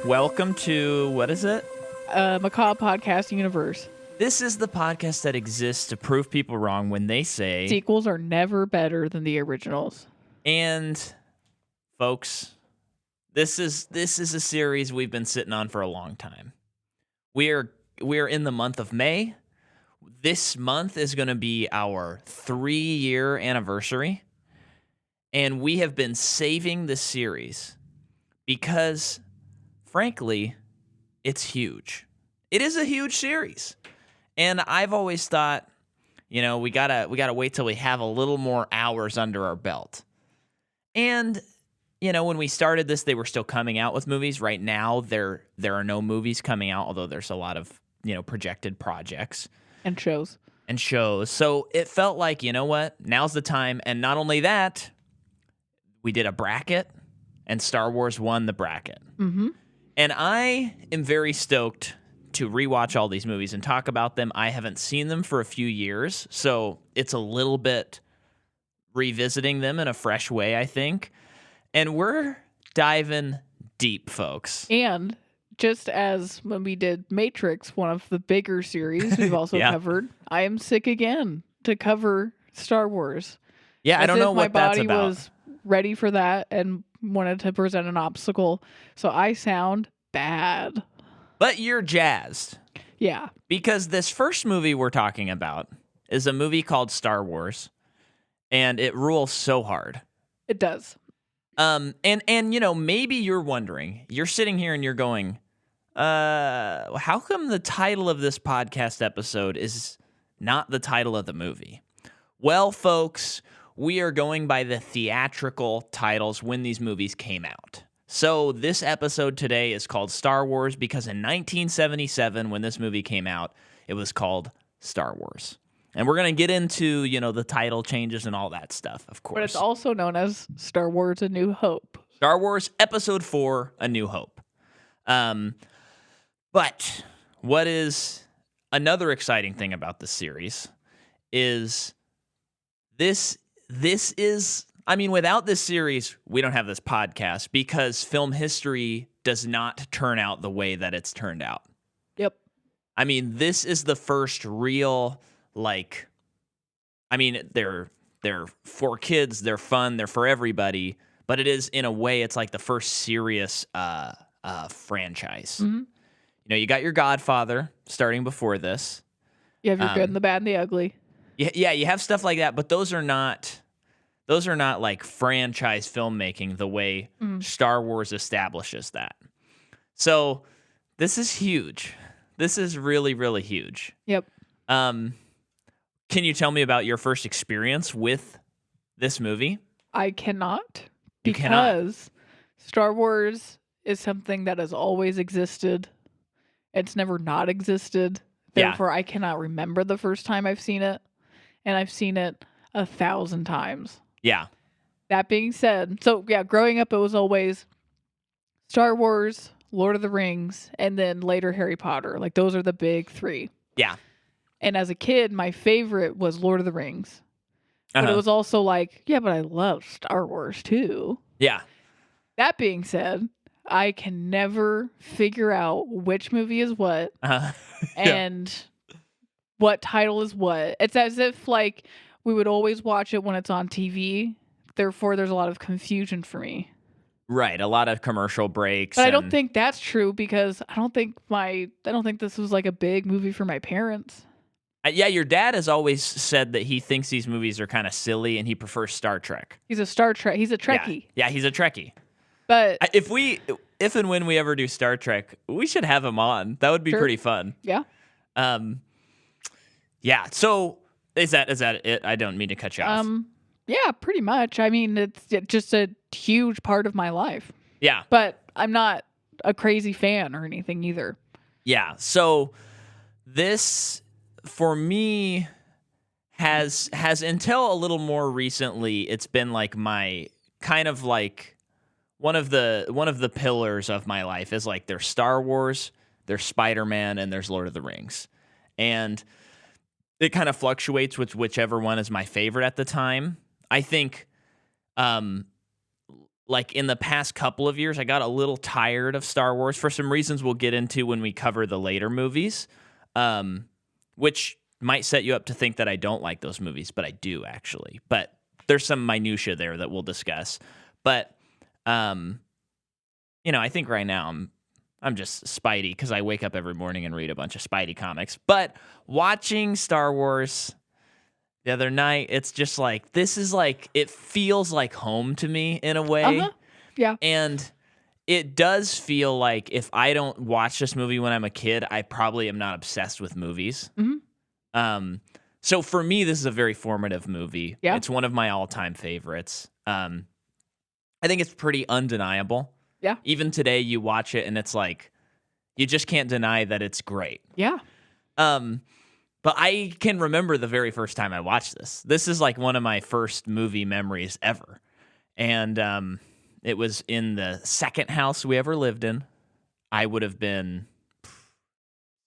Welcome to, what is it? Macabre Podcast Universe. This is the podcast that exists to prove people wrong when they say... Sequels are never better than the originals. And, folks, this is a series we've been sitting on for a long time. We're in the month of May. This month is going to be our 3-year anniversary. And we have been saving this series because, frankly, it's huge. It is a huge series. And I've always thought, you know, we gotta wait till we have a little more hours under our belt. And, you know, when we started this, they were still coming out with movies. Right now, there are no movies coming out, although there's a lot of, you know, projected projects. And shows. So it felt like, you know what, now's the time. And not only that, we did a bracket, and Star Wars won the bracket. Mm-hmm. And I am very stoked to rewatch all these movies and talk about them. I haven't seen them for a few years, so it's a little bit revisiting them in a fresh way, I think. And we're diving deep, folks. And just as when we did Matrix, one of the bigger series we've also Yeah. covered, I am sick again to cover Star Wars. Yeah, I don't know what that's my about. body was ready for that and wanted to present an obstacle, so I sound bad. But you're jazzed. Yeah. Because this first movie we're talking about is a movie called Star Wars, and it rules so hard. It does. And you know, maybe you're wondering, you're sitting here and you're going, how come the title of this podcast episode is not the title of the movie? Well, folks, we are going by the theatrical titles when these movies came out. So this episode today is called Star Wars because in 1977, when this movie came out, it was called Star Wars. And we're going to get into, you know, the title changes and all that stuff, of course. But it's also known as Star Wars A New Hope. Star Wars Episode 4, A New Hope. But what is another exciting thing about this series is this is... I mean, without this series, we don't have this podcast because film history does not turn out the way that it's turned out. Yep. I mean, this is the first real, like, I mean, they're for kids, they're fun, they're for everybody, but it is, in a way, it's like the first serious franchise. Mm-hmm. You know, you got your Godfather starting before this. You have your good and the bad and the ugly. Yeah, you have stuff like that, but those are not like franchise filmmaking the way Star Wars establishes that. So this is huge. This is really, really huge. Yep. Can you tell me about your first experience with this movie? I cannot. You cannot. Because Star Wars is something that has always existed. It's never not existed. Yeah. Therefore, I cannot remember the first time I've seen it. And I've seen it 1,000 times. Yeah. That being said, so yeah, growing up, it was always Star Wars, Lord of the Rings, and then later Harry Potter. Like, those are the big three. Yeah. And as a kid, my favorite was Lord of the Rings. But it was also like, yeah, but I love Star Wars too. Yeah. That being said, I can never figure out which movie is what and what title is what. It's as if, like, we would always watch it when it's on TV. Therefore, there's a lot of confusion for me. Right, a lot of commercial breaks. But I don't think that's true because I don't think this was like a big movie for my parents. Yeah, your dad has always said that he thinks these movies are kind of silly and he prefers Star Trek. He's a Trekkie. Yeah, he's a Trekkie. But if and when we ever do Star Trek, we should have him on. That would be pretty fun. Yeah. Yeah. So is that it? I don't mean to cut you off. Yeah, pretty much. I mean, it's just a huge part of my life. Yeah. But I'm not a crazy fan or anything either. Yeah. So this, for me, has until a little more recently, it's been like my kind of like one of the pillars of my life is like there's Star Wars, there's Spider-Man, and there's Lord of the Rings. And it kind of fluctuates with whichever one is my favorite at the time. I think like in the past couple of years, I got a little tired of Star Wars for some reasons we'll get into when we cover the later movies, which might set you up to think that I don't like those movies, but I do actually. But there's some minutia there that we'll discuss. But, I think right now I'm just Spidey because I wake up every morning and read a bunch of Spidey comics. But watching Star Wars the other night, it's just like, this is like, it feels like home to me in a way. Yeah. And it does feel like if I don't watch this movie when I'm a kid, I probably am not obsessed with movies. Mm-hmm. So for me, this is a very formative movie. Yeah. It's one of my all-time favorites. I think it's pretty undeniable. Yeah. Even today, you watch it and it's like, you just can't deny that it's great. Yeah. But I can remember the very first time I watched this. This is like one of my first movie memories ever. And it was in the second house we ever lived in. I would have been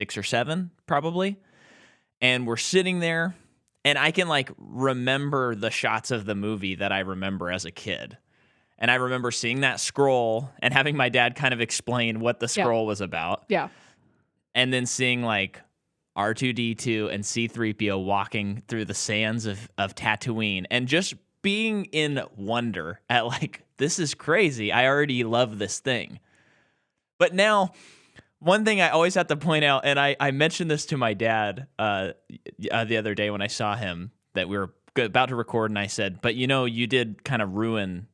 6 or 7, probably. And we're sitting there, and I can like remember the shots of the movie that I remember as a kid. And I remember seeing that scroll and having my dad kind of explain what the scroll was about. Yeah. And then seeing like R2-D2 and C-3PO walking through the sands of Tatooine and just being in wonder at like, this is crazy. I already love this thing. But now, one thing I always have to point out, and I mentioned this to my dad the other day when I saw him, that we were about to record, and I said, but you did kind of ruin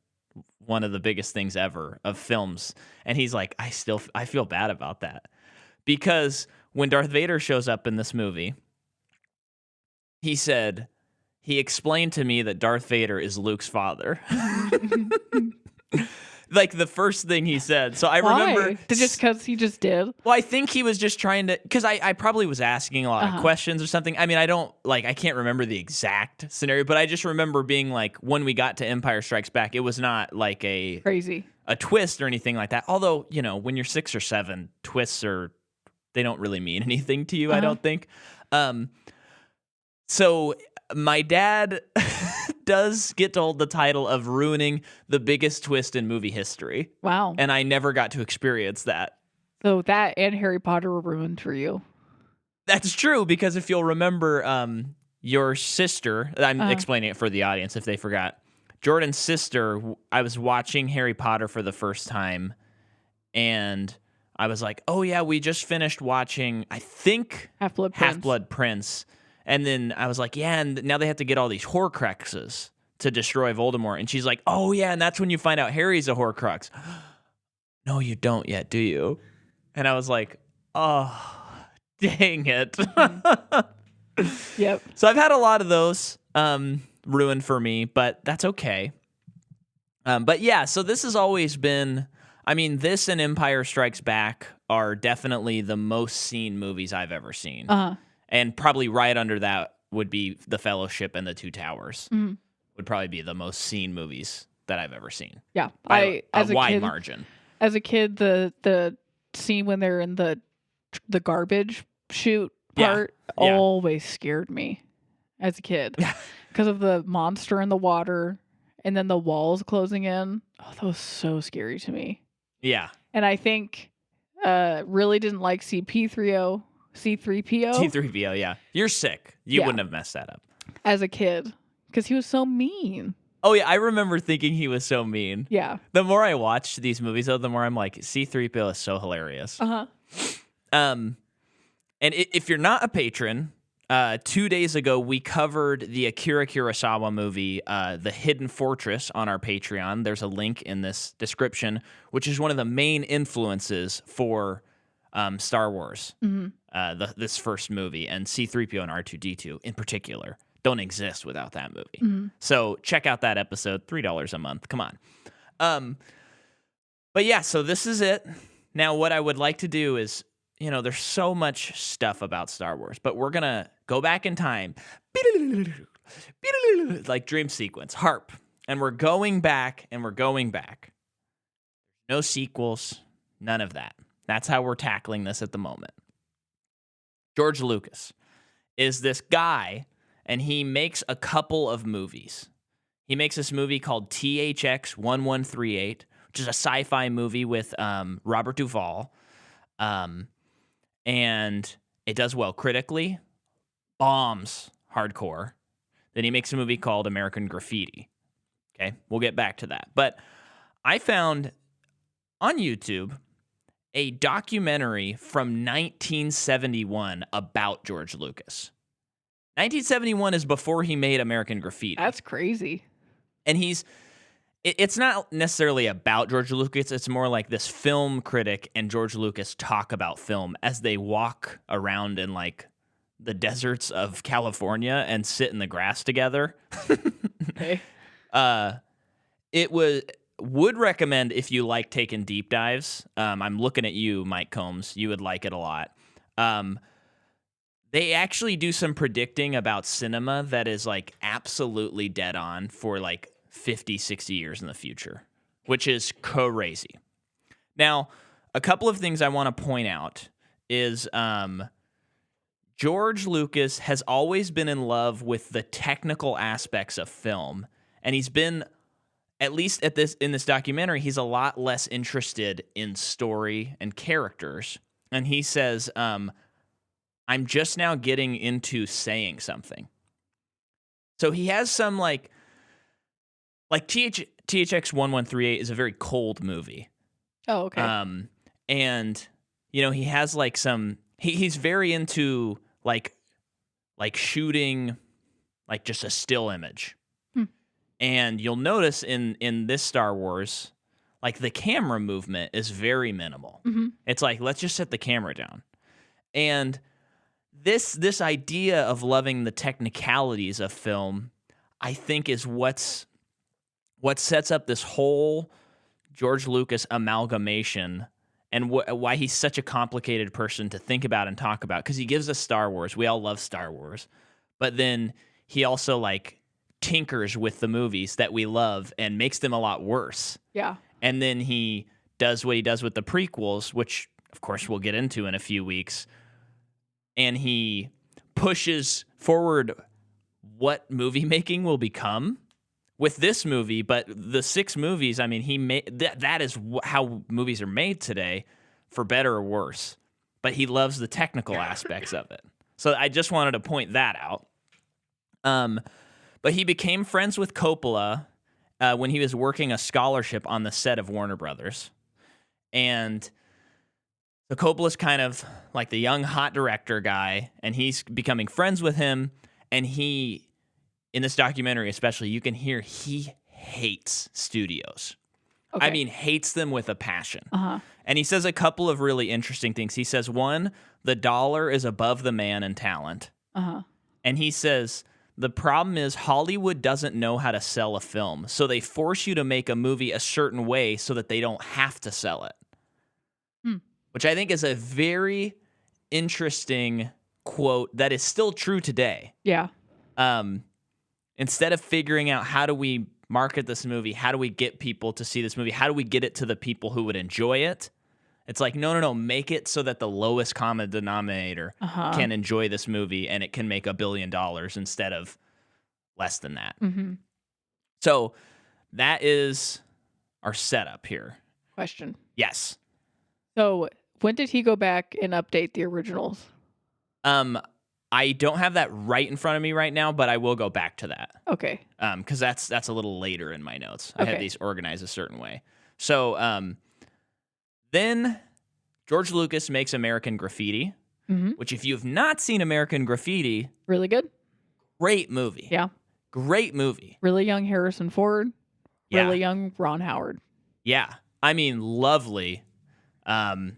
one of the biggest things ever of films. And he's like, I feel bad about that. Because when Darth Vader shows up in this movie, he explained to me that Darth Vader is Luke's father. Like the first thing he said. So I remember. Just because he just did? Well, I think he was just trying to, because I probably was asking a lot of questions or something. I mean, I can't remember the exact scenario, but I just remember being like, when we got to Empire Strikes Back, it was not like a twist or anything like that. Although, when you're 6 or 7, twists they don't really mean anything to you, I don't think. So my dad does get to hold the title of ruining the biggest twist in movie history. Wow. And I never got to experience that. So that and Harry Potter were ruined for you. That's true, because if you'll remember, your sister, I'm explaining it for the audience if they forgot, Jordan's sister, I was watching Harry Potter for the first time, and I was like, oh yeah, we just finished watching, I think, Half-Blood Prince. And then I was like, yeah, and now they have to get all these Horcruxes to destroy Voldemort. And she's like, oh yeah, and that's when you find out Harry's a Horcrux. No, you don't yet, do you? And I was like, oh, dang it. Yep. So I've had a lot of those ruined for me, but that's okay. But yeah, so this has always been, this and Empire Strikes Back are definitely the most seen movies I've ever seen. And probably right under that would be The Fellowship and The Two Towers. Mm-hmm. Would probably be the most seen movies that I've ever seen. Yeah. By a wide margin. As a kid, the scene when they're in the garbage chute part always scared me as a kid. Because of the monster in the water and then the walls closing in. Oh, that was so scary to me. Yeah. And I think really didn't like C-3PO. C-3PO, yeah. You're sick. You wouldn't have messed that up. As a kid. Because he was so mean. Oh, yeah. I remember thinking he was so mean. Yeah. The more I watch these movies, though, the more I'm like, C-3PO is so hilarious. And if you're not a patron, 2 days ago, we covered the Akira Kurosawa movie, The Hidden Fortress, on our Patreon. There's a link in this description, which is one of the main influences for Star Wars, this first movie, and C-3PO and R2-D2 in particular don't exist without that movie. So check out that episode, $3 a month. Come on. But yeah, so this is it. Now, what I would like to do is, there's so much stuff about Star Wars, but we're going to go back in time, like dream sequence, harp, and we're going back and we're going back. No sequels, none of that. That's how we're tackling this at the moment. George Lucas is this guy, and he makes a couple of movies. He makes this movie called THX 1138, which is a sci-fi movie with Robert Duvall. And it does well critically, bombs hardcore. Then he makes a movie called American Graffiti. Okay, we'll get back to that. But I found on YouTube a documentary from 1971 about George Lucas. 1971 is before he made American Graffiti. That's crazy. And it's not necessarily about George Lucas. It's more like this film critic and George Lucas talk about film as they walk around in like the deserts of California and sit in the grass together. Okay. It would recommend if you like taking deep dives. I'm looking at you, Mike Combs. You would like it a lot. They actually do some predicting about cinema that is like absolutely dead on for like 50, 60 years in the future, which is crazy. Now, a couple of things I want to point out is George Lucas has always been in love with the technical aspects of film, and he's been, at least in this documentary, he's a lot less interested in story and characters. And he says, I'm just now getting into saying something. So he has some like THX 1138 is a very cold movie. Oh, okay. And you know, he has like some he's very into like shooting like just a still image. And you'll notice in this Star Wars, like the camera movement is very minimal. Mm-hmm. It's like, let's just set the camera down. And this idea of loving the technicalities of film, I think, is what sets up this whole George Lucas amalgamation and why he's such a complicated person to think about and talk about. Because he gives us Star Wars. We all love Star Wars. But then he also like tinkers with the movies that we love and makes them a lot worse. Yeah. And then he does what he does with the prequels, which of course we'll get into in a few weeks. And he pushes forward what movie making will become with this movie. But the 6 movies, I mean, he made that is how movies are made today, for better or worse. But he loves the technical aspects of it. So I just wanted to point that out. But he became friends with Coppola when he was working a scholarship on the set of Warner Brothers. And so Coppola's kind of like the young, hot director guy, and he's becoming friends with him. And he, in this documentary especially, you can hear he hates studios. Okay. I mean, hates them with a passion. Uh-huh. And he says a couple of really interesting things. He says, one, the dollar is above the man in talent. Uh-huh. And he says, the problem is Hollywood doesn't know how to sell a film, so they force you to make a movie a certain way so that they don't have to sell it. Which I think is a very interesting quote that is still true today. Yeah. Instead of figuring out how do we market this movie, how do we get people to see this movie, how do we get it to the people who would enjoy it, it's like, no, make it so that the lowest common denominator can enjoy this movie and it can make $1 billion instead of less than that. Mm-hmm. So that is our setup here. Question. Yes. So when did he go back and update the originals? I don't have that right in front of me right now, but I will go back to that. Okay. Because that's a little later in my notes. Okay. I have these organized a certain way. So then George Lucas makes American Graffiti, which if you have not seen American Graffiti, really good. Great movie. Yeah. Great movie. Really young Harrison Ford. Yeah. Really young Ron Howard. Yeah. I mean, lovely. And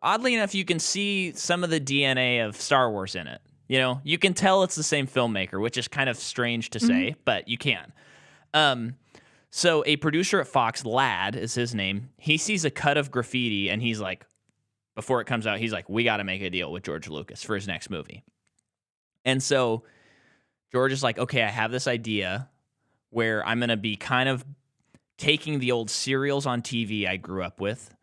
oddly enough, you can see some of the DNA of Star Wars in it. You know, you can tell it's the same filmmaker, which is kind of strange to say, but you can. So a producer at Fox, Ladd is his name, he sees a cut of Graffiti, and he's like, before it comes out, he's like, we got to make a deal with George Lucas for his next movie. And so George is like, okay, I have this idea where I'm going to be kind of taking the old serials on TV I grew up with,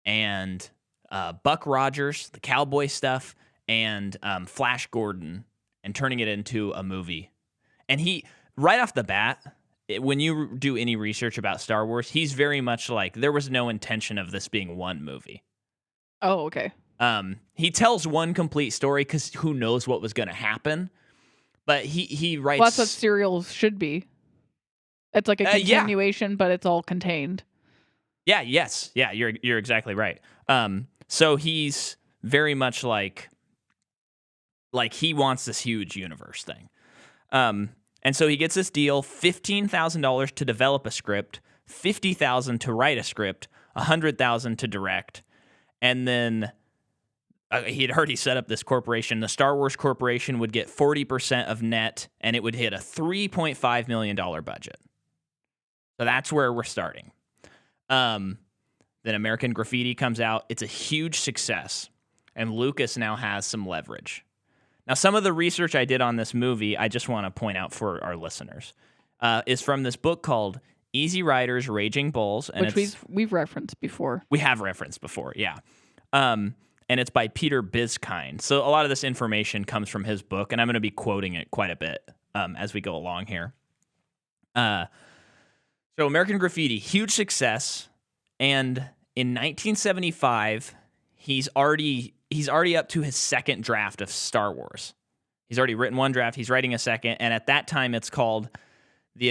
and Buck Rogers, the cowboy stuff, and Flash Gordon, and turning it into a movie. And right off the bat, when you do any research about Star Wars, he's very much like, there was no intention of this being one movie. Oh, okay. He tells one complete story because who knows what was going to happen. But he writes. Well, that's what serials should be. It's like a continuation, but it's all contained. Yeah. Yes. Yeah. You're exactly right. So he's very much like he wants this huge universe thing. And so he gets this deal: $15,000 to develop a script, $50,000 to write a script, $100,000 to direct, and then. He had already set up this corporation. The Star Wars Corporation would get 40% of net, and it would hit a $3.5 million budget. So that's where we're starting. Then American Graffiti comes out. It's a huge success, and Lucas now has some leverage. Now, some of the research I did on this movie, I just want to point out for our listeners, is from this book called Easy Riders, Raging Bulls. And which we've referenced before. We have referenced before, yeah. And it's by Peter Biskind. So a lot of this information comes from his book, and I'm going to be quoting it quite a bit as we go along here. So American Graffiti, huge success, and in 1975, he's already up to his second draft of Star Wars. He's already written one draft. He's writing a second, and at that time, it's called The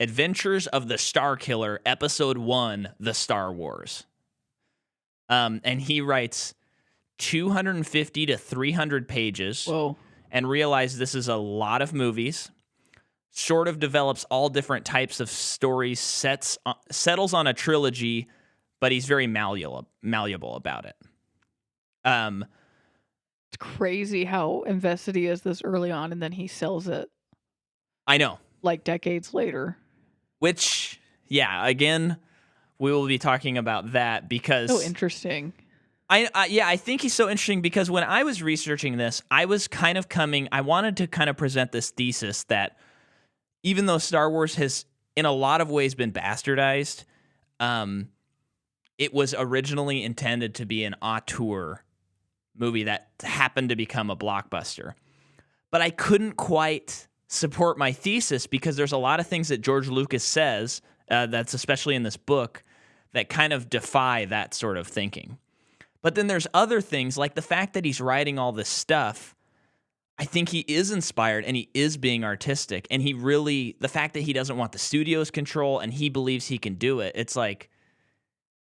Adventures of the Star Killer, Episode 1, The Star Wars. And he writes 250 to 300 pages. Whoa. And realizes this is a lot of movies, sort of develops all different types of stories, settles on a trilogy, but he's very malleable about it. It's crazy how invested he is this early on, and then he sells it. I know. Like decades later. Which, yeah, again... We will be talking about that because... So interesting. I think he's so interesting because when I was researching this, I was kind of I wanted to kind of present this thesis that even though Star Wars has in a lot of ways been bastardized, it was originally intended to be an auteur movie that happened to become a blockbuster. But I couldn't quite support my thesis because there's a lot of things that George Lucas says... that's especially in this book, that kind of defy that sort of thinking. But then there's other things, like the fact that he's writing all this stuff. I think he is inspired and he is being artistic. And the fact that he doesn't want the studio's control and he believes he can do it, it's like,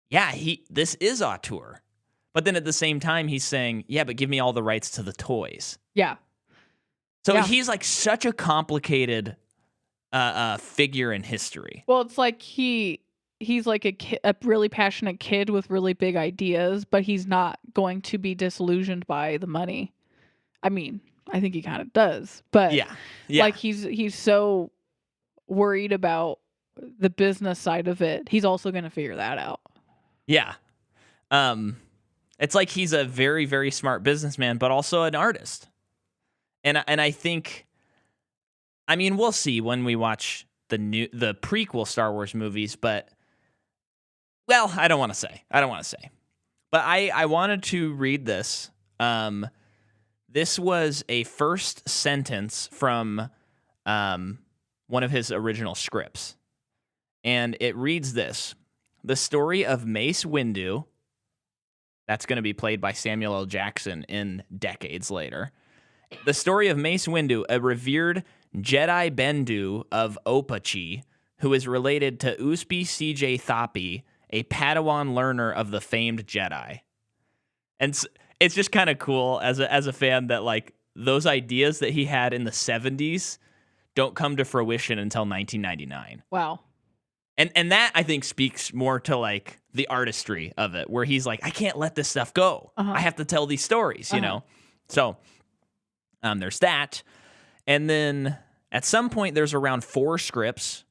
yeah, this is auteur. But then at the same time, he's saying, yeah, but give me all the rights to the toys. Yeah. So he's like such a complicated... figure in history. Well, it's like he's like a really passionate kid with really big ideas, but he's not going to be disillusioned by the money. I mean, I think he kind of does, but yeah. Like he's so worried about the business side of it. He's also going to figure that out. Yeah. It's like he's a very, very smart businessman, but also an artist. And I think. I mean, we'll see when we watch the prequel Star Wars movies, but, well, I don't want to say. But I wanted to read this. This was a first sentence from one of his original scripts. And it reads this. The story of Mace Windu, that's going to be played by Samuel L. Jackson in decades later. The story of Mace Windu, a revered Jedi Bendu of Opachi, who is related to Uspi CJ Thapi, a Padawan learner of the famed Jedi. And it's just kind of cool as a fan that like those ideas that he had in the 70s don't come to fruition until 1999. Wow. And that I think speaks more to like the artistry of it, where he's like, I can't let this stuff go. Uh-huh. I have to tell these stories, you know? So there's that. And then at some point, there's around 4 scripts.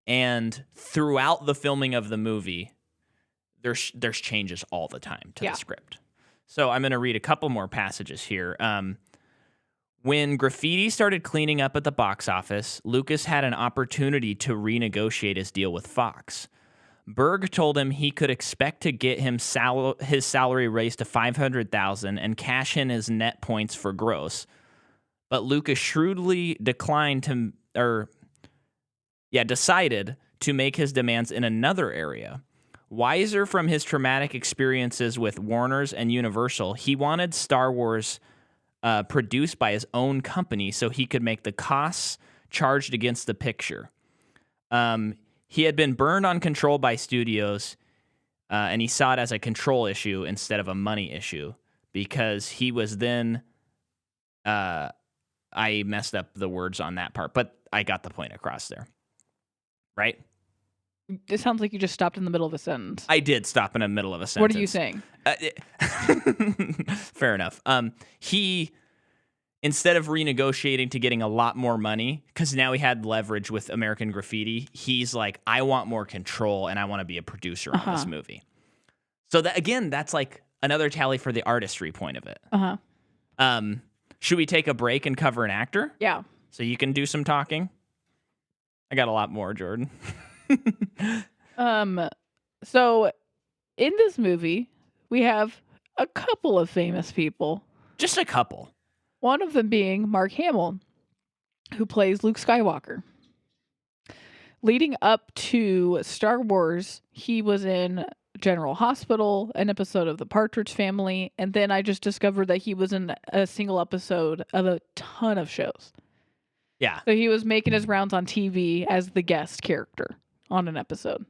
And throughout the filming of the movie, there's changes all the time to the script. So I'm going to read a couple more passages here. When Graffiti started cleaning up at the box office, Lucas had an opportunity to renegotiate his deal with Fox. Berg told him he could expect to get him his salary raised to $500,000 and cash in his net points for gross. But Lucas shrewdly declined decided to make his demands in another area. Wiser from his traumatic experiences with Warner's and Universal, he wanted Star Wars produced by his own company so he could make the costs charged against the picture. He had been burned on control by studios, and he saw it as a control issue instead of a money issue because he was then... I messed up the words on that part, but I got the point across there. Right? It sounds like you just stopped in the middle of a sentence. I did stop in the middle of a sentence. What are you saying? Fair enough. He, instead of renegotiating to getting a lot more money, because now he had leverage with American Graffiti, he's like, I want more control and I want to be a producer on this movie. So that, again, that's like another tally for the artistry point of it. Should we take a break and cover an actor? Yeah. So you can do some talking? I got a lot more, Jordan. So in this movie, we have a couple of famous people. Just a couple. One of them being Mark Hamill, who plays Luke Skywalker. Leading up to Star Wars, he was in General Hospital, an episode of The Partridge Family, and then I just discovered that he was in a single episode of a ton of shows. Yeah. So he was making his rounds on TV as the guest character on an episode.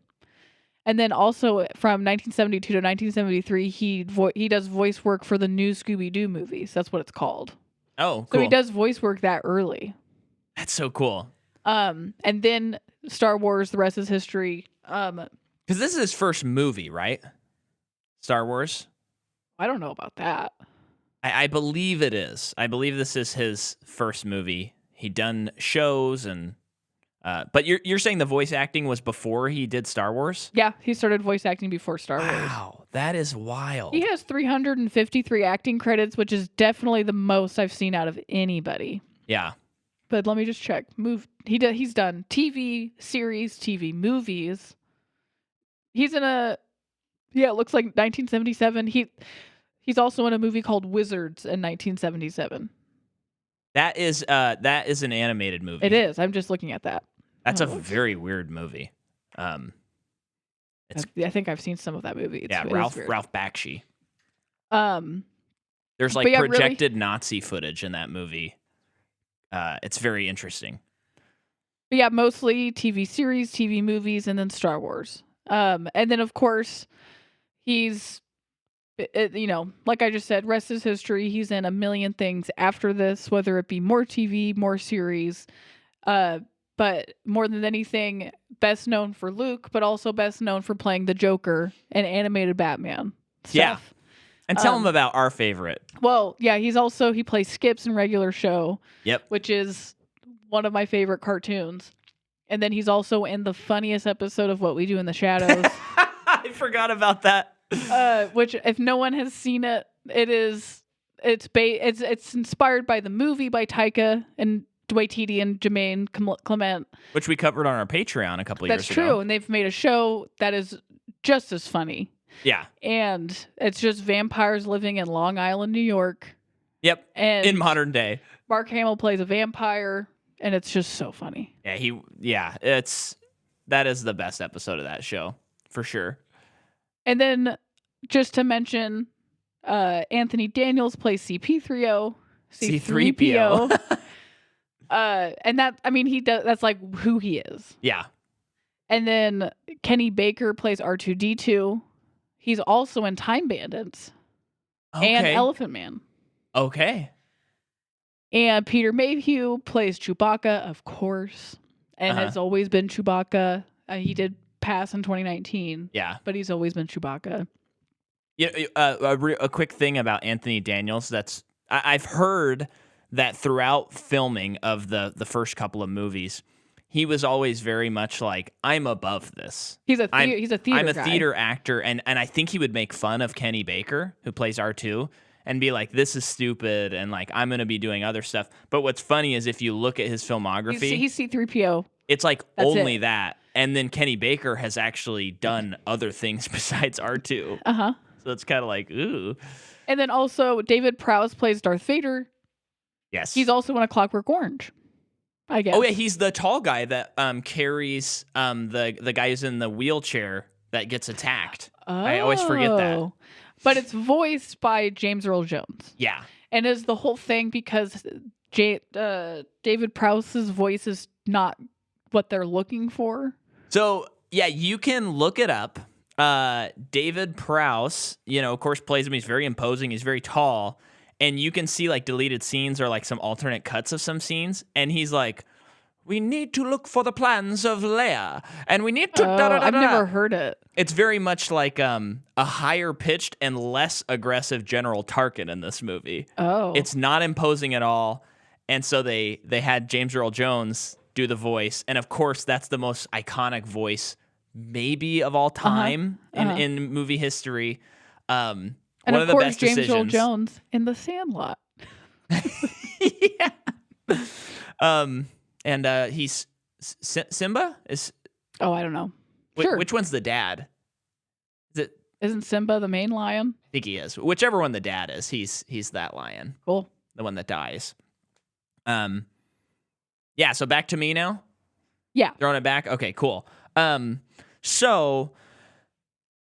And then also from 1972 to 1973, he does voice work for the new Scooby-Doo movies. That's what it's called. Oh, cool. So he does voice work that early. That's so cool. And then Star Wars, the rest is history. Because this is his first movie, right? Star Wars? I don't know about that. I believe it is. I believe this is his first movie. He'd done shows and... but you're saying the voice acting was before he did Star Wars? Yeah, he started voice acting before Star Wars. Wow, that is wild. He has 353 acting credits, which is definitely the most I've seen out of anybody. Yeah. But let me just check. He's done TV series, TV movies. He's in it looks like 1977. He's also in a movie called Wizards in 1977. That is an animated movie. It is. I'm just looking at that. That's a very weird movie. I think I've seen some of that movie. Ralph Bakshi. There's like projected Nazi footage in that movie. It's very interesting. But yeah, mostly TV series, TV movies, and then Star Wars. And then of course, he's, like I just said, rest is history. He's in a million things after this, whether it be more TV, more series. But more than anything, best known for Luke, but also best known for playing the Joker and animated Batman stuff. Yeah. And tell him about our favorite. Well, yeah, he plays Skips in Regular Show. Yep. Which is one of my favorite cartoons. And then he's also in the funniest episode of What We Do in the Shadows. I forgot about that. Which, if no one has seen it, it's inspired by the movie by Taika and Waititi and Jermaine Clement, which we covered on our Patreon a couple years ago. That's true, and they've made a show that is just as funny. Yeah, and it's just vampires living in Long Island, New York. Yep, and in modern day, Mark Hamill plays a vampire, and it's just so funny. Yeah, that is the best episode of that show for sure. And then, just to mention, Anthony Daniels plays C-3PO. C-3PO. And that's like who he is. Yeah. And then Kenny Baker plays R2-D2. He's also in Time Bandits. And Elephant Man. Okay. And Peter Mayhew plays Chewbacca, of course. And has always been Chewbacca. He did pass in 2019. Yeah. But he's always been Chewbacca. Yeah. A quick thing about Anthony Daniels. I've heard that throughout filming of the first couple of movies, he was always very much like, I'm above this. He's a theater I'm a guy. theater actor, and I think he would make fun of Kenny Baker, who plays R2, and be like, this is stupid, and like, I'm going to be doing other stuff. But what's funny is if you look at his filmography, he's C-3PO. It's like only that. And then Kenny Baker has actually done other things besides R2. Uh-huh. So it's kind of like, ooh. And then also David Prowse plays Darth Vader. Yes. He's also in A Clockwork Orange. I guess. Oh yeah, he's the tall guy that carries the guy who's in the wheelchair that gets attacked. I always forget that. But it's voiced by James Earl Jones. Yeah. And is the whole thing because David Prowse's voice is not what they're looking for? So, yeah, you can look it up. David Prowse, of course, plays him. He's very imposing. He's very tall. And you can see, like, deleted scenes or, like, some alternate cuts of some scenes. And he's like, we need to look for the plans of Leia. And we need to... I've never heard it. It's very much like a higher-pitched and less aggressive General Tarkin in this movie. Oh. It's not imposing at all. And so they had James Earl Jones do the voice. And, of course, that's the most iconic voice maybe of all time in movie history. And one of of the course, best James decisions. Earl Jones in The Sandlot. Yeah. And he's Simba is. Oh, I don't know. Sure. Which one's the dad? Isn't Simba the main lion? I think he is. Whichever one the dad is, he's that lion. Cool. The one that dies. Yeah. So back to me now. Yeah. Throwing it back. Okay. Cool. So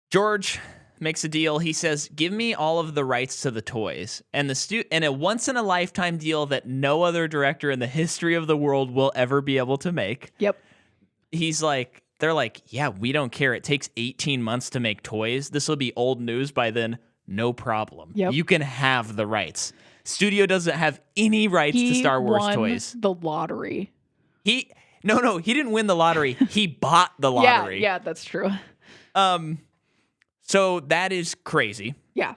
George makes a deal. He says, "Give me all of the rights to the toys and and a once in a lifetime deal that no other director in the history of the world will ever be able to make." Yep. He's like, they're like, "Yeah, we don't care. It takes 18 months to make toys. This will be old news by then. No problem. Yep. You can have the rights." Studio doesn't have any rights to Star Wars won toys. The lottery. No, he didn't win the lottery. He bought the lottery. Yeah, that's true. So that is crazy. Yeah.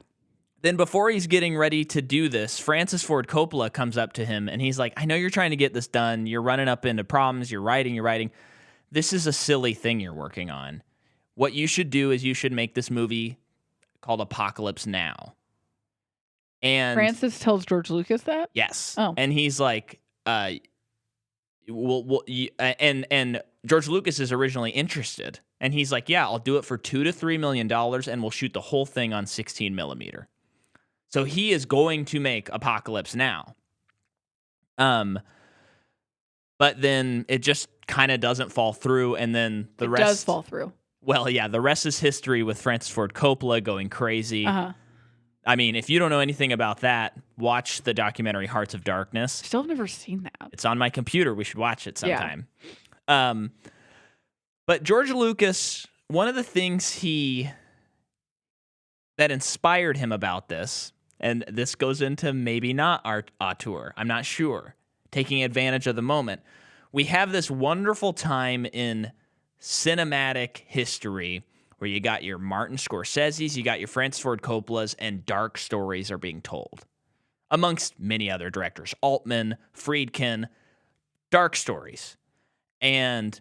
Then before he's getting ready to do this, Francis Ford Coppola comes up to him and he's like, "I know you're trying to get this done. You're running up into problems. You're writing. This is a silly thing you're working on. What you should do is you should make this movie called Apocalypse Now." And Francis tells George Lucas that? yes. Oh. And he's like, and George Lucas is originally interested. And he's like, "Yeah, I'll do it for $2 to $3 million and we'll shoot the whole thing on 16 millimeter. So he is going to make Apocalypse Now. But then it just kind of doesn't fall through. And then the rest does fall through. Well, yeah, the rest is history with Francis Ford Coppola going crazy. I mean, if you don't know anything about that, watch the documentary Hearts of Darkness. Still have never seen that. It's on my computer. We should watch it sometime. Yeah. But George Lucas, one of the things that inspired him about this, and this goes into maybe not our auteur, I'm not sure, taking advantage of the moment. We have this wonderful time in cinematic history where you got your Martin Scorsese's, you got your Francis Ford Coppola's, and dark stories are being told. Amongst many other directors, Altman, Friedkin, dark stories. And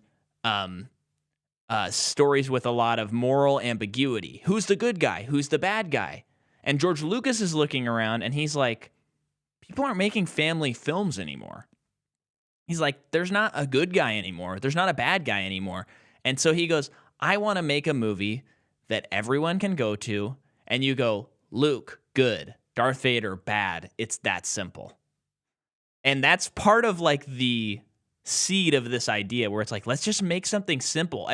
stories with a lot of moral ambiguity. Who's the good guy? Who's the bad guy? And George Lucas is looking around and he's like, people aren't making family films anymore. He's like, there's not a good guy anymore. There's not a bad guy anymore. And so he goes, I want to make a movie that everyone can go to and you go, Luke, good. Darth Vader, bad. It's that simple. And that's part of like the seed of this idea where it's like, let's just make something simple.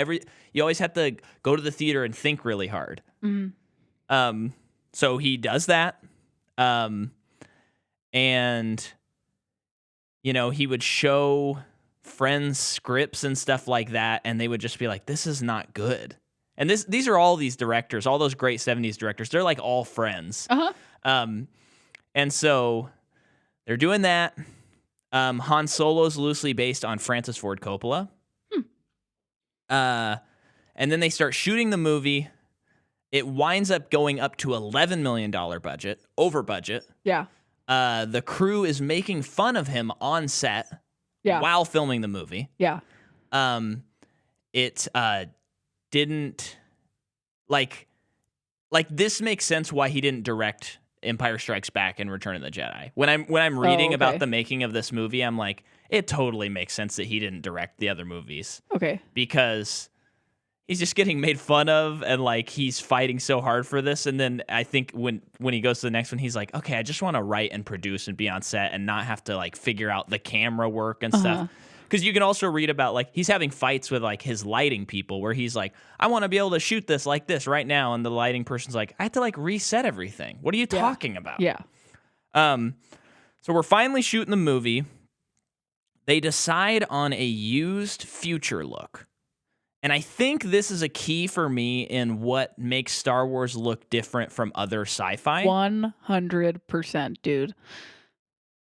You always have to go to the theater and think really hard. Mm-hmm. So he does that. And he would show friends scripts and stuff like that, and they would just be like, this is not good. And these are all these directors, all those great 70s directors. They're like all friends. And so they're doing that. Han Solo's loosely based on Francis Ford Coppola. And then they start shooting the movie. It winds up going up to $11 million budget, over budget. Yeah. The crew is making fun of him on set while filming the movie. Yeah. It didn't like this makes sense why he didn't direct Empire Strikes Back and Return of the Jedi. When I'm reading about the making of this movie, I'm like, it totally makes sense that he didn't direct the other movies. Okay. Because he's just getting made fun of and like he's fighting so hard for this. And then I think when he goes to the next one, he's like, okay, I just want to write and produce and be on set and not have to like figure out the camera work and stuff. Because you can also read about, like, he's having fights with, like, his lighting people where he's like, I want to be able to shoot this like this right now. And the lighting person's like, I have to, like, reset everything. What are you talking about? Yeah. So we're finally shooting the movie. They decide on a used future look. And I think this is a key for me in what makes Star Wars look different from other sci-fi. 100%, dude.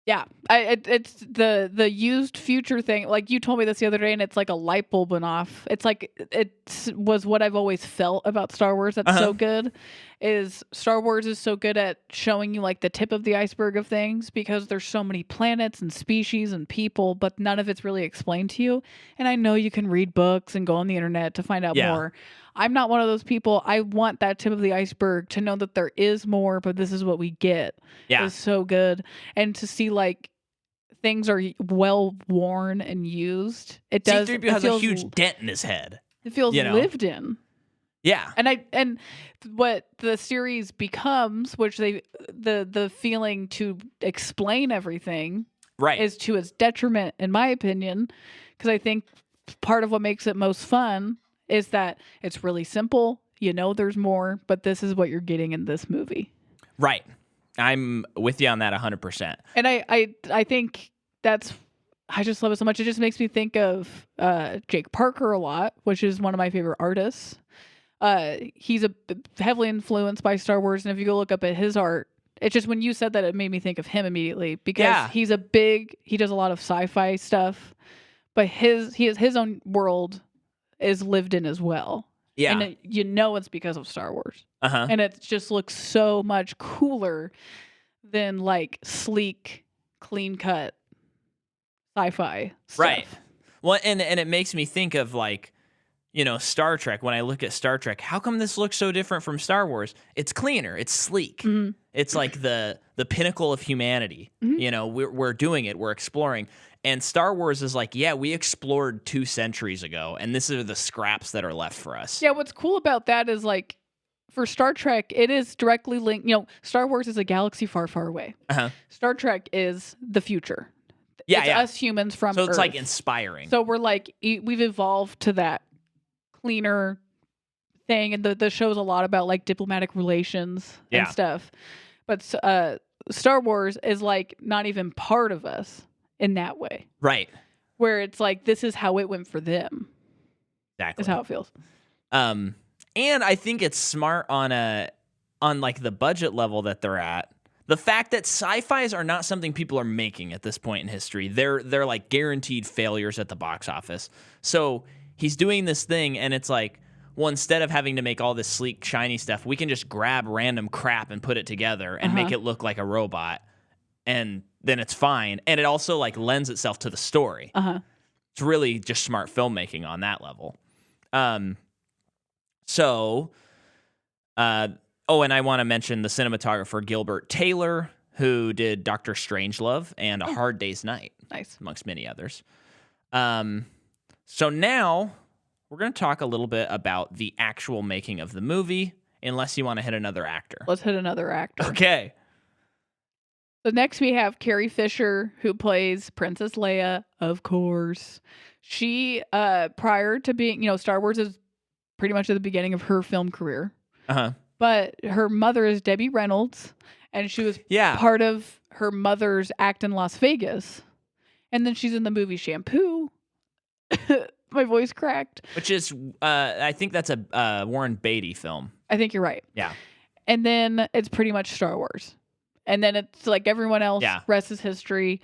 Yeah, it's the used future thing. Like, you told me this the other day, and it's like a light bulb went off. It's like it was what I've always felt about Star Wars. That's so good. Is Star Wars is so good at showing you like the tip of the iceberg of things, because there's so many planets and species and people, but none of it's really explained to you. And I know you can read books and go on the internet to find out more. I'm not one of those people. I want that tip of the iceberg to know that there is more, but this is what we get. Yeah. It's so good. And to see like things are well worn and used. It does. C-3PO has a huge dent in his head. It feels lived in. Yeah. And what the series becomes, which the feeling to explain everything is to its detriment, in my opinion, because I think part of what makes it most fun is that it's really simple. You know there's more, but this is what you're getting in this movie. Right. I'm with you on that 100%. And I think that's, I just love it so much. It just makes me think of Jake Parker a lot, which is one of my favorite artists. He's heavily influenced by Star Wars, and if you go look up at his art, it's just when you said that, it made me think of him immediately, because he does a lot of sci-fi stuff, but his own world is lived in as well. Yeah. And it's because of Star Wars. And it just looks so much cooler than like sleek, clean cut sci-fi stuff. Right. Well, and it makes me think of like, Star Trek. When I look at Star Trek, how come this looks so different from Star Wars? It's cleaner. It's sleek. Mm-hmm. It's like the pinnacle of humanity. Mm-hmm. We're doing it. We're exploring. And Star Wars is like, we explored 2 centuries ago, and this are the scraps that are left for us. Yeah, what's cool about that is, like, for Star Trek, it is directly linked. Star Wars is a galaxy far, far away. Star Trek is the future. It's us humans from Earth. So it's, like, inspiring. So we're, like, we've evolved to that cleaner thing, and the show's a lot about, like, diplomatic relations and stuff. But Star Wars is, like, not even part of us in that way. Right. Where it's like, this is how it went for them. Exactly. Is how it feels. And I think it's smart on like the budget level that they're at. The fact that sci-fis are not something people are making at this point in history. They're like guaranteed failures at the box office. So he's doing this thing, and it's like, well, instead of having to make all this sleek, shiny stuff, we can just grab random crap and put it together and make it look like a robot. And then it's fine. And it also like lends itself to the story. It's really just smart filmmaking on that level. And I want to mention the cinematographer Gilbert Taylor, who did Dr. Strangelove and A Hard Day's Night. Nice. Amongst many others. So now we're going to talk a little bit about the actual making of the movie, unless you want to hit another actor. Let's hit another actor. Okay. So next we have Carrie Fisher, who plays Princess Leia, of course. She, prior to being, Star Wars is pretty much at the beginning of her film career. But her mother is Debbie Reynolds, and she was part of her mother's act in Las Vegas. And then she's in the movie Shampoo. My voice cracked. Which is, I think that's a Warren Beatty film. I think you're right. Yeah. And then it's pretty much Star Wars. And then it's like everyone else, rest is history.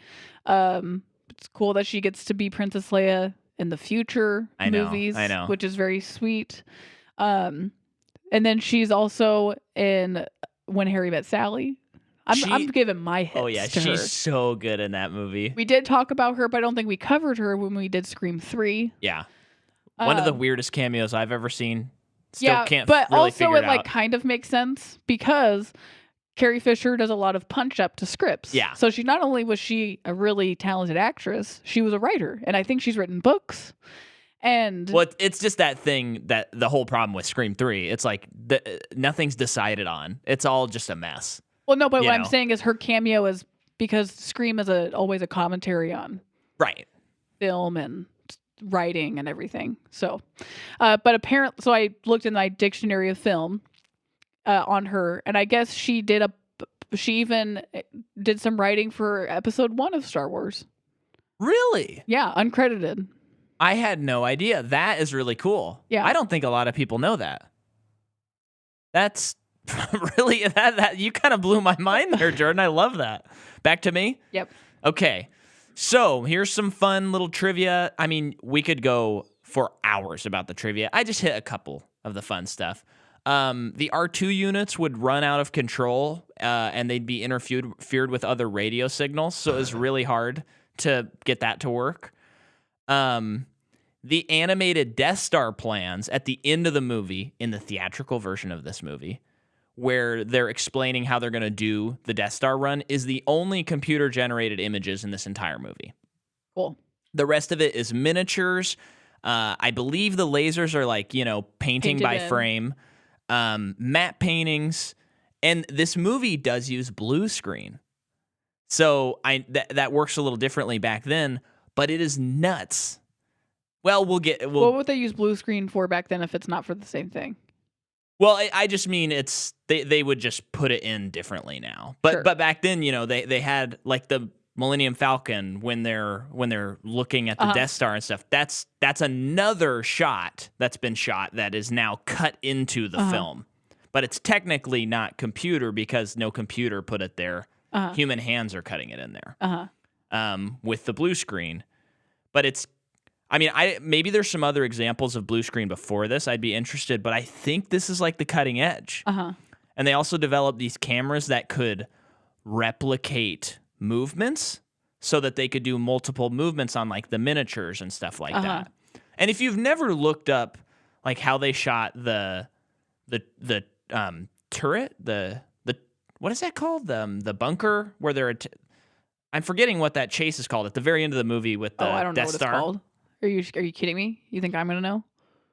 It's cool that she gets to be Princess Leia in the future movies, which is very sweet. And then she's also in When Harry Met Sally. I'm giving my hits to her. She's so good in that movie. We did talk about her, but I don't think we covered her when we did Scream 3. Yeah. One of the weirdest cameos I've ever seen. Still can't but really also figure it like out. kind of makes sense because Carrie Fisher does a lot of punch up to scripts. Yeah. So she not only was she a really talented actress, she was a writer, and I think she's written books. And it's just that thing that the whole problem with Scream 3, it's like nothing's decided on. It's all just a mess. Well, no, but what I'm saying is her cameo is because Scream is always a commentary on film and writing and everything. So, but apparently, so I looked in my dictionary of film on her, and I guess she even did some writing for episode 1 of Star Wars. Really? Yeah, uncredited. I had no idea. That is really cool. Yeah. I don't think a lot of people know that. That's really that you kind of blew my mind there, Jordan. I love that. Back to me? Yep. Okay. So, here's some fun little trivia. I mean, we could go for hours about the trivia. I just hit a couple of the fun stuff. The R2 units would run out of control, and they'd be interfered with other radio signals, so it was really hard to get that to work. The animated Death Star plans at the end of the movie, in the theatrical version of this movie, where they're explaining how they're going to do the Death Star run, is the only computer-generated images in this entire movie. Cool. The rest of it is miniatures. I believe the lasers are like, painting by frame, matte paintings, and this movie does use blue screen. So that works a little differently back then, but it is nuts. Well, what would they use blue screen for back then if it's not for the same thing? Well, I just mean they would just put it in differently now. But Sure. But back then, they had like the Millennium Falcon when they're looking at the Death Star and stuff. That's another shot that's been shot that is now cut into the film. But it's technically not computer because no computer put it there. Human hands are cutting it in there. With the blue screen. But maybe there's some other examples of blue screen before this. I'd be interested, but I think this is like the cutting edge. And they also developed these cameras that could replicate movements so that they could do multiple movements on like the miniatures and stuff like that. And if you've never looked up like how they shot the turret, the what is that called? The bunker where they're I'm forgetting what that chase is called at the very end of the movie with the I don't know Death what Star. It's called. Are you kidding me? You think I'm gonna know?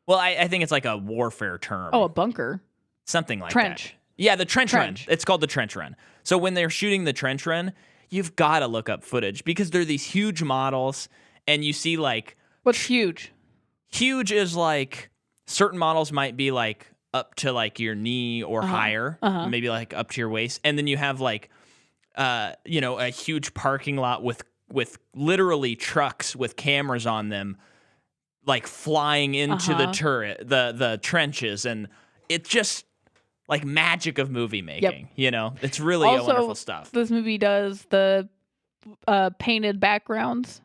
Well, I think it's like a warfare term. Oh, a bunker. Something like trench. that. Yeah, the trench run. It's called the trench run. So when they're shooting the trench run, you've got to look up footage because they're these huge models, and you see like what's huge? Huge is like certain models might be like up to like your knee or higher, maybe like up to your waist, and then you have like a huge parking lot with literally trucks with cameras on them, like flying into the turret, the trenches, and it's just like magic of movie making. Yep. It's really also, wonderful stuff. This movie does the painted backgrounds,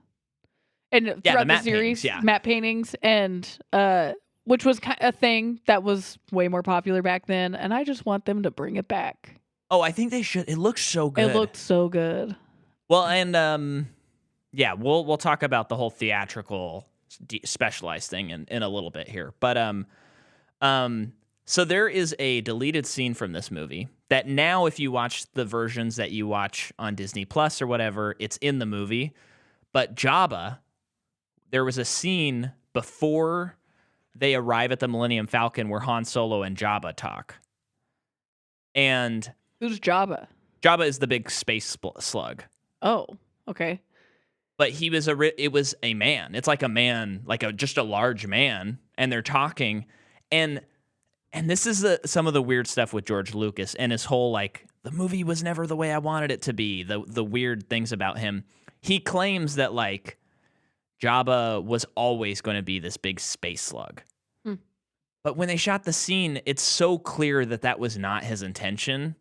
and throughout the series, matte paintings, and which was a thing that was way more popular back then, and I just want them to bring it back. Oh, I think they should. It looks so good. It looked so good. Well, and we'll talk about the whole theatrical specialized thing in a little bit here. But so there is a deleted scene from this movie that now, if you watch the versions that you watch on Disney Plus or whatever, it's in the movie. But Jabba, there was a scene before they arrive at the Millennium Falcon where Han Solo and Jabba talk. And who's Jabba? Jabba is the big space slug. Oh, okay. But it was a man. It's like a man, just a large man, and they're talking, and this is some of the weird stuff with George Lucas and his whole like the movie was never the way I wanted it to be. The weird things about him. He claims that like Jabba was always going to be this big space slug. But when they shot the scene, it's so clear that was not his intention,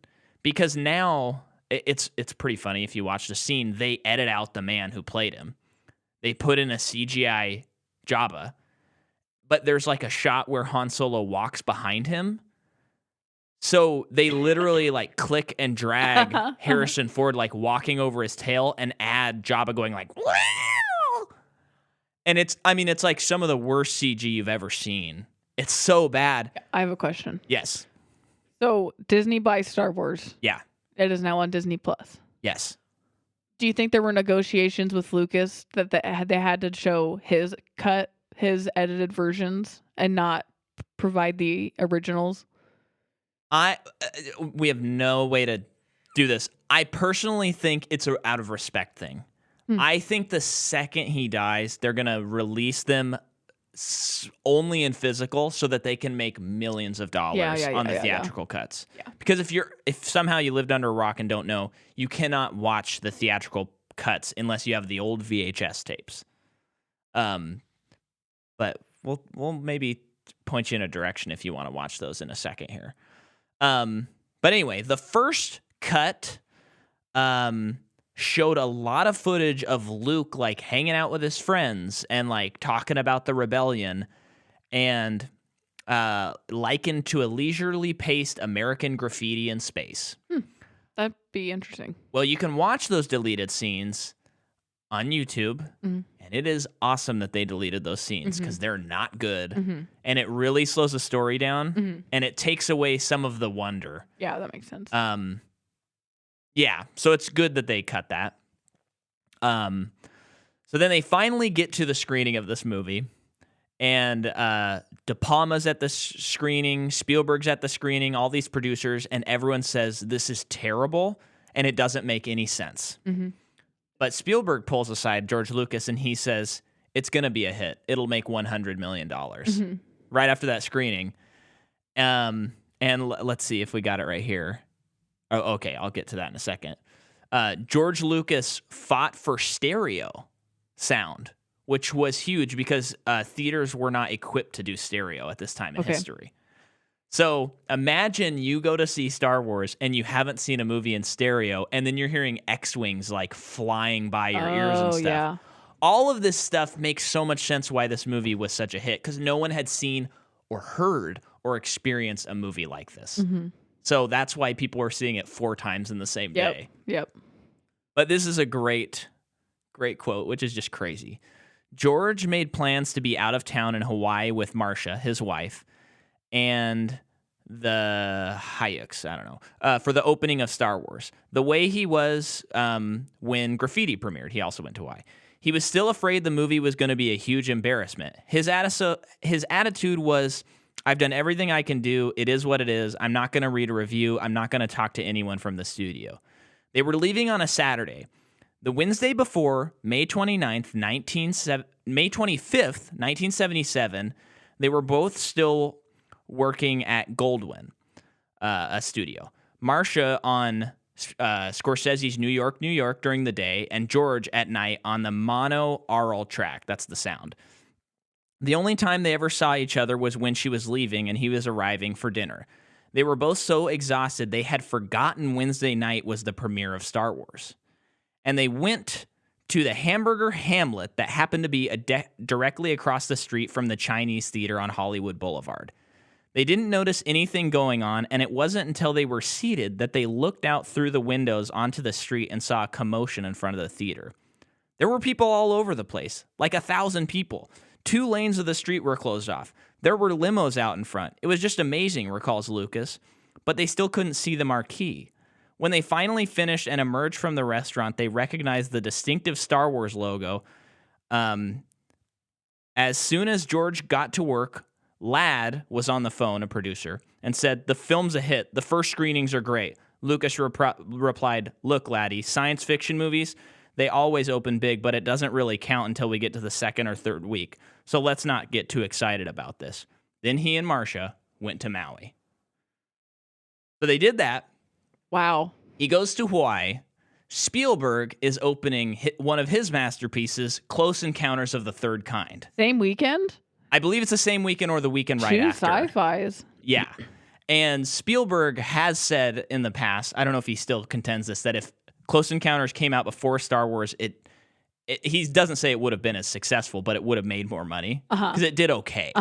because now it's pretty funny if you watch the scene. They edit out the man who played him. They put in a CGI Jabba, but there's like a shot where Han Solo walks behind him. So they literally like click and drag Harrison Ford like walking over his tail and add Jabba going like, wow! And it's like some of the worst CG you've ever seen. It's so bad. I have a question. Yes. So Disney buys Star Wars. Yeah. It is now on Disney Plus. Yes. Do you think there were negotiations with Lucas that they had to show his edited versions and not provide the originals? We have no way to do this. I personally think it's an out of respect thing. I think the second he dies, they're going to release them only in physical so that they can make millions of dollars on the theatrical cuts. Yeah. Because if somehow you lived under a rock and don't know, you cannot watch the theatrical cuts unless you have the old VHS tapes. But we'll maybe point you in a direction if you want to watch those in a second here. But anyway, the first cut showed a lot of footage of Luke like hanging out with his friends and like talking about the rebellion, and likened to a leisurely paced American graffiti in space. That'd be interesting. Well, you can watch those deleted scenes on YouTube, and it is awesome that they deleted those scenes because they're not good, and it really slows the story down, and it takes away some of the wonder. Yeah, that makes sense. Yeah, so it's good that they cut that. So then they finally get to the screening of this movie, and De Palma's at the screening, Spielberg's at the screening, all these producers, and everyone says this is terrible and it doesn't make any sense. But Spielberg pulls aside George Lucas and he says it's going to be a hit. It'll make $100 million right after that screening. And let's see if we got it right here. Oh, okay, I'll get to that in a second. George Lucas fought for stereo sound, which was huge because theaters were not equipped to do stereo at this time in history. So imagine you go to see Star Wars and you haven't seen a movie in stereo, and then you're hearing X-Wings like flying by your ears and stuff. Yeah. All of this stuff makes so much sense why this movie was such a hit, because no one had seen or heard or experienced a movie like this. So that's why people were seeing it 4 times in the same day. Yep. But this is a great quote, which is just crazy. George made plans to be out of town in Hawaii with Marcia, his wife, and the Hayeks, I don't know, for the opening of Star Wars. The way he was when Graffiti premiered, he also went to Hawaii. He was still afraid the movie was going to be a huge embarrassment. His attitude was, I've done everything I can do. It is what it is. I'm not going to read a review. I'm not going to talk to anyone from the studio. They were leaving on a Saturday. The Wednesday before, May 25th, 1977, they were both still working at Goldwyn, a studio. Marcia on Scorsese's New York, New York during the day, and George at night on the mono-aural track. That's the sound. The only time they ever saw each other was when she was leaving and he was arriving for dinner. They were both so exhausted they had forgotten Wednesday night was the premiere of Star Wars. And they went to the Hamburger Hamlet that happened to be directly across the street from the Chinese Theater on Hollywood Boulevard. They didn't notice anything going on, and it wasn't until they were seated that they looked out through the windows onto the street and saw a commotion in front of the theater. There were people all over the place, like 1,000 people. 2 lanes of the street were closed off. There were limos out in front. It was just amazing, recalls Lucas, but they still couldn't see the marquee. When they finally finished and emerged from the restaurant, they recognized the distinctive Star Wars logo. As soon as George got to work, Ladd was on the phone, a producer, and said, "The film's a hit. The first screenings are great." Lucas replied, "Look, Laddie, science fiction movies, they always open big, but it doesn't really count until we get to the 2nd or 3rd week. So let's not get too excited about this." Then he and Marcia went to Maui. So they did that. Wow. He goes to Hawaii. Spielberg is opening one of his masterpieces, Close Encounters of the Third Kind. Same weekend? I believe it's the same weekend or the weekend right after. 2 sci-fis. Yeah. And Spielberg has said in the past, I don't know if he still contends this, that if Close Encounters came out before Star Wars, he doesn't say it would have been as successful, but it would have made more money because it did okay.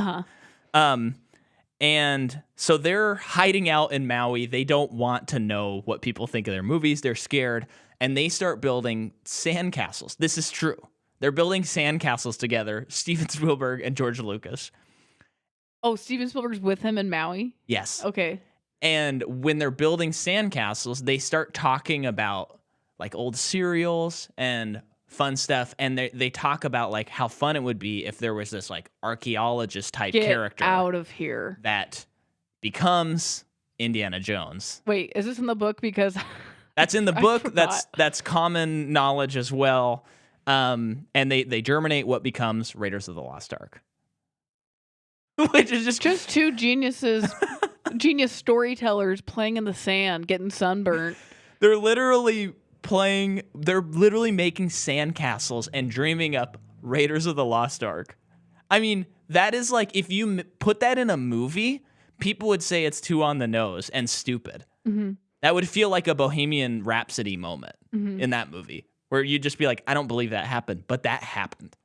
And so they're hiding out in Maui. They don't want to know what people think of their movies. They're scared, and they start building sandcastles. This is true. They're building sandcastles together, Steven Spielberg and George Lucas. Oh, Steven Spielberg's with him in Maui? Yes. Okay. And when they're building sandcastles, they start talking about like old cereals and fun stuff, and they talk about like how fun it would be if there was this like archaeologist type character out of here that becomes Indiana Jones. Wait, is this in the book? Because that's in the book. That's common knowledge as well. And they germinate what becomes Raiders of the Lost Ark. Which is just two geniuses, genius storytellers playing in the sand, getting sunburnt. They're literally making sandcastles and dreaming up Raiders of the Lost Ark. I mean, that is like, if you put that in a movie, people would say it's too on the nose and stupid. Mm-hmm. That would feel like a Bohemian Rhapsody moment in that movie, where you'd just be like, I don't believe that happened, but that happened.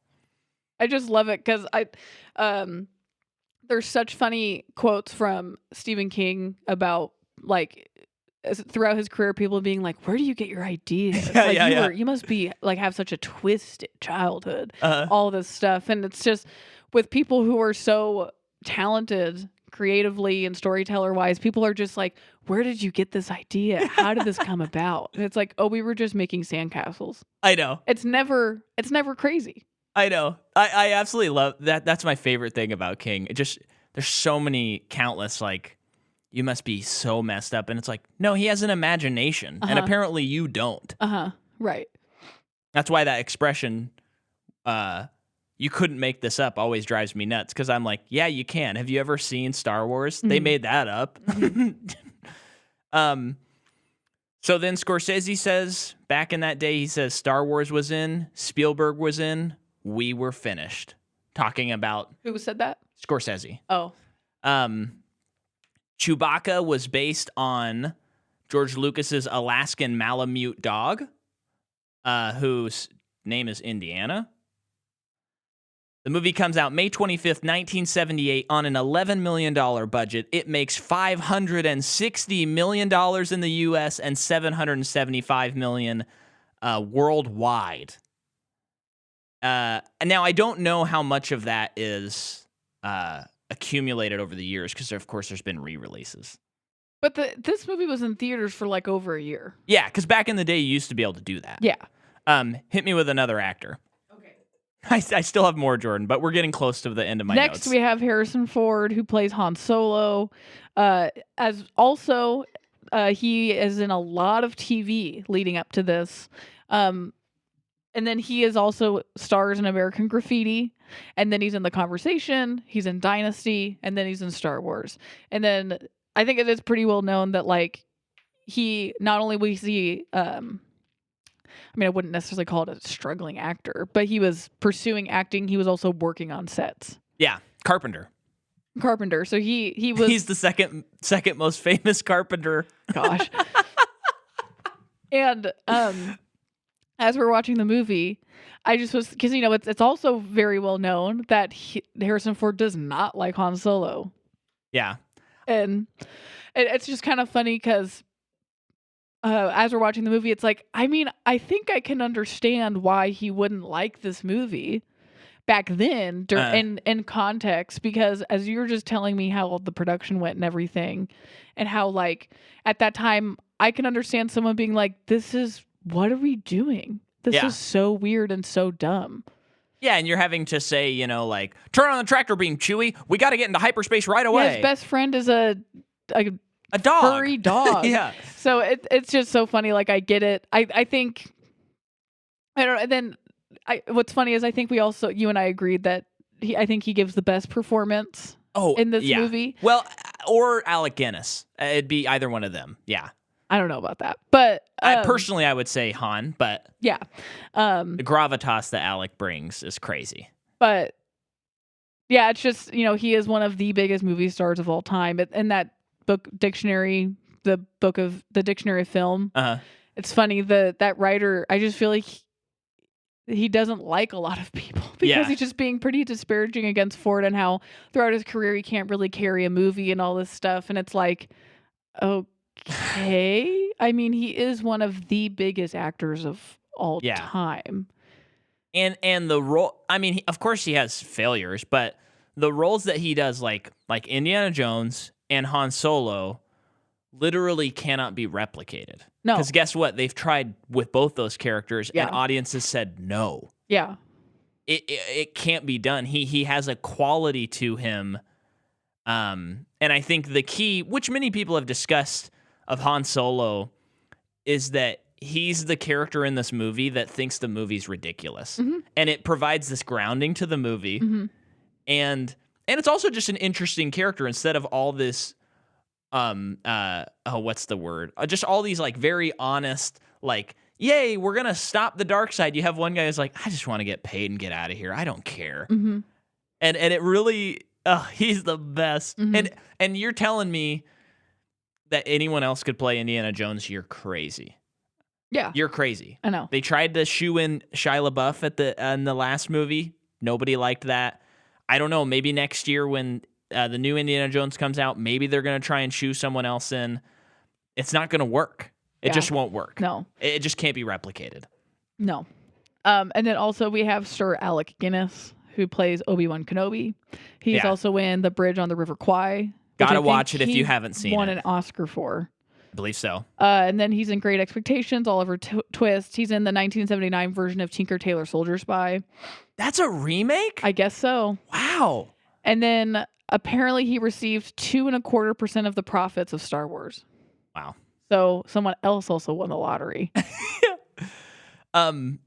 I just love it because there's such funny quotes from Stephen King about, like, throughout his career, people being like, where do you get your ideas? You must be like, have such a twisted childhood, all this stuff. And it's just with people who are so talented creatively and storyteller wise, people are just like, where did you get this idea? How did this come about? And it's like, oh, we were just making sandcastles. I know. It's never crazy. I know. I absolutely love that. That's my favorite thing about King. There's so many countless, like, you must be so messed up. And it's like, no, he has an imagination. And apparently you don't. Right. That's why that expression, you couldn't make this up, always drives me nuts. Because I'm like, yeah, you can. Have you ever seen Star Wars? Mm-hmm. They made that up. So then Scorsese says, back in that day, he says Star Wars was in, Spielberg was in, we were finished. Talking about... Who said that? Scorsese. Oh. Chewbacca was based on George Lucas's Alaskan Malamute dog, whose name is Indiana. The movie comes out May 25th, 1978 on an $11 million budget. It makes $560 million in the U.S. and $775 million worldwide. Now, I don't know how much of that is accumulated over the years because, of course, there's been re-releases. But this movie was in theaters for like over a year. Yeah, because back in the day, you used to be able to do that. Yeah. Hit me with another actor. I still have more, Jordan, but we're getting close to the end of my notes. Next, we have Harrison Ford, who plays Han Solo. As also, he is in a lot of TV leading up to this. And then he is also stars in American Graffiti. And then he's in The Conversation. He's in Dynasty. And then he's in Star Wars. And then I think it is pretty well known that, like, he not only we see... I mean, I wouldn't necessarily call it a struggling actor, but he was pursuing acting. He was also working on sets. Yeah, Carpenter. So he was... He's the second most famous Carpenter. Gosh. And as we're watching the movie, I just was... Because, it's also very well known that Harrison Ford does not like Han Solo. Yeah. And it's just kind of funny because... as we're watching the movie, it's like, I mean, I think I can understand why he wouldn't like this movie back then in context, because as you were just telling me how the production went and everything, and how, like, at that time, I can understand someone being like, what are we doing? This is so weird and so dumb. Yeah, and you're having to say, like, turn on the tractor beam, Chewie. We got to get into hyperspace right away. Yeah, his best friend is a dog. Furry dog. Yeah. So it's just so funny. Like, I get it. I think, I don't know. And then what's funny is I think you and I agreed that I think he gives the best performance in this movie. Well, or Alec Guinness. It'd be either one of them. Yeah. I don't know about that. But personally, I would say Han, but yeah. The gravitas that Alec brings is crazy. But yeah, it's just, he is one of the biggest movie stars of all time. In that book dictionary, the dictionary of film. It's funny that writer, I just feel like he doesn't like a lot of people because he's just being pretty disparaging against Ford and how throughout his career he can't really carry a movie and all this stuff. And it's like, okay. I mean, he is one of the biggest actors of all time. And the role, I mean, of course he has failures, but the roles that he does, like Indiana Jones and Han Solo, literally cannot be replicated. No. Because guess what? They've tried with both those characters, and audiences said no. Yeah. It can't be done. He has a quality to him. And I think the key, which many people have discussed of Han Solo, is that he's the character in this movie that thinks the movie's ridiculous. Mm-hmm. And it provides this grounding to the movie. Mm-hmm. And it's also just an interesting character instead of all this what's the word? Just all these like very honest, like, yay, we're gonna stop the dark side. You have one guy who's like, I just want to get paid and get out of here. I don't care. Mm-hmm. And it really, he's the best. Mm-hmm. And you're telling me that anyone else could play Indiana Jones? You're crazy. Yeah, You're crazy. I know. They tried to shoe in Shia LaBeouf in the last movie. Nobody liked that. I don't know. Maybe next year when the new Indiana Jones comes out, maybe they're going to try and shoe someone else in. It's not going to work. It just won't work. No. It just can't be replicated. No. And then also we have Sir Alec Guinness, who plays Obi-Wan Kenobi. He's also in The Bridge on the River Kwai. Gotta watch it if you haven't seen it. Won an Oscar for. I believe so. And then he's in Great Expectations, Oliver Twist. He's in the 1979 version of Tinker Tailor Soldier Spy. That's a remake? I guess so. Wow. And then apparently he received 2.25% of the profits of Star Wars. Wow. So someone else also won the lottery. And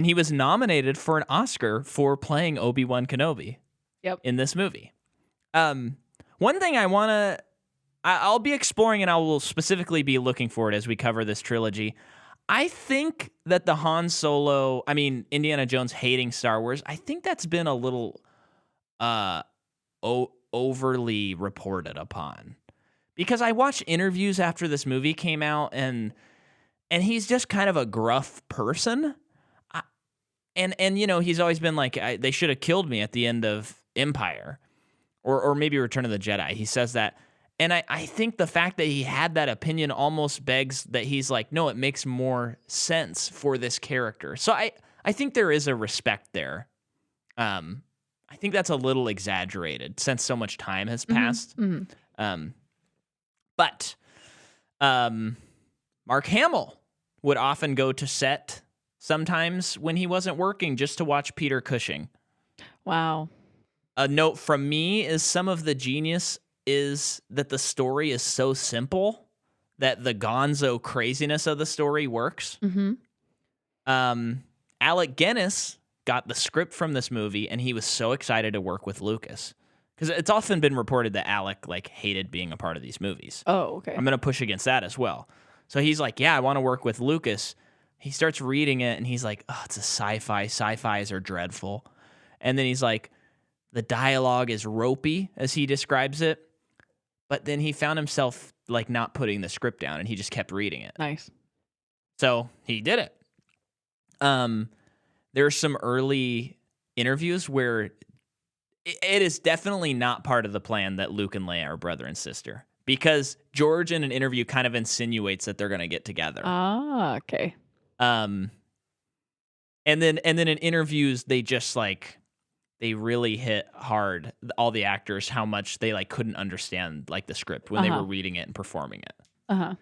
he was nominated for an Oscar for playing Obi-Wan Kenobi. Yep. In this movie. One thing I'll be exploring, and I will specifically be looking for it as we cover this trilogy. I think that the Indiana Jones hating Star Wars, I think that's been a little overly reported upon. Because I watched interviews after this movie came out, and he's just kind of a gruff person. And he's always been like, they should have killed me at the end of Empire. Or maybe Return of the Jedi. He says that. And I think the fact that he had that opinion almost begs that he's like, no, it makes more sense for this character. So I think there is a respect there. I think that's a little exaggerated since so much time has passed. Mm-hmm. But Mark Hamill would often go to set sometimes when he wasn't working just to watch Peter Cushing. Wow. A note from me is some of the genius is that the story is so simple that the gonzo craziness of the story works. Mm-hmm. Alec Guinness got the script from this movie, and he was so excited to work with Lucas. Because it's often been reported that Alec hated being a part of these movies. Oh, okay. I'm going to push against that as well. So he's like, yeah, I want to work with Lucas. He starts reading it, and he's like, oh, it's a sci-fi. Sci-fis are dreadful. And then he's like, the dialogue is ropey, as he describes it. But then he found himself not putting the script down, and he just kept reading it. Nice. So he did it. There's some early interviews where it is definitely not part of the plan that Luke and Leia are brother and sister, because George in an interview kind of insinuates that they're going to get together. Ah, okay. And then in interviews they just they really hit hard, all the actors, how much they couldn't understand the script when they were reading it and performing it. Uh-huh.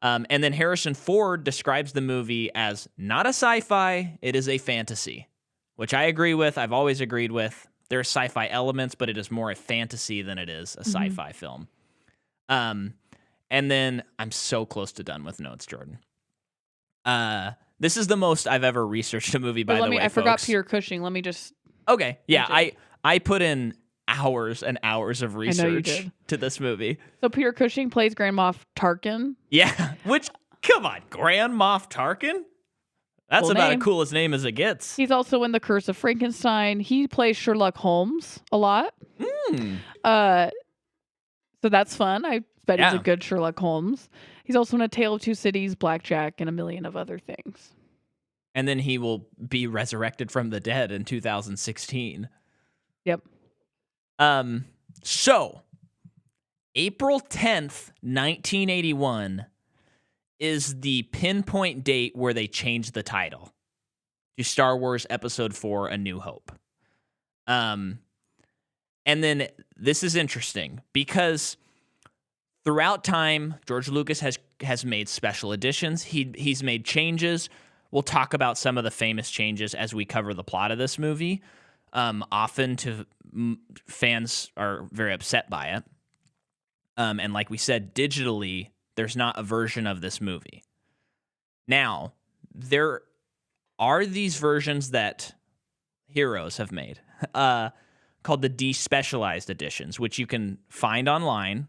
And then Harrison Ford describes the movie as not a sci-fi, it is a fantasy, which I agree with. I've always agreed with. There are sci-fi elements, but it is more a fantasy than it is a sci-fi film. And then I'm so close to done with notes, Jordan. This is the most I've ever researched a movie, by the way, I forgot folks. Peter Cushing. Let me just... Okay, yeah, I put in hours and hours of research to this movie. So Peter Cushing plays Grand Moff Tarkin. Yeah, which, come on, Grand Moff Tarkin? That's Cool about name. as cool as name as it gets. He's also in The Curse of Frankenstein. He plays Sherlock Holmes a lot. So that's fun. I bet he's a good Sherlock Holmes. He's also in A Tale of Two Cities, Blackjack, and a million of other things. And then he will be resurrected from the dead in 2016. Yep. So, April 10th, 1981 is the pinpoint date where they changed the title to Star Wars Episode 4, A New Hope. And then this is interesting because throughout time, George Lucas has made special editions. He's made changes. We'll talk about some of the famous changes as we cover the plot of this movie. Often fans are very upset by it. And like we said, digitally, there's not a version of this movie. Now, there are these versions that Heroes have made called the despecialized editions, which you can find online.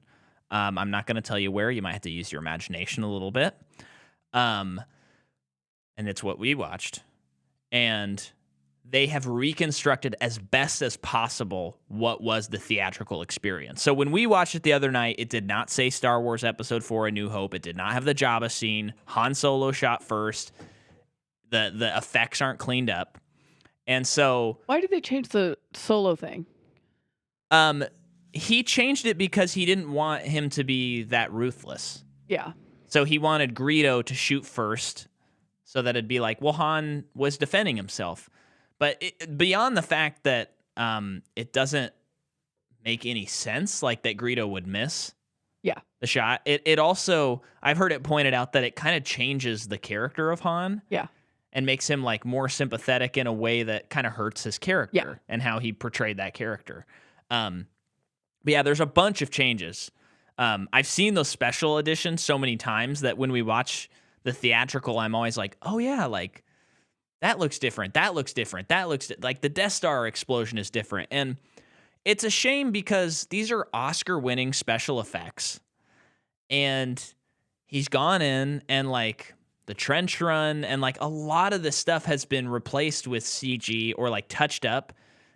I'm not going to tell you where. You might have to use your imagination a little bit. And it's what we watched. And they have reconstructed as best as possible what was the theatrical experience. So when we watched it the other night, it did not say Star Wars Episode 4 A New Hope. It did not have the Jabba scene. Han Solo shot first. The effects aren't cleaned up. And so... Why did they change the Solo thing? He changed it because he didn't want him to be that ruthless. Yeah. So he wanted Greedo to shoot first so that it'd be like, well, Han was defending himself. But beyond the fact that it doesn't make any sense, like that Greedo would miss the shot, it also, I've heard it pointed out that it kind of changes the character of Han. Yeah. And makes him like more sympathetic in a way that kind of hurts his character and how he portrayed that character. But yeah, there's a bunch of changes. I've seen those special editions so many times that when we watch the theatrical, I'm always like, oh yeah, like that looks different. That looks different. That looks like the Death Star explosion is different. And it's a shame because these are Oscar-winning special effects. And he's gone in and like the trench run and like a lot of this stuff has been replaced with CG or like touched up.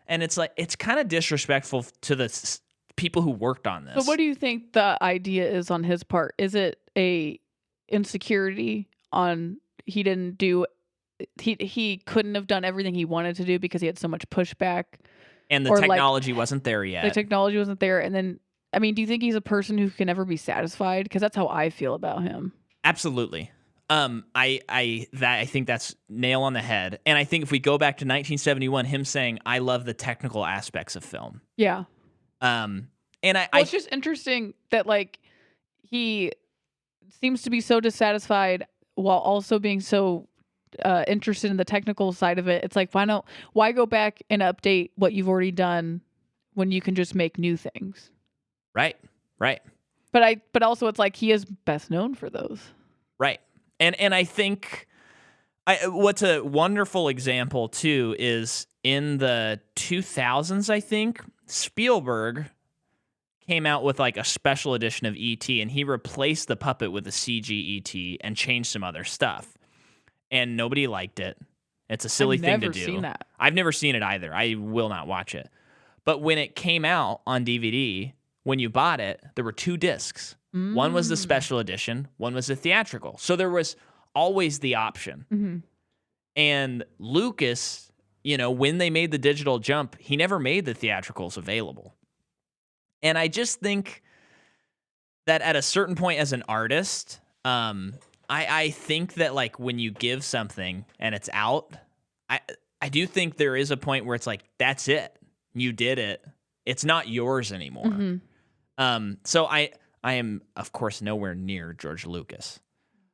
And it's like, it's kind of disrespectful to the people who worked on this. So what do you think the idea is on his part? Is it a insecurity on he couldn't have done everything he wanted to do because he had so much pushback? And the technology wasn't there yet. The technology wasn't there. And then, I mean, do you think he's a person who can never be satisfied? Because that's how I feel about him. Absolutely. I think that's nail on the head. And I think if we go back to 1971, him saying, I love the technical aspects of film. Yeah. And it's just interesting that like he seems to be so dissatisfied while also being so interested in the technical side of it. It's like, why go back and update what you've already done when you can just make new things? Right. But also it's like he is best known for those. Right. And I think what's a wonderful example, too, is in the 2000s, I think, Spielberg came out with like a special edition of E.T., and he replaced the puppet with a CG E.T. and changed some other stuff. And nobody liked it. It's a silly thing to do. I've never seen that. I've never seen it either. I will not watch it. But when it came out on DVD, when you bought it, there were 2 discs. One was the special edition, one was the theatrical. So there was always the option. Mm-hmm. And Lucas, when they made the digital jump, he never made the theatricals available. And I just think that at a certain point as an artist, I think that like when you give something and it's out, I do think there is a point where it's like, that's it. You did it. It's not yours anymore. Mm-hmm. So I am, of course, nowhere near George Lucas.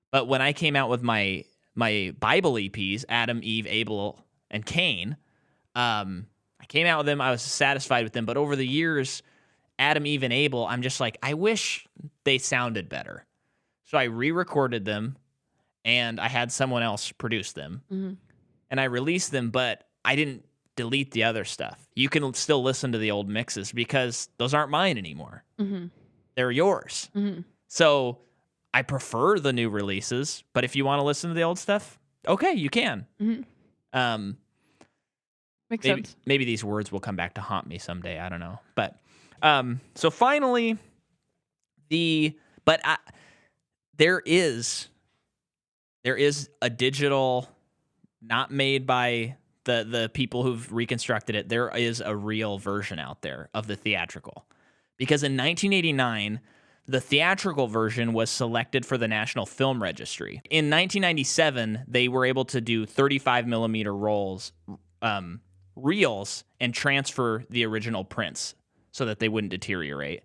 But when I came out with my Bible EPs, Adam, Eve, Abel, and Cain, I came out with them. I was satisfied with them. But over the years, Adam, Eve, and Abel, I'm just like, I wish they sounded better. So I re-recorded them, and I had someone else produce them. Mm-hmm. And I released them, but I didn't delete the other stuff. You can still listen to the old mixes because those aren't mine anymore. Mm-hmm. They're yours. Mm-hmm. So I prefer the new releases, but if you want to listen to the old stuff, okay, you can. Mm-hmm. Makes sense. Maybe these words will come back to haunt me someday. I don't know. But so finally, there is a digital, not made by the people who've reconstructed it. There is a real version out there of the theatrical. Because in 1989, the theatrical version was selected for the National Film Registry. In 1997, they were able to do 35 millimeter reels and transfer the original prints so that they wouldn't deteriorate.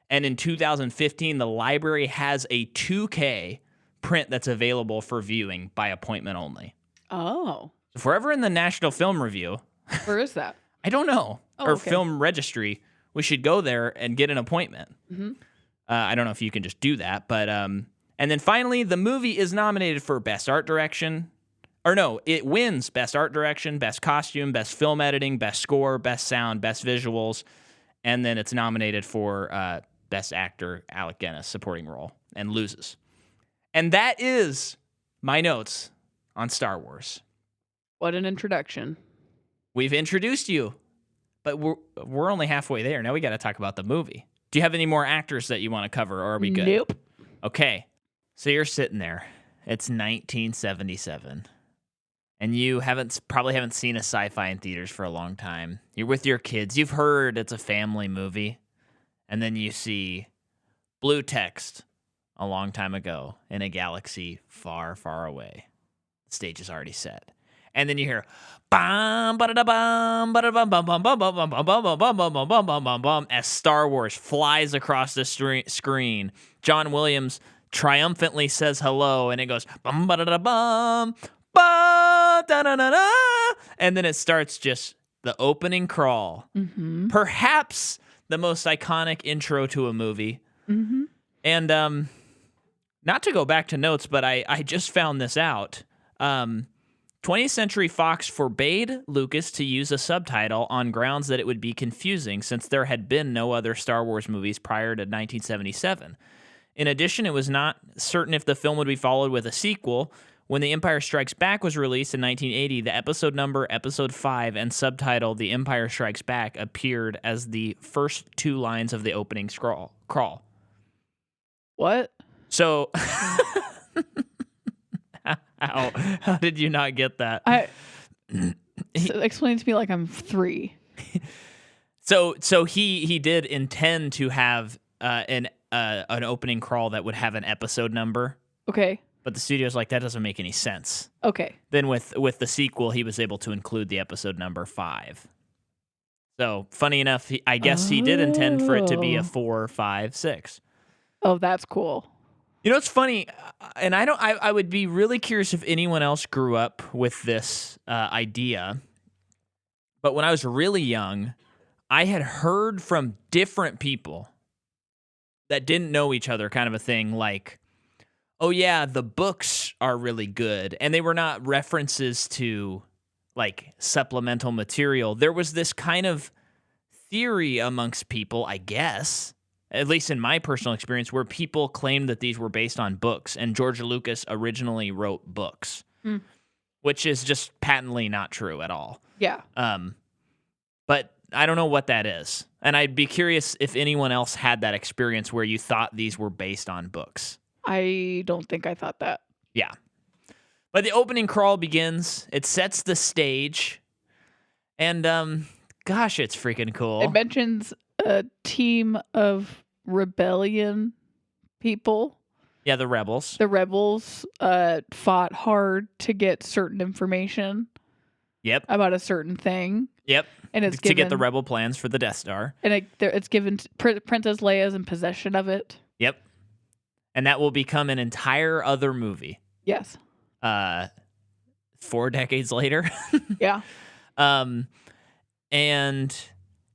And in 2015, the library has a 2K print that's available for viewing by appointment only. Oh. If we're ever in the National Film Review... Where is that? I don't know. Oh, okay. Film Registry. We should go there and get an appointment. Mm-hmm. I don't know if you can just do that, but And then finally, the movie is nominated for Best Art Direction. Or no, it wins Best Art Direction, Best Costume, Best Film Editing, Best Score, Best Sound, Best Visuals. And then it's nominated for Best Actor, Alec Guinness, supporting role, and loses. And that is my notes on Star Wars. What an introduction. We've introduced you, but we're only halfway there. Now we got to talk about the movie. Do you have any more actors that you want to cover, or are we good? Nope. Okay. So you're sitting there. It's 1977. And you probably haven't seen a sci-fi in theaters for a long time. You're with your kids. You've heard it's a family movie. And then you see blue text a long time ago in a galaxy far, far away. The stage is already set. And then you hear bum ba da bum ba da bum bum bum bum bum bum bum bum bum bum bum bum bum bum bum as Star Wars flies across the screen. John Williams triumphantly says hello, and it goes bum ba da bum ba da da da da, and then it starts just the opening crawl. Mm-hmm. Perhaps the most iconic intro to a movie. Mm-hmm. And not to go back to notes, but I just found this out. 20th Century Fox forbade Lucas to use a subtitle on grounds that it would be confusing since there had been no other Star Wars movies prior to 1977. In addition, it was not certain if the film would be followed with a sequel. When The Empire Strikes Back was released in 1980, the episode number, Episode 5, and subtitle, The Empire Strikes Back, appeared as the first two lines of the opening crawl. What? So... How did you not get that? Explain to me like I'm 3. So he did intend to have an opening crawl that would have an episode number. Okay. But the studio's like, that doesn't make any sense. Okay. Then with the sequel, he was able to include the episode number 5. So funny enough, I guess he did intend for it to be a 4, 5, 6. Oh, that's cool. You know, it's funny, and I would be really curious if anyone else grew up with this idea. But when I was really young, I had heard from different people that didn't know each other, kind of a thing, like, oh yeah, the books are really good. And they were not references to like supplemental material. There was this kind of theory amongst people, I guess, at least in my personal experience, where people claimed that these were based on books, and George Lucas originally wrote books, which is just patently not true at all. Yeah. But I don't know what that is, and I'd be curious if anyone else had that experience where you thought these were based on books. I don't think I thought that. Yeah. But the opening crawl begins. It sets the stage, and gosh, it's freaking cool. It mentions a team of rebellion people. Yeah, the rebels. The rebels fought hard to get certain information. Yep. About a certain thing. Yep. And it's to get the rebel plans for the Death Star. And it's given Princess Leia's in possession of it. Yep. And that will become an entire other movie. Yes. 4 decades later. Yeah. And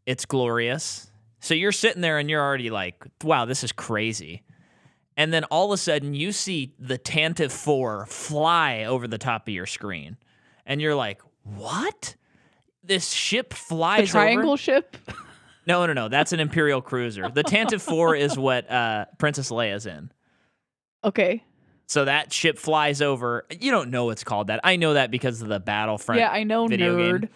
it's glorious. So you're sitting there and you're already like, wow, this is crazy. And then all of a sudden you see the Tantive 4 fly over the top of your screen. And you're like, what? This ship flies the triangle over? Ship? No. That's an Imperial cruiser. The Tantive 4 is what Princess Leia's in. Okay. So that ship flies over. You don't know it's called that. I know that because of the Battlefront Yeah, I know, video nerd. game.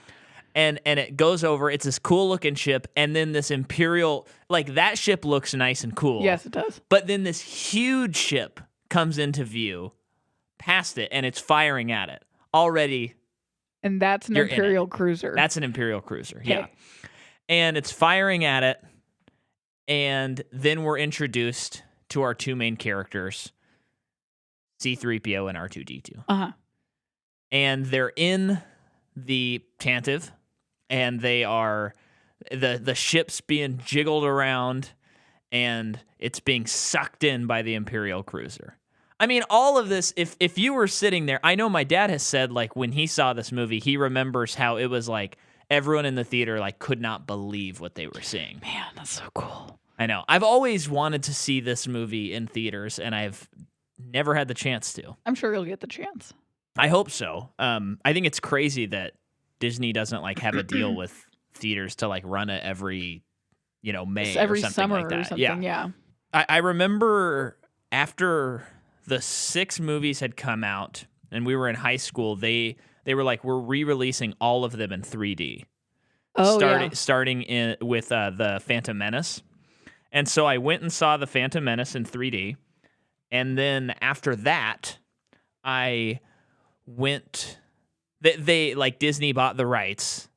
And it goes over. It's this cool looking ship, and then this Imperial, like that ship looks nice and cool. Yes, it does. But then this huge ship comes into view, past it, and it's firing at it already. And that's an Imperial cruiser. That's an Imperial cruiser. Okay. Yeah. And it's firing at it, and then we're introduced to our two main characters, C-3PO and R2-D2. Uh-huh. And they're in the Tantive, and they are the ship's being jiggled around, and it's being sucked in by the Imperial cruiser. I mean, all of this, if you were sitting there, I know my dad has said, like, when he saw this movie, he remembers how it was like everyone in the theater, like, could not believe what they were seeing. Man, that's so cool. I know. I've always wanted to see this movie in theaters, and I've never had the chance to. I'm sure you'll get the chance. I hope so. I think it's crazy that Disney doesn't like have a deal with theaters to like run it every, May Every or something summer like that. or something. Yeah. I remember after the 6 movies had come out and we were in high school, they were like, we're re-releasing all of them in 3D. Starting with the Phantom Menace. And so I went and saw the Phantom Menace in 3D. And then after that, I went. They like Disney bought the rights,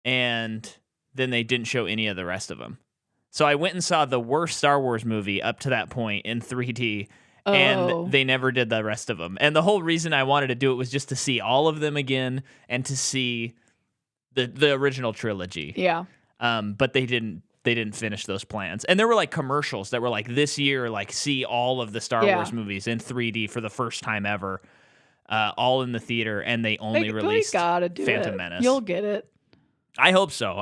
and then they didn't show any of the rest of them. So I went and saw the worst Star Wars movie up to that point in 3D, and they never did the rest of them. And the whole reason I wanted to do it was just to see all of them again and to see the original trilogy. Yeah. But they didn't finish those plans. And there were like commercials that were like this year, like see all of the Star Wars movies in 3D for the first time ever, all in the theater, and they only released Phantom Menace. You'll get it. I hope so.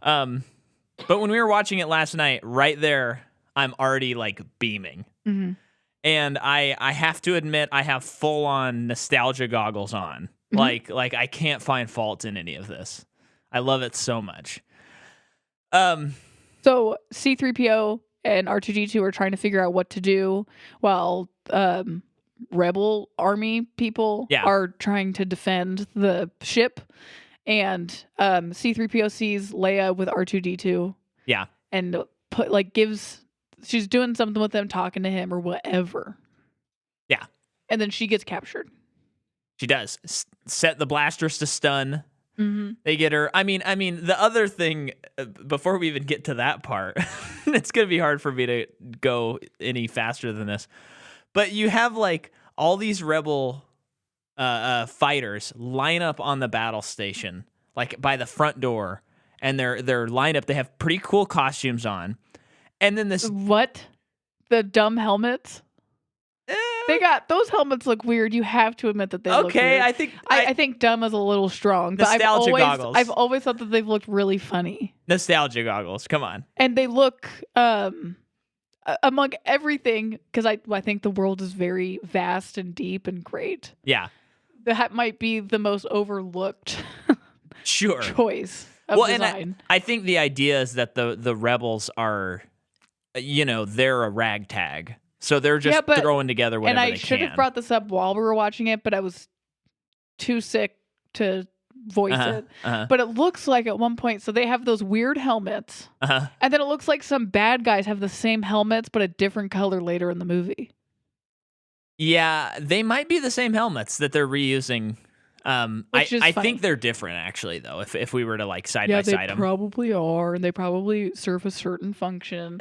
But when we were watching it last night, right there, I'm already like beaming. Mm-hmm. And I have to admit, I have full on nostalgia goggles on. Mm-hmm. Like I can't find fault in any of this. I love it so much. So C-3PO and R2-D2 are trying to figure out what to do while Rebel Army people are trying to defend the ship. And C-3PO sees Leia with R2-D2. Yeah. And she's doing something with them, talking to him or whatever. Yeah. And then she gets captured. She does. Set the blasters to stun. Mm-hmm. They get her. I mean, the other thing, before we even get to that part, it's going to be hard for me to go any faster than this. But you have like all these rebel fighters line up on the battle station, like by the front door, and they're lined up. They have pretty cool costumes on, and then this the dumb helmets. They got those helmets look weird. You have to admit that they look weird. I think dumb is a little strong, but goggles. I've always thought that they've looked really funny. Nostalgia goggles, come on. And they look among everything, because I think the world is very vast and deep and great. Yeah, that might be the most overlooked choice of design. And I think the idea is that the rebels are, they're a ragtag. So they're just throwing together whatever they can. And I should have brought this up while we were watching it, but I was too sick to voice it. But it looks like at one point, so they have those weird helmets. And then it looks like some bad guys have the same helmets, but a different color later in the movie. Yeah, they might be the same helmets that they're reusing. I think they're different, actually, though, if we were to like side by side them. Yeah, they probably are, and they probably serve a certain function.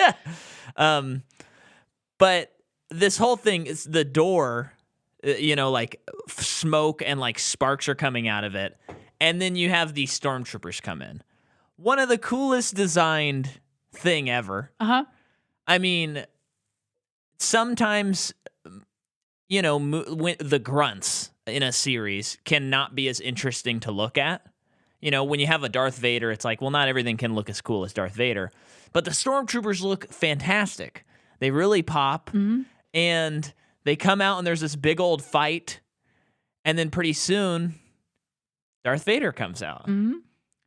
But this whole thing is the door, like smoke and like sparks are coming out of it. And then you have these stormtroopers come in. One of the coolest designed thing ever. I mean, sometimes, when the grunts in a series cannot be as interesting to look at. When you have a Darth Vader, it's like, well, not everything can look as cool as Darth Vader. But the stormtroopers look fantastic. They really pop, and they come out, and there's this big old fight, and then pretty soon, Darth Vader comes out. Mm-hmm.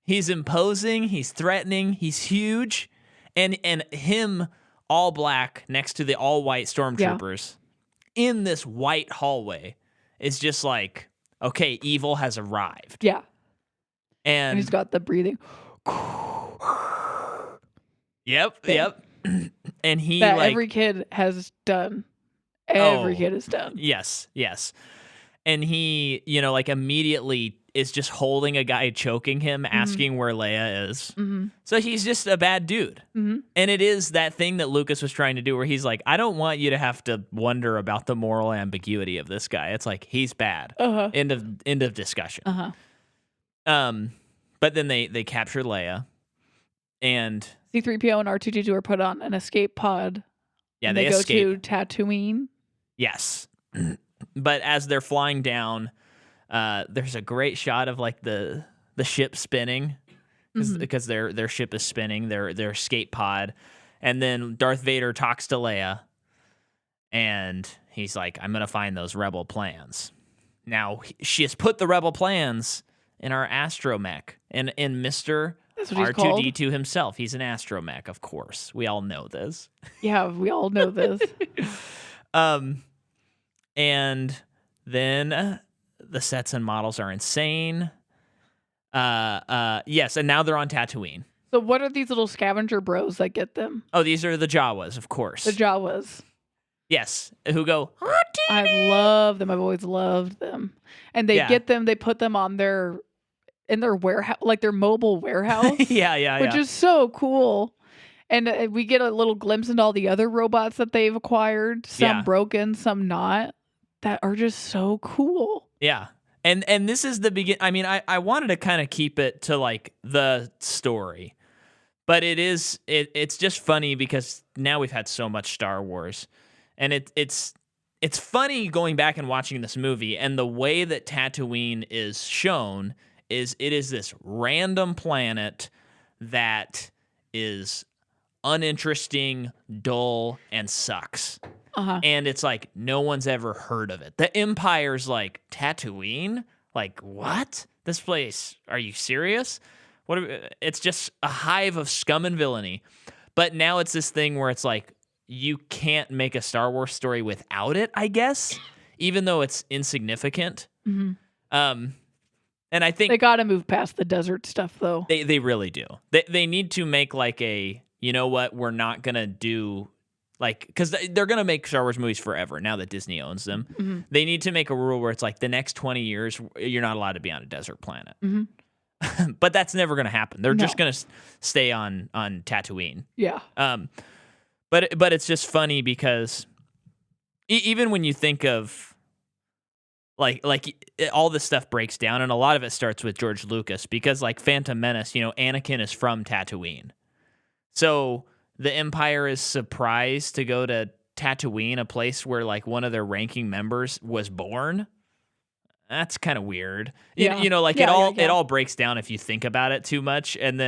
He's imposing, he's threatening, he's huge, and him all black next to the all white stormtroopers in this white hallway is just like, okay, evil has arrived. Yeah, and he's got the breathing. Yep. And he every kid has done. Every kid has done. Yes. And he, immediately is just holding a guy, choking him, asking where Leia is. Mm-hmm. So he's just a bad dude. Mm-hmm. And it is that thing that Lucas was trying to do where he's like, I don't want you to have to wonder about the moral ambiguity of this guy. It's like, he's bad. End of discussion. But then they capture Leia, and C-3PO and R2-D2 are put on an escape pod. Yeah, they go to Tatooine. Yes. But as they're flying down, there's a great shot of like the ship spinning because their ship is spinning, their escape pod. And then Darth Vader talks to Leia, and he's like, I'm going to find those rebel plans. Now, she has put the rebel plans in our astromech, in Mr. R2D2 himself. He's an astromech, of course. We all know this. Yeah, we all know this. And then the sets and models are insane. Yes, and now they're on Tatooine. So what are these little scavenger bros that get them? Oh, these are the Jawas, of course. The Jawas. Yes, who go, I love them. I've always loved them. And they get them, they put them on in their warehouse, like their mobile warehouse. Which is so cool. And we get a little glimpse into all the other robots that they've acquired, some broken, some not, that are just so cool. Yeah. And this is the begin. I mean, I wanted to kind of keep it to like the story, but it's just funny because now we've had so much Star Wars, and it's funny going back and watching this movie, and the way that Tatooine is shown is it is this random planet that is uninteresting, dull, and sucks. And it's like no one's ever heard of it. The Empire's like, Tatooine? Like, what? This place? Are you serious? It's just a hive of scum and villainy. But now it's this thing where it's like you can't make a Star Wars story without it, I guess, even though it's insignificant. And I think they got to move past the desert stuff, though. They really do. They need to make like a, you know what, we're not gonna do. Like, because they're going to make Star Wars movies forever now that Disney owns them. Mm-hmm. They need to make a rule where it's like the next 20 years, you're not allowed to be on a desert planet. Mm-hmm. But that's never going to happen. They're just going to stay on Tatooine. Yeah. But it's just funny because even when you think of like all this stuff breaks down, and a lot of it starts with George Lucas because like Phantom Menace, Anakin is from Tatooine. So the Empire is surprised to go to Tatooine, a place where like one of their ranking members was born. That's kind of weird. Yeah. It all breaks down if you think about it too much, and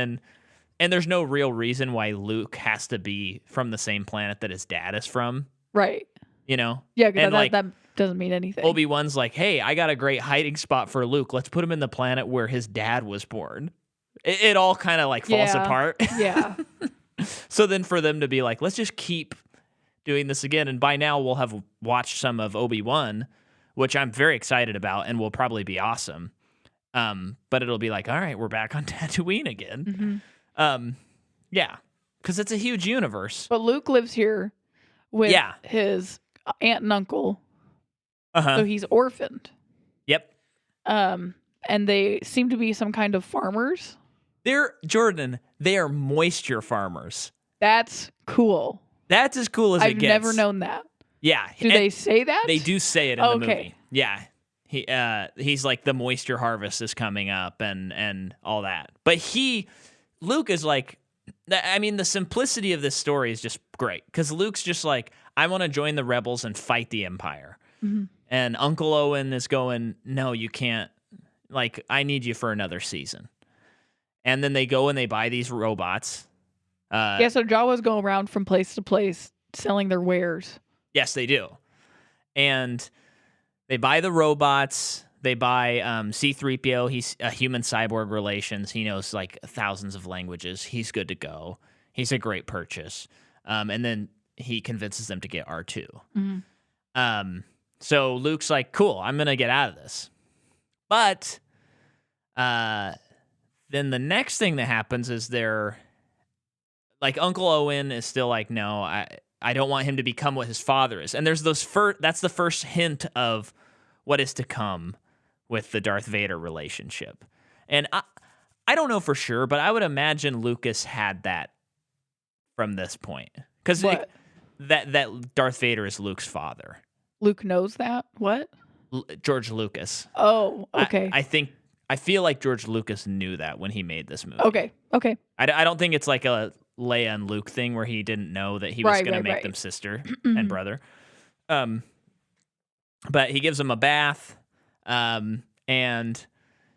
there's no real reason why Luke has to be from the same planet that his dad is from. Right. Yeah, because that doesn't mean anything. Obi-Wan's like, hey, I got a great hiding spot for Luke. Let's put him in the planet where his dad was born. It all kind of like falls apart. Yeah. So then for them to be like, let's just keep doing this again. And by now we'll have watched some of Obi-Wan, which I'm very excited about and will probably be awesome. But it'll be like, all right, we're back on Tatooine again. Mm-hmm. Yeah, because it's a huge universe. But Luke lives here with his aunt and uncle. So he's orphaned. Yep. And they seem to be some kind of farmers. They are moisture farmers. That's cool. That's as cool as it gets. I've never known that. Yeah. Do they say that? They do say it in the movie. Yeah. He's like, the moisture harvest is coming up and all that. But Luke is like, I mean, the simplicity of this story is just great. Because Luke's just like, I want to join the rebels and fight the Empire. Mm-hmm. And Uncle Owen is going, no, you can't. Like, I need you for another season. And then they go and they buy these robots. So Jawas go around from place to place selling their wares. Yes, they do. And they buy the robots. They buy C-3PO. He's a human cyborg relations. He knows like thousands of languages. He's good to go. He's a great purchase. And then he convinces them to get R2. Mm-hmm. So Luke's like, cool, I'm going to get out of this. But then the next thing that happens is like Uncle Owen is still like, no, I don't want him to become what his father is. And there's that's the first hint of what is to come with the Darth Vader relationship. And I don't know for sure, but I would imagine Lucas had that from this point. Because that Darth Vader is Luke's father. Luke knows that? What? George Lucas. Oh, okay. I feel like George Lucas knew that when he made this movie. Okay. I don't think it's like a Leia and Luke thing where he didn't know that he was going to make them sister and brother. But he gives them a bath, and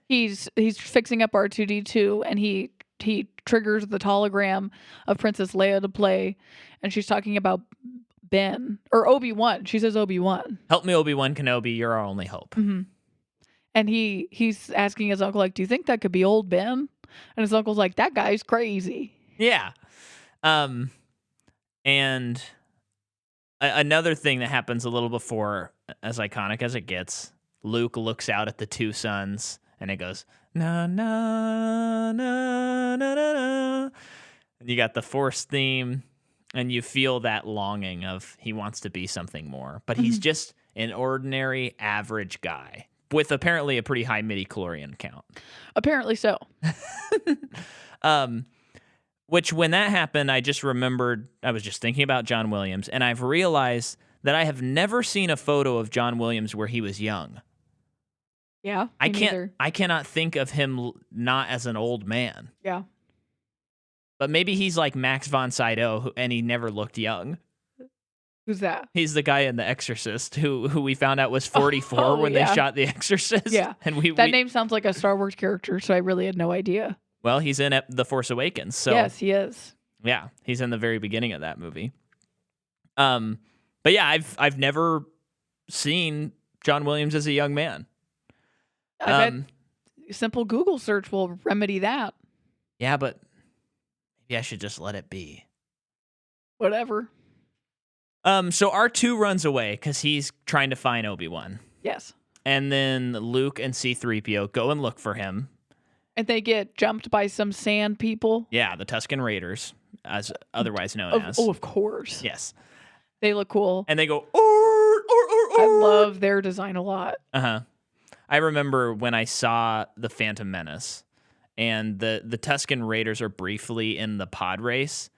he's fixing up R2D2, and he triggers the hologram of Princess Leia to play, and she's talking about Ben or Obi-Wan. She says Obi-Wan. Help me, Obi-Wan Kenobi. You're our only hope. Mm-hmm. And he's asking his uncle, like, do you think that could be old Ben? And his uncle's like, that guy's crazy. Yeah. And another thing that happens a little before, as iconic as it gets, Luke looks out at the two suns and it goes, na, na, na, na, na, na. And you got the Force theme and you feel that longing of he wants to be something more. But he's just an ordinary, average guy with apparently a pretty high midi-chlorian count. Apparently so. Which, when that happened, I just remembered, I was just thinking about John Williams, and I've realized that I have never seen a photo of John Williams where he was young. Yeah, neither. I cannot think of him not as an old man. Yeah. But maybe he's like Max von Sydow, and he never looked young. Who's that? He's the guy in The Exorcist who we found out was 44 when they shot The Exorcist. Yeah, and that name sounds like a Star Wars character, so I really had no idea. Well, he's in The Force Awakens. So yes, he is. Yeah, he's in the very beginning of that movie. But yeah, I've never seen John Williams as a young man. I bet simple Google search will remedy that. Yeah, but maybe I should just let it be. Whatever. So R2 runs away because he's trying to find Obi-Wan. Yes. And then Luke and C-3PO go and look for him. And they get jumped by some sand people. Yeah, the Tusken Raiders, as otherwise known as. Oh, of course. Yes. They look cool. And they go, I love their design a lot. Uh-huh. I remember when I saw The Phantom Menace, and the Tusken Raiders are briefly in the pod race.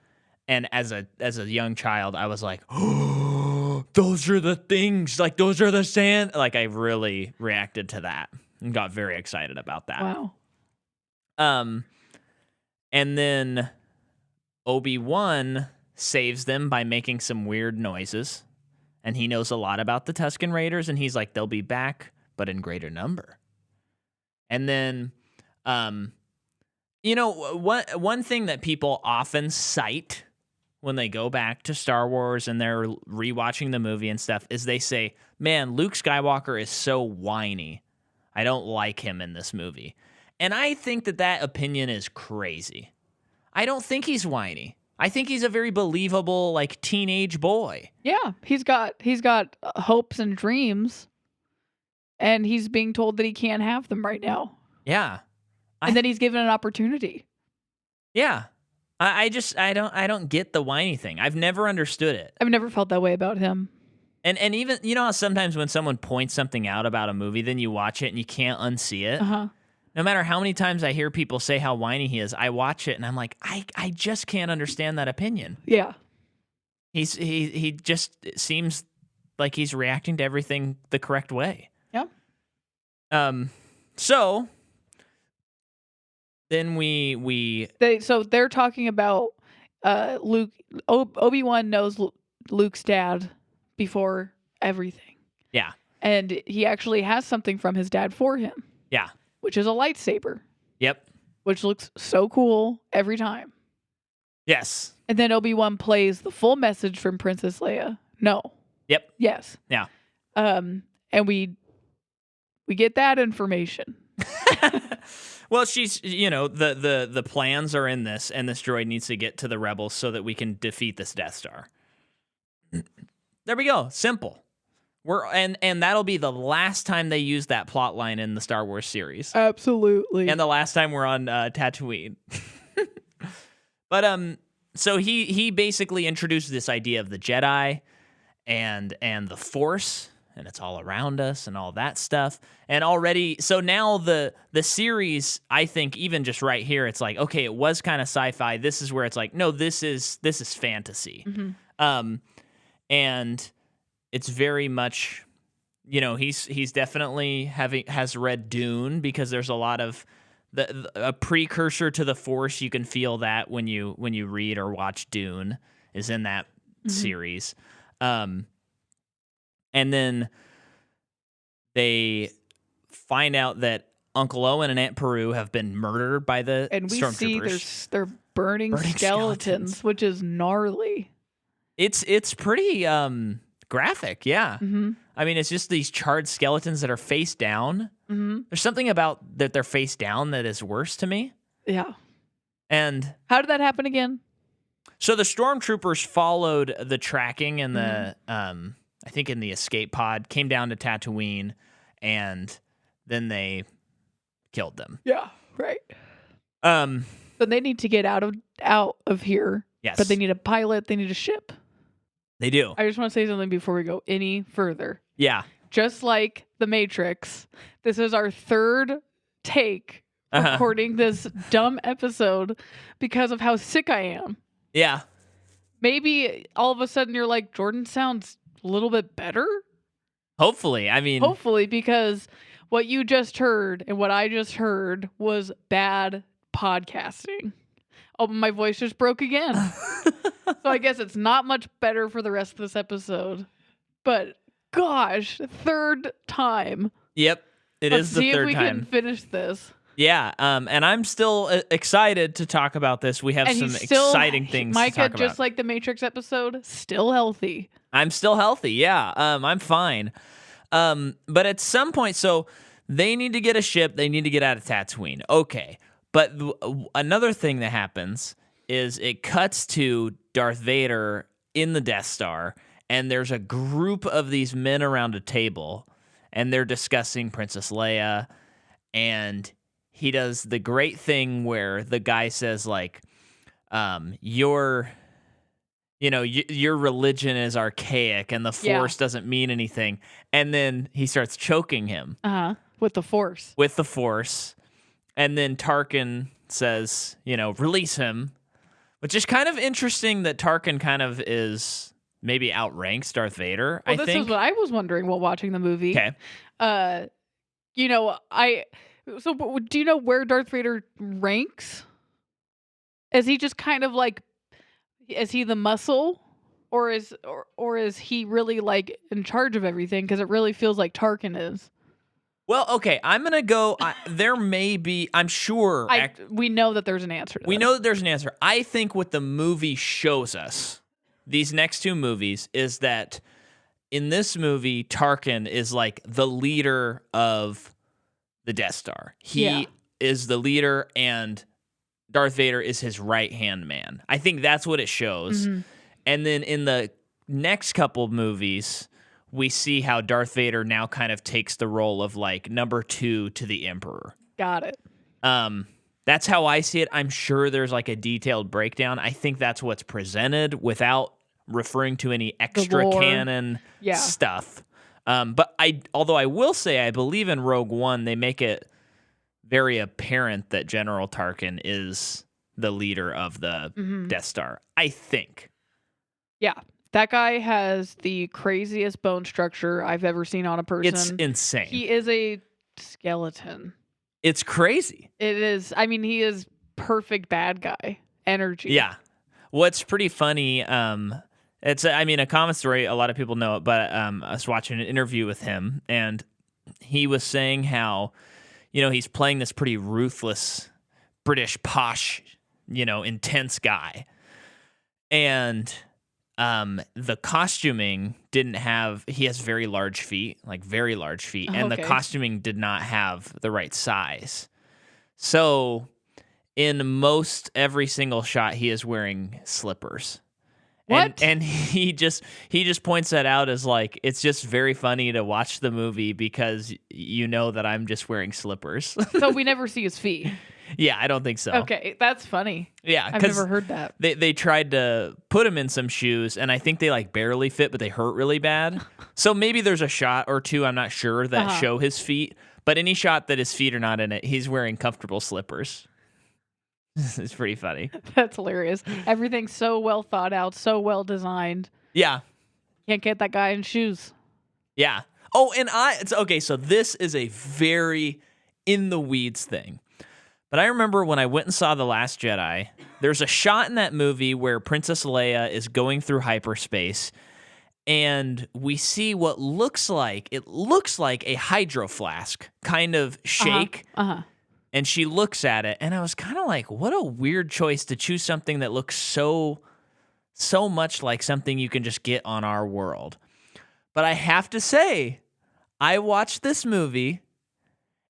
And as a young child, I was like, oh, those are the things. Like, those are the sand. Like, I really reacted to that and got very excited about that. Wow. And then Obi-Wan saves them by making some weird noises. And he knows a lot about the Tusken Raiders. And he's like, they'll be back, but in greater number. And then, one thing that people often cite when they go back to Star Wars and they're rewatching the movie and stuff is they say, man, Luke Skywalker is so whiny. I don't like him in this movie. And I think that opinion is crazy. I don't think he's whiny. I think he's a very believable, like, teenage boy. Yeah, he's got hopes and dreams, and he's being told that he can't have them right now. Yeah. And then he's given an opportunity. Yeah. I don't get the whiny thing. I've never understood it. I've never felt that way about him. And even, how sometimes when someone points something out about a movie, then you watch it and you can't unsee it. Uh-huh. No matter how many times I hear people say how whiny he is, I watch it and I'm like, I just can't understand that opinion. Yeah. He just seems like he's reacting to everything the correct way. Yeah. So then they're talking about Luke. Obi-Wan knows Luke's dad before everything. Yeah. And he actually has something from his dad for him. Yeah. Which is a lightsaber. Yep. Which looks so cool every time. Yes. And then Obi-Wan plays the full message from Princess Leia. No. Yep. Yes. Yeah. And we get that information. Well, she's, the plans are in this, and this droid needs to get to the rebels so that we can defeat this Death Star. There we go. Simple. And that'll be the last time they use that plot line in the Star Wars series. Absolutely. And the last time we're on Tatooine. But so he basically introduced this idea of the Jedi and the Force, and it's all around us and all that stuff. And already, so now the series, I think, even just right here, it's like, okay, it was kind of sci-fi. This is where it's like, no, this is fantasy. Mm-hmm. And it's very much, he's definitely has read Dune, because there's a lot of a precursor to the Force. You can feel that when you read or watch Dune is in that series. And then they find out that Uncle Owen and Aunt Peru have been murdered by the and we stormtroopers. see they're burning skeletons, which is gnarly. It's pretty graphic, yeah. Mm-hmm. I mean, it's just these charred skeletons that are face down. Mm-hmm. There's something about that they're face down that is worse to me. Yeah. And how did that happen again? So the stormtroopers followed the tracking and the I think in the escape pod, came down to Tatooine, and then they killed them. Yeah, right. So they need to get out of here. Yes. But they need a pilot, they need a ship. They do. I just want to say something before we go any further. Yeah. Just like The Matrix, this is our third take recording this dumb episode because of how sick I am. Yeah. Maybe all of a sudden you're like, Jordan sounds a little bit better? Hopefully. I mean... Hopefully, because what you just heard and what I just heard was bad podcasting. Oh, my voice just broke again. So I guess it's not much better for the rest of this episode. But gosh, third time. Yep. Let's is the third time. See if we can finish this. Yeah, and I'm still excited to talk about this. We have some exciting things to talk about. Micah, just like the Matrix episode, still healthy. I'm still healthy, yeah. I'm fine. But at some point, so they need to get a ship. They need to get out of Tatooine. Okay. But another thing that happens is it cuts to Darth Vader in the Death Star, and there's a group of these men around a table, and they're discussing Princess Leia, and he does the great thing where the guy says, like, your religion is archaic and the Force doesn't mean anything. And then he starts choking him. With the Force. With the Force. And then Tarkin says, release him. Which is kind of interesting that Tarkin kind of is maybe outranks Darth Vader, I think. This is what I was wondering while watching the movie. Okay. So do you know where Darth Vader ranks? Is he just kind of like, is he the muscle, or is he really like in charge of everything? Because it really feels like Tarkin is. Well, okay, I'm gonna go. There may be. I'm sure. We know that there's an answer. We know that there's an answer. I think what the movie shows us, these next two movies, is that in this movie, Tarkin is like the leader of the Death Star. He is the leader, and Darth Vader is his right-hand man. I think that's what it shows. Mm-hmm. And then in the next couple of movies, we see how Darth Vader now kind of takes the role of like number 2 to the Emperor. Got it. That's how I see it. I'm sure there's like a detailed breakdown. I think that's what's presented without referring to any extra canon stuff. But although I will say, I believe in Rogue One, they make it very apparent that General Tarkin is the leader of the Death Star. I think. Yeah. That guy has the craziest bone structure I've ever seen on a person. It's insane. He is a skeleton. It's crazy. It is. I mean, he is perfect bad guy energy. Yeah. What's pretty funny, it's a common story. A lot of people know it, but I was watching an interview with him, and he was saying how, he's playing this pretty ruthless, British, posh, intense guy. And the costuming didn't have, he has very large feet, and the costuming did not have the right size. So in most every single shot, he is wearing slippers. What? And he just points that out as like, it's just very funny to watch the movie because that I'm just wearing slippers. So we never see his feet. Yeah, I don't think so. Okay, that's funny. Yeah, I've never heard that. They tried to put him in some shoes, and I think they like barely fit, but they hurt really bad. So maybe there's a shot or two, I'm not sure, that show his feet. But any shot that his feet are not in it, he's wearing comfortable slippers. It's pretty funny. That's hilarious. Everything's so well thought out, so well designed. Yeah. Can't get that guy in shoes. Yeah. Oh, and it's okay, so this is a very in the weeds thing. But I remember when I went and saw The Last Jedi, there's a shot in that movie where Princess Leia is going through hyperspace, and we see what looks like a hydro flask kind of shake. And she looks at it, and I was kind of like, what a weird choice to choose something that looks so so much like something you can just get on our world. But I have to say, I watched this movie,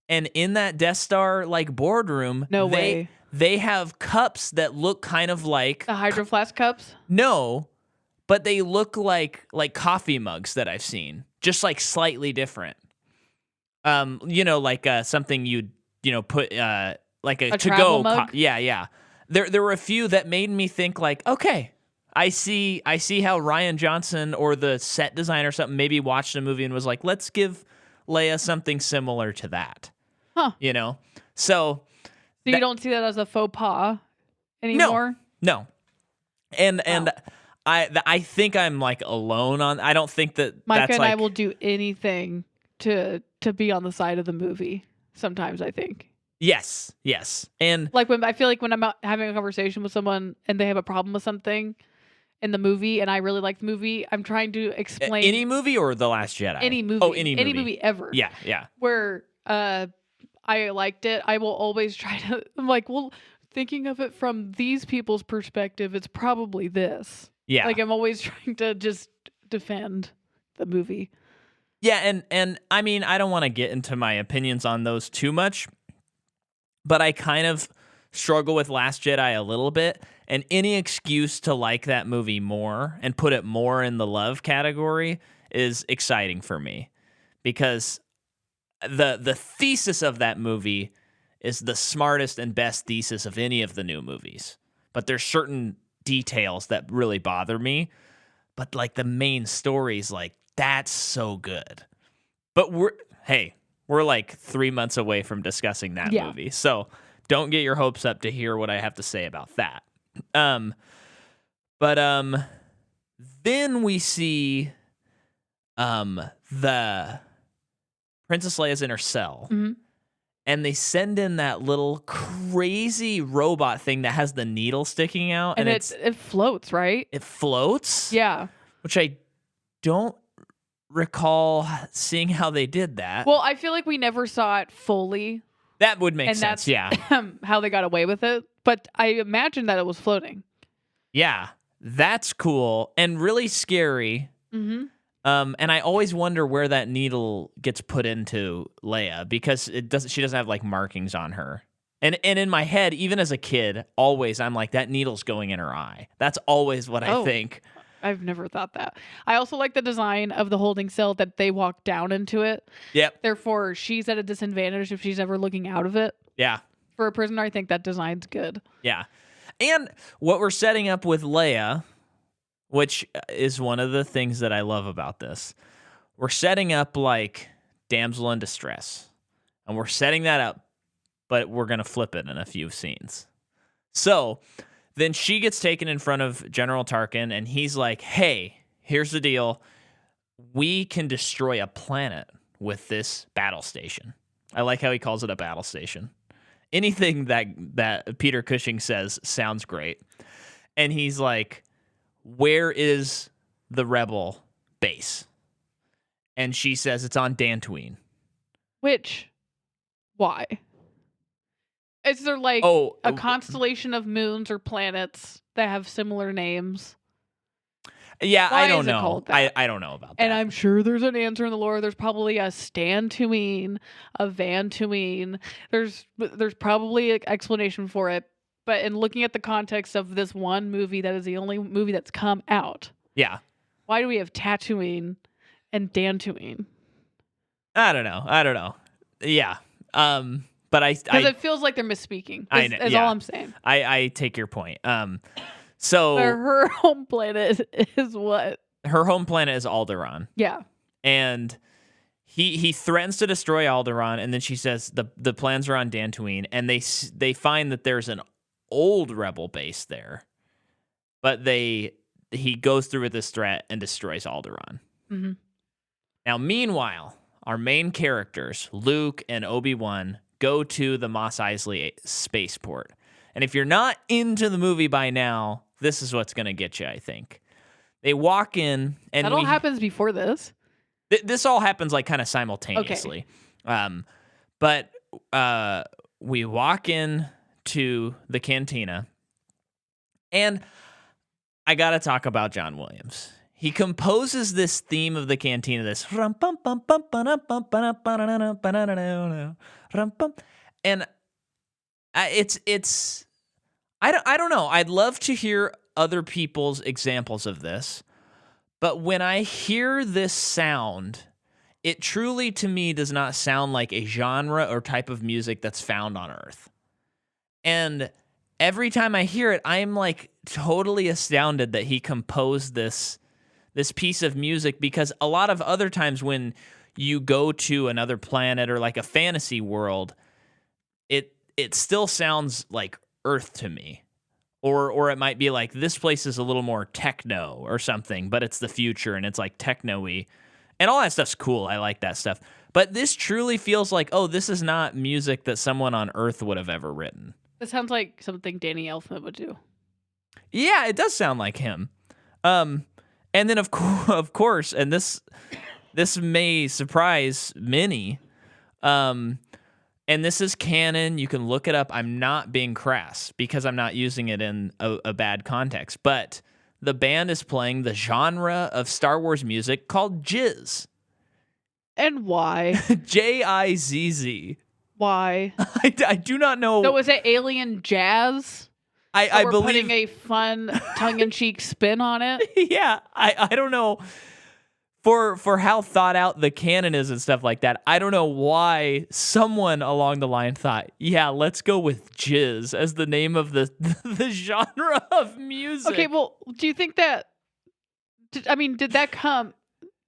and in that Death Star like boardroom, No way. They have cups that look kind of like The Hydro Flask cups? No, but they look like coffee mugs that I've seen, just like slightly different. Like something you'd put like a to travel go. mug? Yeah. There were a few that made me think like, okay, I see how Rian Johnson or the set designer or something maybe watched a movie and was like, let's give Leia something similar to that. Huh. So you don't see that as a faux pas anymore? No. And I think I'm like alone on. I don't think that Micah that's and like, I will do anything to be on the side of the movie. Sometimes I think. Yes, and Like I feel like when I'm out having a conversation with someone and they have a problem with something in the movie, and I really like the movie, I'm trying to explain any movie or The Last Jedi. any movie, Oh, any movie ever. Yeah. Where I liked it, I will always try to. I'm like, well, thinking of it from these people's perspective, it's probably this. Yeah. Like I'm always trying to just defend the movie. Yeah, and I mean, I don't want to get into my opinions on those too much, but I kind of struggle with Last Jedi a little bit, and any excuse to like that movie more and put it more in the love category is exciting for me, because the thesis of that movie is the smartest and best thesis of any of the new movies. But there's certain details that really bother me, but like the main story's like, that's so good. But we're like 3 months away from discussing that movie. So don't get your hopes up to hear what I have to say about that. But then we see the Princess Leia's in her cell. Mm-hmm. And they send in that little crazy robot thing that has the needle sticking out, and it floats, right? It floats? Yeah. Which I don't recall seeing how they did that. Well, I feel like we never saw it fully. That would make sense, yeah. How they got away with it. But I imagine that it was floating. Yeah, that's cool and really scary. Mm-hmm. And I always wonder where that needle gets put into Leia, because she doesn't have like markings on her. And in my head, even as a kid, always I'm like, that needle's going in her eye. That's always what I think. I've never thought that. I also like the design of the holding cell, that they walk down into it. Yep. Therefore, she's at a disadvantage if she's ever looking out of it. Yeah. For a prisoner, I think that design's good. Yeah. And what we're setting up with Leia, which is one of the things that I love about this, we're setting up like damsel in distress. And we're setting that up, but we're going to flip it in a few scenes. So then she gets taken in front of General Tarkin, and he's like, hey, here's the deal. We can destroy a planet with this battle station. I like how he calls it a battle station. Anything that Peter Cushing says sounds great. And he's like, where is the rebel base? And she says it's on Dantooine. Why? Is there like a constellation of moons or planets that have similar names? Yeah, Why I don't is it know. called that? I don't know about that. And I'm sure there's an answer in the lore. There's probably a Stantooine, a Vantooine. There's probably an explanation for it. But in looking at the context of this one movie, that is the only movie that's come out. Yeah. Why do we have Tatooine and Dantooine? I don't know. Yeah. But because it feels like they're misspeaking. Is all I'm saying. I take your point. So her home planet is what? Her home planet is Alderaan. Yeah. And he threatens to destroy Alderaan, and then she says the plans are on Dantooine, and they find that there's an old rebel base there, but he goes through with this threat and destroys Alderaan. Mm-hmm. Now, meanwhile, our main characters, Luke and Obi-Wan, go to the Mos Eisley spaceport. And if you're not into the movie by now, this is what's going to get you, I think. They walk in, and that all happens before this? This all happens like kind of simultaneously. Okay. But we walk in to the cantina, and I got to talk about John Williams. He composes this theme of the cantina, this and it's I don't know. I'd love to hear other people's examples of this, but when I hear this sound, it truly to me does not sound like a genre or type of music that's found on Earth. And every time I hear it, I'm like totally astounded that he composed this piece of music, because a lot of other times when you go to another planet or like a fantasy world, it still sounds like Earth to me. Or it might be like, this place is a little more techno or something, but it's the future and it's like techno-y. And all that stuff's cool. I like that stuff. But this truly feels like, oh, this is not music that someone on Earth would have ever written. It sounds like something Danny Elfman would do. Yeah, it does sound like him. And then of course, and this may surprise many, and this is canon. You can look it up. I'm not being crass because I'm not using it in a bad context. But the band is playing the genre of Star Wars music called jizz. And why? Jizz. Why? I do not know. So is it alien jazz? I believe putting a fun tongue-in-cheek spin on it. Yeah, I don't know for how thought out the canon is and stuff like that. I don't know why someone along the line thought, yeah, let's go with jizz as the name of the genre of music. Okay, well, do you think that? Did that come?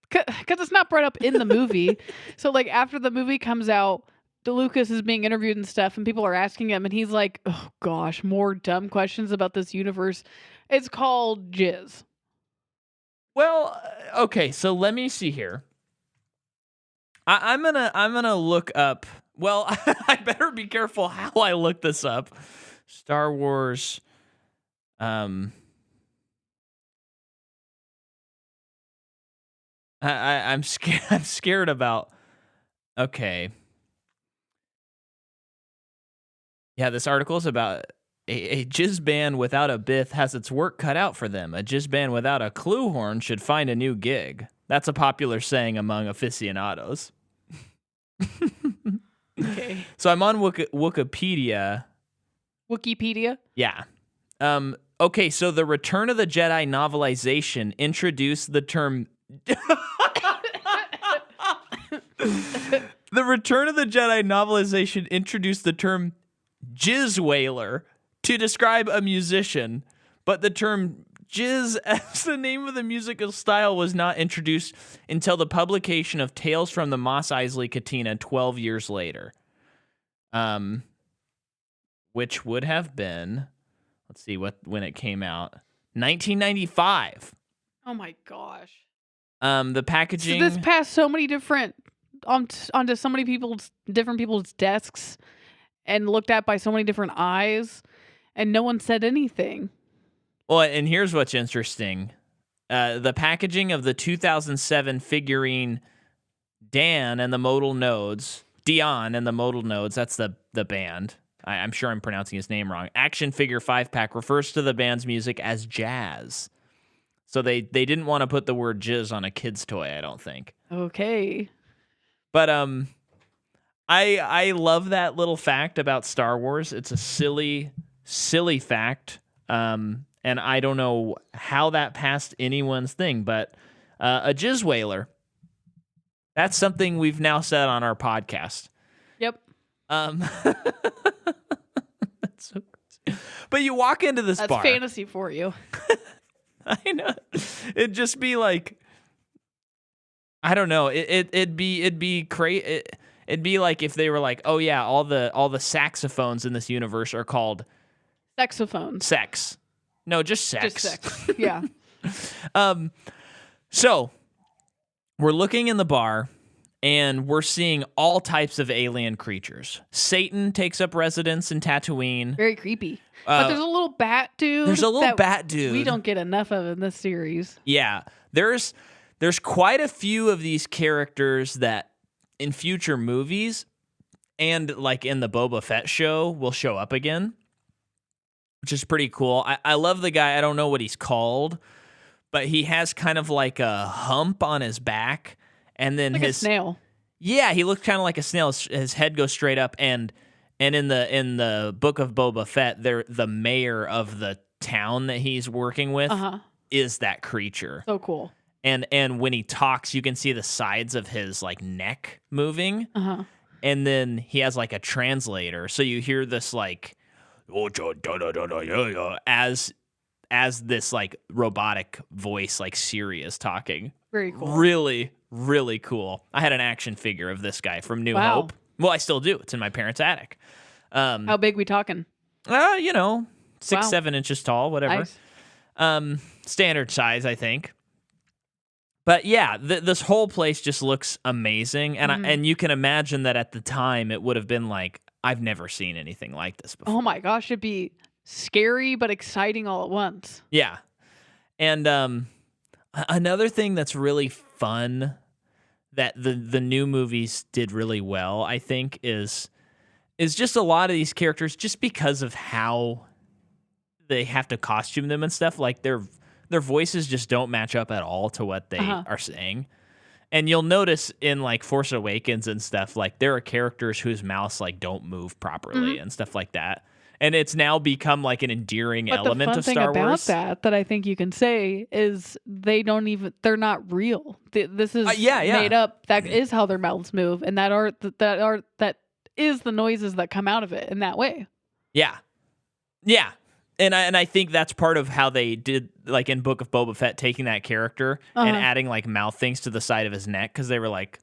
Because it's not brought up in the movie. So, like, after the movie comes out, DeLucas is being interviewed and stuff, and people are asking him, and he's like, oh gosh, more dumb questions about this universe. It's called jizz. Well, okay, so let me see here. I'm gonna look up. Well, I better be careful how I look this up. Star Wars. I'm scared. I'm scared about. Okay. Yeah, this article is about a jizz band without a bith has its work cut out for them. A jizz band without a clue horn should find a new gig. That's a popular saying among aficionados. Okay. So I'm on Wikipedia. Wikipedia? Yeah. Okay, so the Return of the Jedi novelization introduced the term... The Return of the Jedi novelization introduced the term jizz whaler to describe a musician, but the term jizz as the name of the musical style was not introduced until the publication of Tales from the Mos Eisley Cantina 12 years later. Which would have been, let's see when it came out, 1995. Oh my gosh. The packaging. So this passed so many different onto so many different people's desks and looked at by so many different eyes, and no one said anything. Well, and here's what's interesting. The packaging of the 2007 figurine Dion and the Modal Nodes, that's the band. I'm sure I'm pronouncing his name wrong. Action figure 5-pack refers to the band's music as jazz. So they didn't want to put the word jizz on a kid's toy, I don't think. Okay. But I love that little fact about Star Wars. It's a silly fact. And I don't know how that passed anyone's thing, but a jizz whaler. That's something we've now said on our podcast. Yep. That's so crazy. But you walk into this bar. That's fantasy for you. I know. It'd just be like, I don't know. It'd be crazy. It'd be like if they were like, oh yeah, all the saxophones in this universe are called saxophones. Sex. No, just sex. Just sex. Yeah. So we're looking in the bar and we're seeing all types of alien creatures. Satan takes up residence in Tatooine. Very creepy. But there's a little bat dude. We don't get enough of in this series. Yeah. There's quite a few of these characters that in future movies and like in the Boba Fett show will show up again. which is pretty cool. I love the guy. I don't know what he's called, but he has kind of like a hump on his back, and then Like his a snail. Yeah, he looks kind of like a snail. His head goes straight up, and in the book of Boba Fett, the mayor of the town that he's working with is that creature. So cool. And when he talks, you can see the sides of his like neck moving, and then he has like a translator, so you hear this like as this like robotic voice like Siri is talking. Very cool. Really, really cool. I had an action figure of this guy from New Hope. Well, I still do. It's in my parents' attic. How big we talking? 6-7 inches tall, whatever. Nice. Standard size, I think. But yeah, this whole place just looks amazing, and and you can imagine that at the time it would have been like, I've never seen anything like this before. Oh my gosh, it'd be scary but exciting all at once. Yeah, and another thing that's really fun that the new movies did really well, I think, is just a lot of these characters, just because of how they have to costume them and stuff, like their voices just don't match up at all to what they are saying. And you'll notice in like Force Awakens and stuff, like there are characters whose mouths like don't move properly and stuff like that. And it's now become like an endearing element of Star Wars. The fun thing about that I think you can say is they're not real. This is made up. That is how their mouths move, and that is the noises that come out of it in that way. Yeah. Yeah. And I think that's part of how they did, like in Book of Boba Fett, taking that character and adding like mouth things to the side of his neck, because they were like,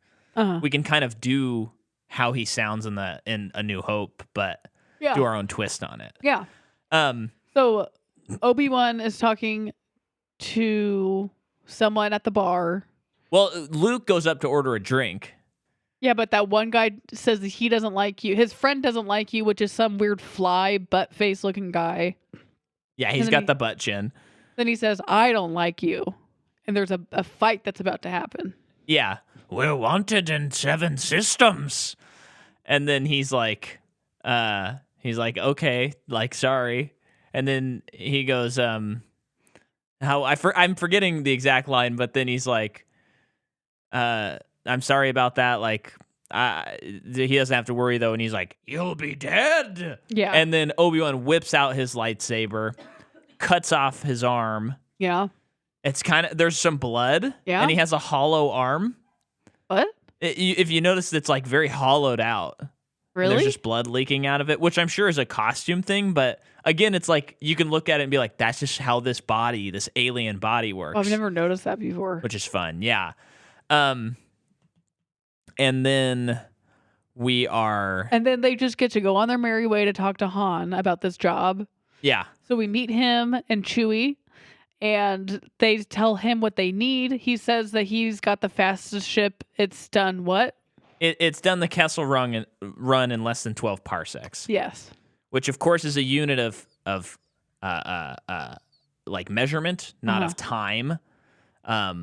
we can kind of do how he sounds in A New Hope, but do our own twist on it. Yeah. So Obi-Wan is talking to someone at the bar. Well, Luke goes up to order a drink. Yeah, but that one guy says that he doesn't like you. His friend doesn't like you, which is some weird fly butt face looking guy. Yeah, he's got the butt chin. Then he says, I don't like you. And there's a fight that's about to happen. Yeah. We're wanted in 7 systems. And then he's like, okay, like, sorry. And then he goes, I'm forgetting the exact line, but then he's like, I'm sorry about that. Like, he doesn't have to worry though. And he's like, you'll be dead. Yeah. And then Obi-Wan whips out his lightsaber, cuts off his arm. Yeah. It's there's some blood. Yeah. And he has a hollow arm. What? If you notice, it's like very hollowed out. Really? There's just blood leaking out of it, which I'm sure is a costume thing. But again, it's like you can look at it and be like, that's just how this alien body works. I've never noticed that before. Which is fun. Yeah. And then And then they just get to go on their merry way to talk to Han about this job. Yeah. So we meet him and Chewie, and they tell him what they need. He says that he's got the fastest ship. It's done what? It's done the Kessel run in less than 12 parsecs. Yes. Which, of course, is a unit of like measurement, not of time. But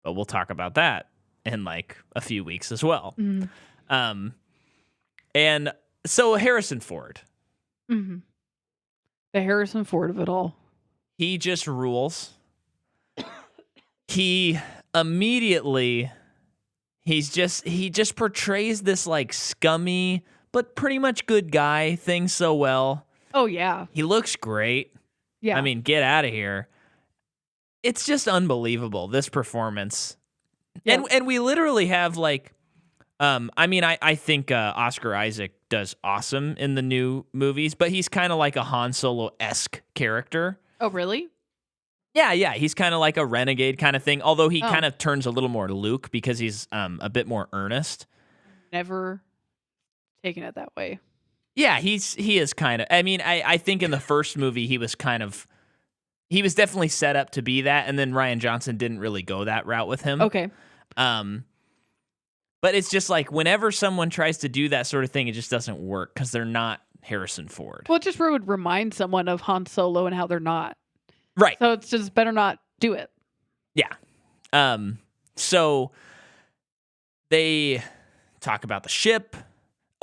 we'll talk about that in like a few weeks as well. Mm-hmm. And so Harrison Ford. Mm-hmm. The Harrison Ford of it all. He just rules. He immediately, he just portrays this like scummy but pretty much good guy thing so well. Oh yeah. He looks great. Yeah. I mean, get out of here. It's just unbelievable, this performance. Yeah. And we literally have like, I think Oscar Isaac does awesome in the new movies, but he's kind of like a Han Solo-esque character. Oh, really? Yeah. He's kind of like a renegade kind of thing, although he kind of turns a little more Luke because he's a bit more earnest. Never taken it that way. Yeah, he is kind of. I mean, I think in the first movie he was definitely set up to be that, and then Rian Johnson didn't really go that route with him. Okay. But it's just like whenever someone tries to do that sort of thing, it just doesn't work because they're not Harrison Ford. Well, it just would remind someone of Han Solo and how they're not. Right. So it's just better not do it. Yeah. So they talk about the ship.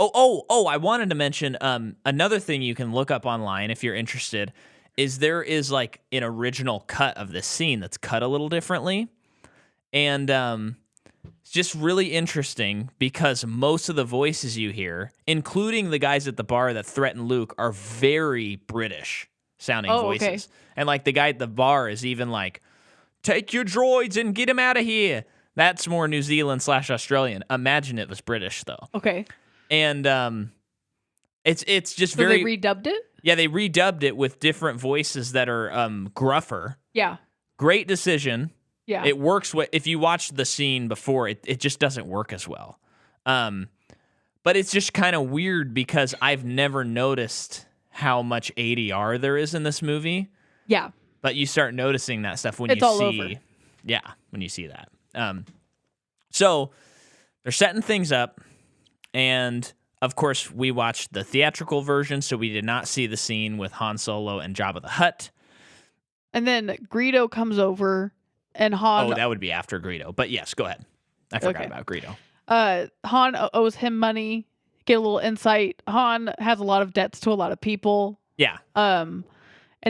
Oh! I wanted to mention another thing you can look up online if you're interested. Is there is like an original cut of this scene that's cut a little differently, and it's just really interesting because most of the voices you hear, including the guys at the bar that threaten Luke, are very British sounding voices. Okay. And like the guy at the bar is even like, "Take your droids and get him out of here." That's more New Zealand / Australian. Imagine it was British though. Okay. And it's just So very. they redubbed it? Yeah, they redubbed it with different voices that are gruffer. Yeah. Great decision. Yeah. It works. If you watched the scene before, it just doesn't work as well. But it's just kind of weird because I've never noticed how much ADR there is in this movie. Yeah. But you start noticing that stuff when It's you all see. over. Yeah, when you see that. So they're setting things up, and of course we watched the theatrical version, so we did not see the scene with Han Solo and Jabba the Hutt. And then Greedo comes over and Han. Oh, that would be after Greedo. But yes, go ahead. I forgot about Greedo. Han owes him money. Get a little insight. Han has a lot of debts to a lot of people. Yeah. And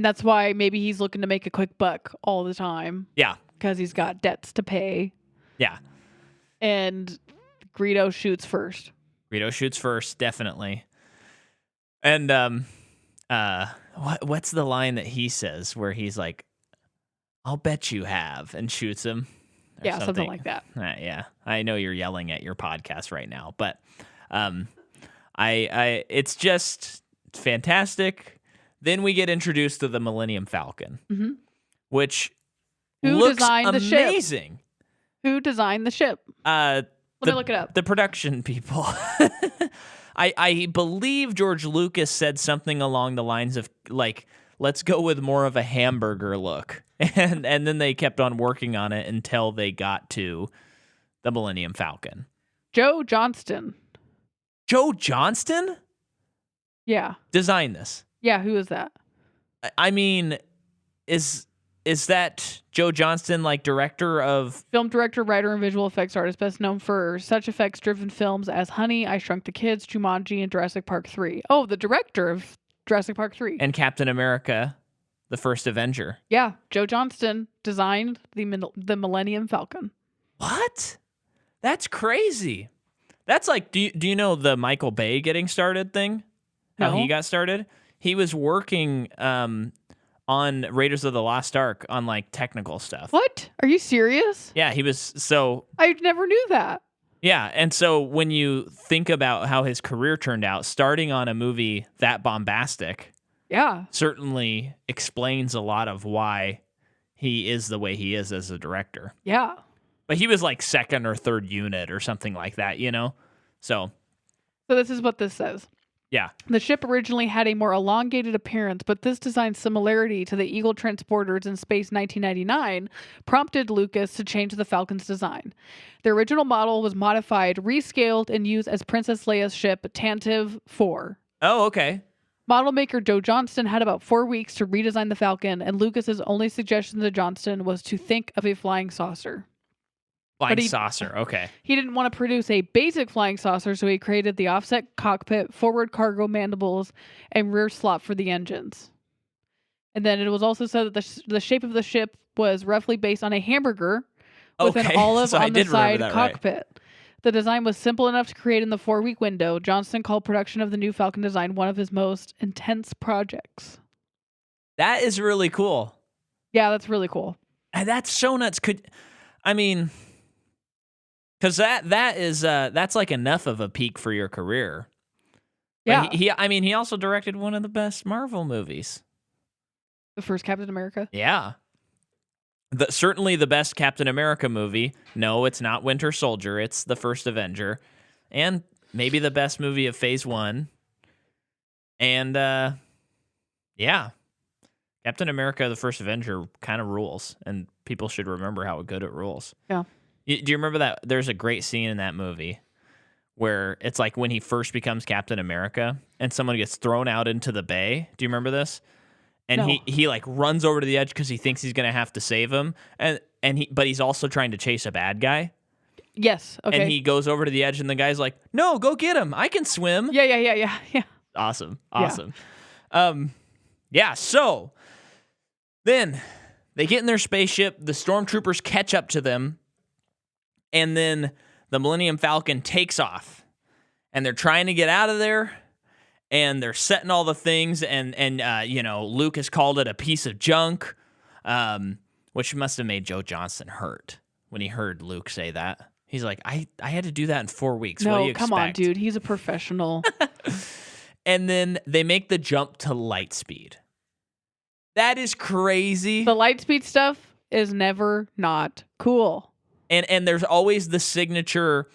that's why maybe he's looking to make a quick buck all the time. Yeah. Because he's got debts to pay. Yeah. And Greedo shoots first. Greedo shoots first, definitely. And what's the line that he says where he's like, "I'll bet you have," and shoots him? Yeah, something like that. Yeah, I know you're yelling at your podcast right now, but it's just fantastic. Then we get introduced to the Millennium Falcon, which looks amazing. Who designed the ship? Let me look it up. The production people. I believe George Lucas said something along the lines of like, let's go with more of a hamburger look. And then they kept on working on it until they got to the Millennium Falcon. Joe Johnston. Joe Johnston? Yeah. Designed this. Yeah, who is that? I mean, is that Joe Johnston, like director of... Film director, writer, and visual effects artist, best known for such effects-driven films as Honey, I Shrunk the Kids, Jumanji, and Jurassic Park 3. Oh, the director of Jurassic Park 3. And Captain America, the first Avenger. Yeah, Joe Johnston designed the Millennium Falcon. What? That's crazy. That's like, do you know the Michael Bay getting started thing? How he got started? He was working on Raiders of the Lost Ark on like technical stuff. What? Are you serious? Yeah, he was so... I never knew that. Yeah, and so when you think about how his career turned out, starting on a movie that bombastic... Yeah. Certainly explains a lot of why he is the way he is as a director. Yeah. But he was like second or third unit or something like that, you know? So this is what this says. Yeah. The ship originally had a more elongated appearance, but this design similarity to the Eagle transporters in Space 1999 prompted Lucas to change the Falcon's design. The original model was modified, rescaled, and used as Princess Leia's ship Tantive 4. Oh, okay. Model maker Joe Johnston had about 4 weeks to redesign the Falcon, and Lucas's only suggestion to Johnston was to think of a flying saucer. Flying saucer, okay. He didn't want to produce a basic flying saucer, so he created the offset cockpit, forward cargo mandibles, and rear slot for the engines. And then it was also said that the shape of the ship was roughly based on a hamburger with an olive on the side cockpit. Right. The design was simple enough to create in the 4-week window. Johnston called production of the new Falcon design one of his most intense projects. That is really cool. Yeah, that's really cool. And that's so nuts. Because that's like enough of a peak for your career. Yeah. He also directed one of the best Marvel movies. The first Captain America? Yeah. Certainly the best Captain America movie. No, it's not Winter Soldier. It's the first Avenger. And maybe the best movie of Phase 1. And, yeah. Captain America, the first Avenger kind of rules. And people should remember how good it rules. Yeah. Do you remember that? There's a great scene in that movie where it's like when he first becomes Captain America and someone gets thrown out into the bay. Do you remember this? And no. he like runs over to the edge because he thinks he's going to have to save him. But he's also trying to chase a bad guy. Yes. Okay. And he goes over to the edge, and the guy's like, "No, go get him. I can swim." Yeah. Awesome. Yeah. So then they get in their spaceship. The stormtroopers catch up to them, and then the Millennium Falcon takes off, and they're trying to get out of there. And they're setting all the things, and Luke has called it a piece of junk, which must have made Joe Johnston hurt when he heard Luke say that. He's like, I had to do that in 4 weeks. What do you expect? Come on, dude. He's a professional. And then they make the jump to light speed. That is crazy. The light speed stuff is never not cool. And there's always the signature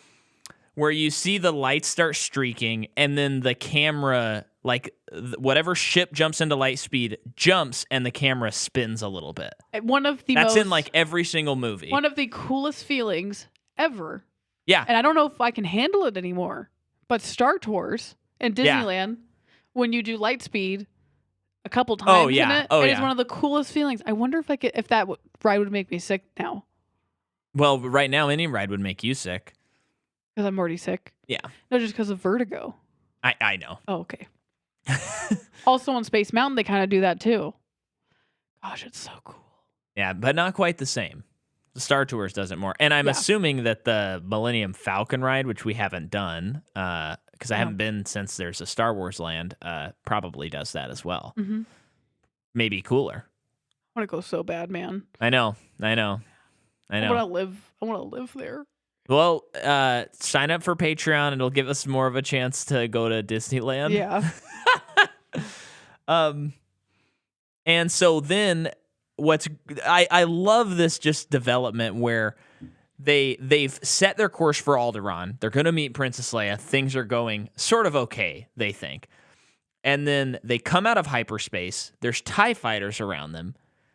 where you see the lights start streaking, and then the camera, like whatever ship jumps into light speed, jumps, and the camera spins a little bit. That's in like every single movie. One of the coolest feelings ever. Yeah. And I don't know if I can handle it anymore, but Star Tours and Disneyland, when you do light speed a couple times in it, it's one of the coolest feelings. I wonder if that ride would make me sick now. Well, right now, any ride would make you sick. Because I'm already sick? Yeah. No, just because of vertigo. I know. Oh, okay. Also on Space Mountain, they kind of do that too. Gosh, it's so cool. Yeah, but not quite the same. The Star Tours does it more. And I'm assuming that the Millennium Falcon ride, which we haven't done, because I haven't been since there's a Star Wars land, probably does that as well. Mm-hmm. Maybe cooler. I want to go so bad, man. I know. I want to live there. Well, sign up for Patreon. It'll give us more of a chance to go to Disneyland. Yeah. And so then I love this just development where they've set their course for Alderaan. They're going to meet Princess Leia. Things are going sort of okay, they think. And then they come out of hyperspace. There's TIE fighters around them.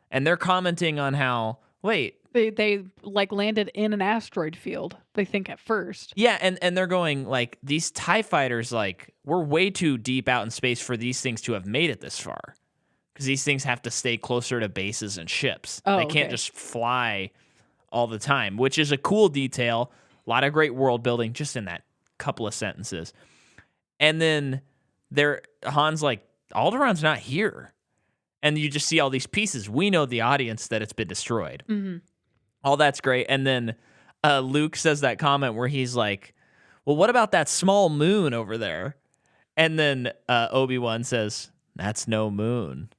And they're commenting on how, wait, They like landed in an asteroid field, they think at first. Yeah, and they're going like, these TIE fighters, like, we're way too deep out in space for these things to have made it this far. Because these things have to stay closer to bases and ships. They can't just fly all the time, which is a cool detail. A lot of great world building just in that couple of sentences. And then Han's like, Alderaan's not here. And you just see all these pieces. We know the audience that it's been destroyed. Mm-hmm. All that's great. And then Luke says that comment where he's like, well, what about that small moon over there? And then Obi-Wan says, that's no moon.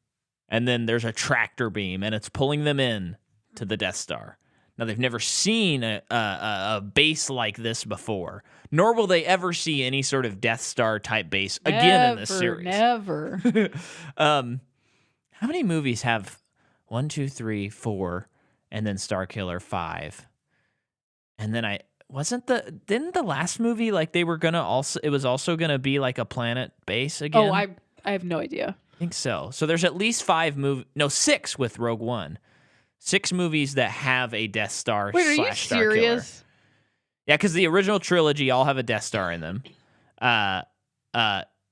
And then there's a tractor beam, and it's pulling them in to the Death Star. Now, they've never seen a base like this before, nor will they ever see any sort of Death Star type base again in this series. Never. How many movies have 1, 2, 3, 4, and then Starkiller 5? And then didn't the last movie, like, they were gonna it was also gonna be like a planet base again? Oh, I have no idea. I think so. So there's at least 6 with Rogue One. 6 movies that have a Death Star / Wait, are you serious? Starkiller. Yeah, because the original trilogy all have a Death Star in them.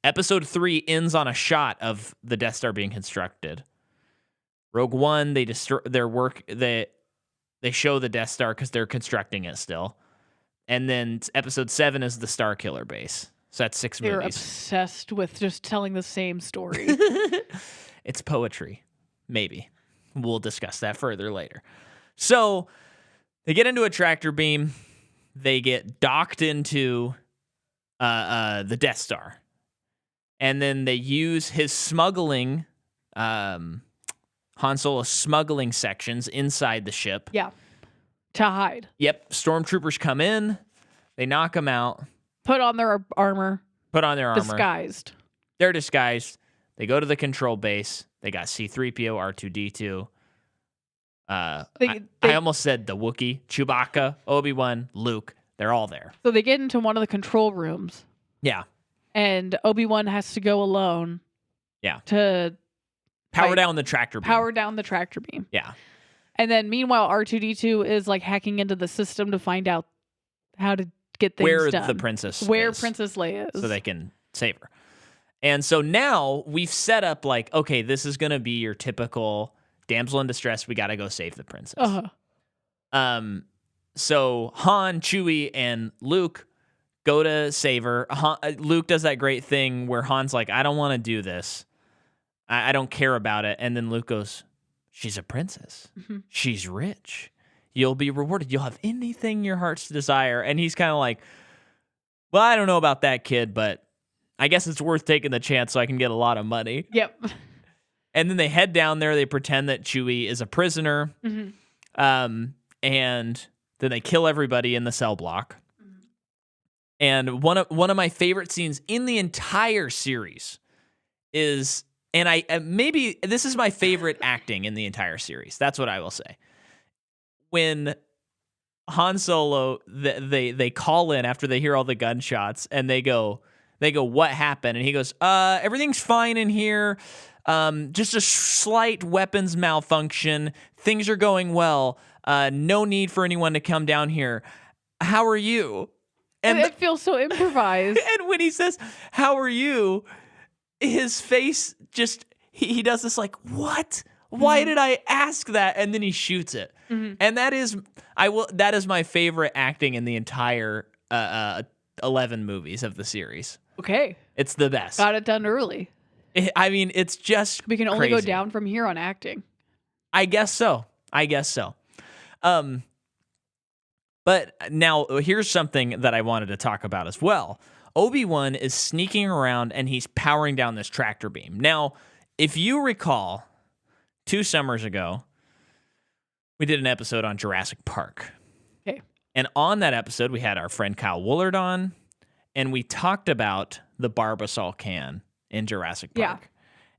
Episode 3 ends on a shot of the Death Star being constructed. Rogue One, they destroy their work. They show the Death Star because they're constructing it still. And then Episode 7 is the Starkiller base. So that's 6 movies. They're obsessed with just telling the same story. It's poetry. Maybe. We'll discuss that further later. So they get into a tractor beam. They get docked into the Death Star. And then they use his smuggling, Han Solo's smuggling sections inside the ship. Yeah. To hide. Yep. Stormtroopers come in. They knock them out. Put on their armor. Disguised. They're disguised. They go to the control base. They got C-3PO, R2-D2. I almost said the Wookiee, Chewbacca, Obi-Wan, Luke. They're all there. So they get into one of the control rooms. Yeah. And Obi-Wan has to go alone. Yeah. To power down the tractor beam. Yeah. And then meanwhile, R2-D2 is like hacking into the system to find out how to get things done. Where Princess Leia is. So they can save her. And so now we've set up like, okay, this is going to be your typical damsel in distress. We got to go save the princess. Uh-huh. so Han, Chewie, and Luke go to save her. Luke does that great thing where Han's like, I don't want to do this. I don't care about it. And then Luke goes, she's a princess. She's rich. You'll be rewarded. You'll have anything your heart's desire. And he's kind of like, well, I don't know about that, kid, but I guess it's worth taking the chance so I can get a lot of money. Yep. And then they head down there. They pretend that Chewie is a prisoner. And then they kill everybody in the cell block. And one of my favorite scenes in the entire series is, and maybe this is my favorite acting in the entire series. That's what I will say. When Han Solo, they call in after they hear all the gunshots, and they go, what happened? And he goes, everything's fine in here. Just a slight weapons malfunction. Things are going well. No need for anyone to come down here. How are you? And it feels so improvised. And when he says, how are you? His face just, he does this like, what? Why did I ask that? And then he shoots it. And that is my favorite acting in the entire 11 movies of the series. Okay. It's the best. Got it done early. It's just we can only crazy. go down from here on acting. I guess so. But now here's something that I wanted to talk about as well. Obi-Wan is sneaking around and he's powering down this tractor beam. Now, if you recall, 2 summers ago, we did an episode on Jurassic Park. Okay. And on that episode, we had our friend Kyle Woolard on, and we talked about the Barbasol can in Jurassic Park.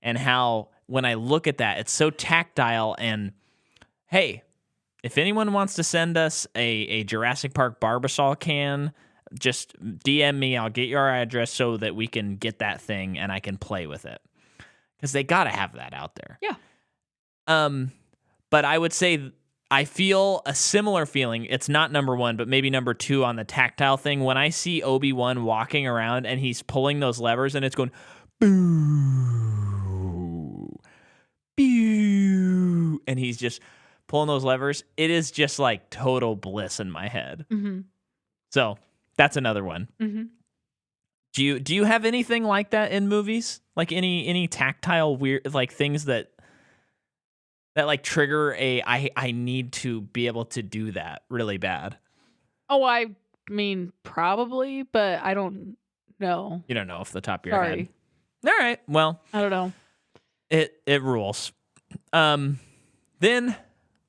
And how, when I look at that, it's so tactile. And hey, if anyone wants to send us a Jurassic Park Barbasol can, just DM me. I'll get your address so that we can get that thing and I can play with it. Because they got to have that out there. Yeah. But I would say I feel a similar feeling. It's not number 1, but maybe number 2 on the tactile thing. When I see Obi-Wan walking around and he's pulling those levers and it's going, boo, boo, and he's just pulling those levers, it is just like total bliss in my head. So that's another one. Do you have anything like that in movies? Like any tactile weird like things that like trigger I need to be able to do that really bad? Oh, I mean probably, but I don't know. You don't know off the top of your head. Sorry. All right. Well, I don't know. It rules. Then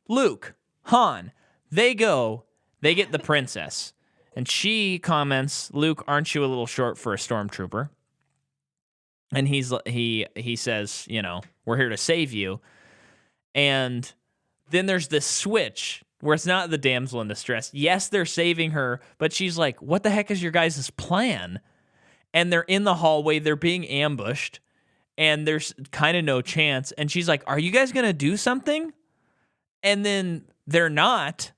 Luke, Han, they get the princess. And she comments, Luke, aren't you a little short for a stormtrooper? And he says, we're here to save you. And then there's this switch where it's not the damsel in distress. Yes, they're saving her, but she's like, what the heck is your guys' plan? And they're in the hallway, they're being ambushed, and there's kind of no chance. And she's like, are you guys going to do something? And then they're not.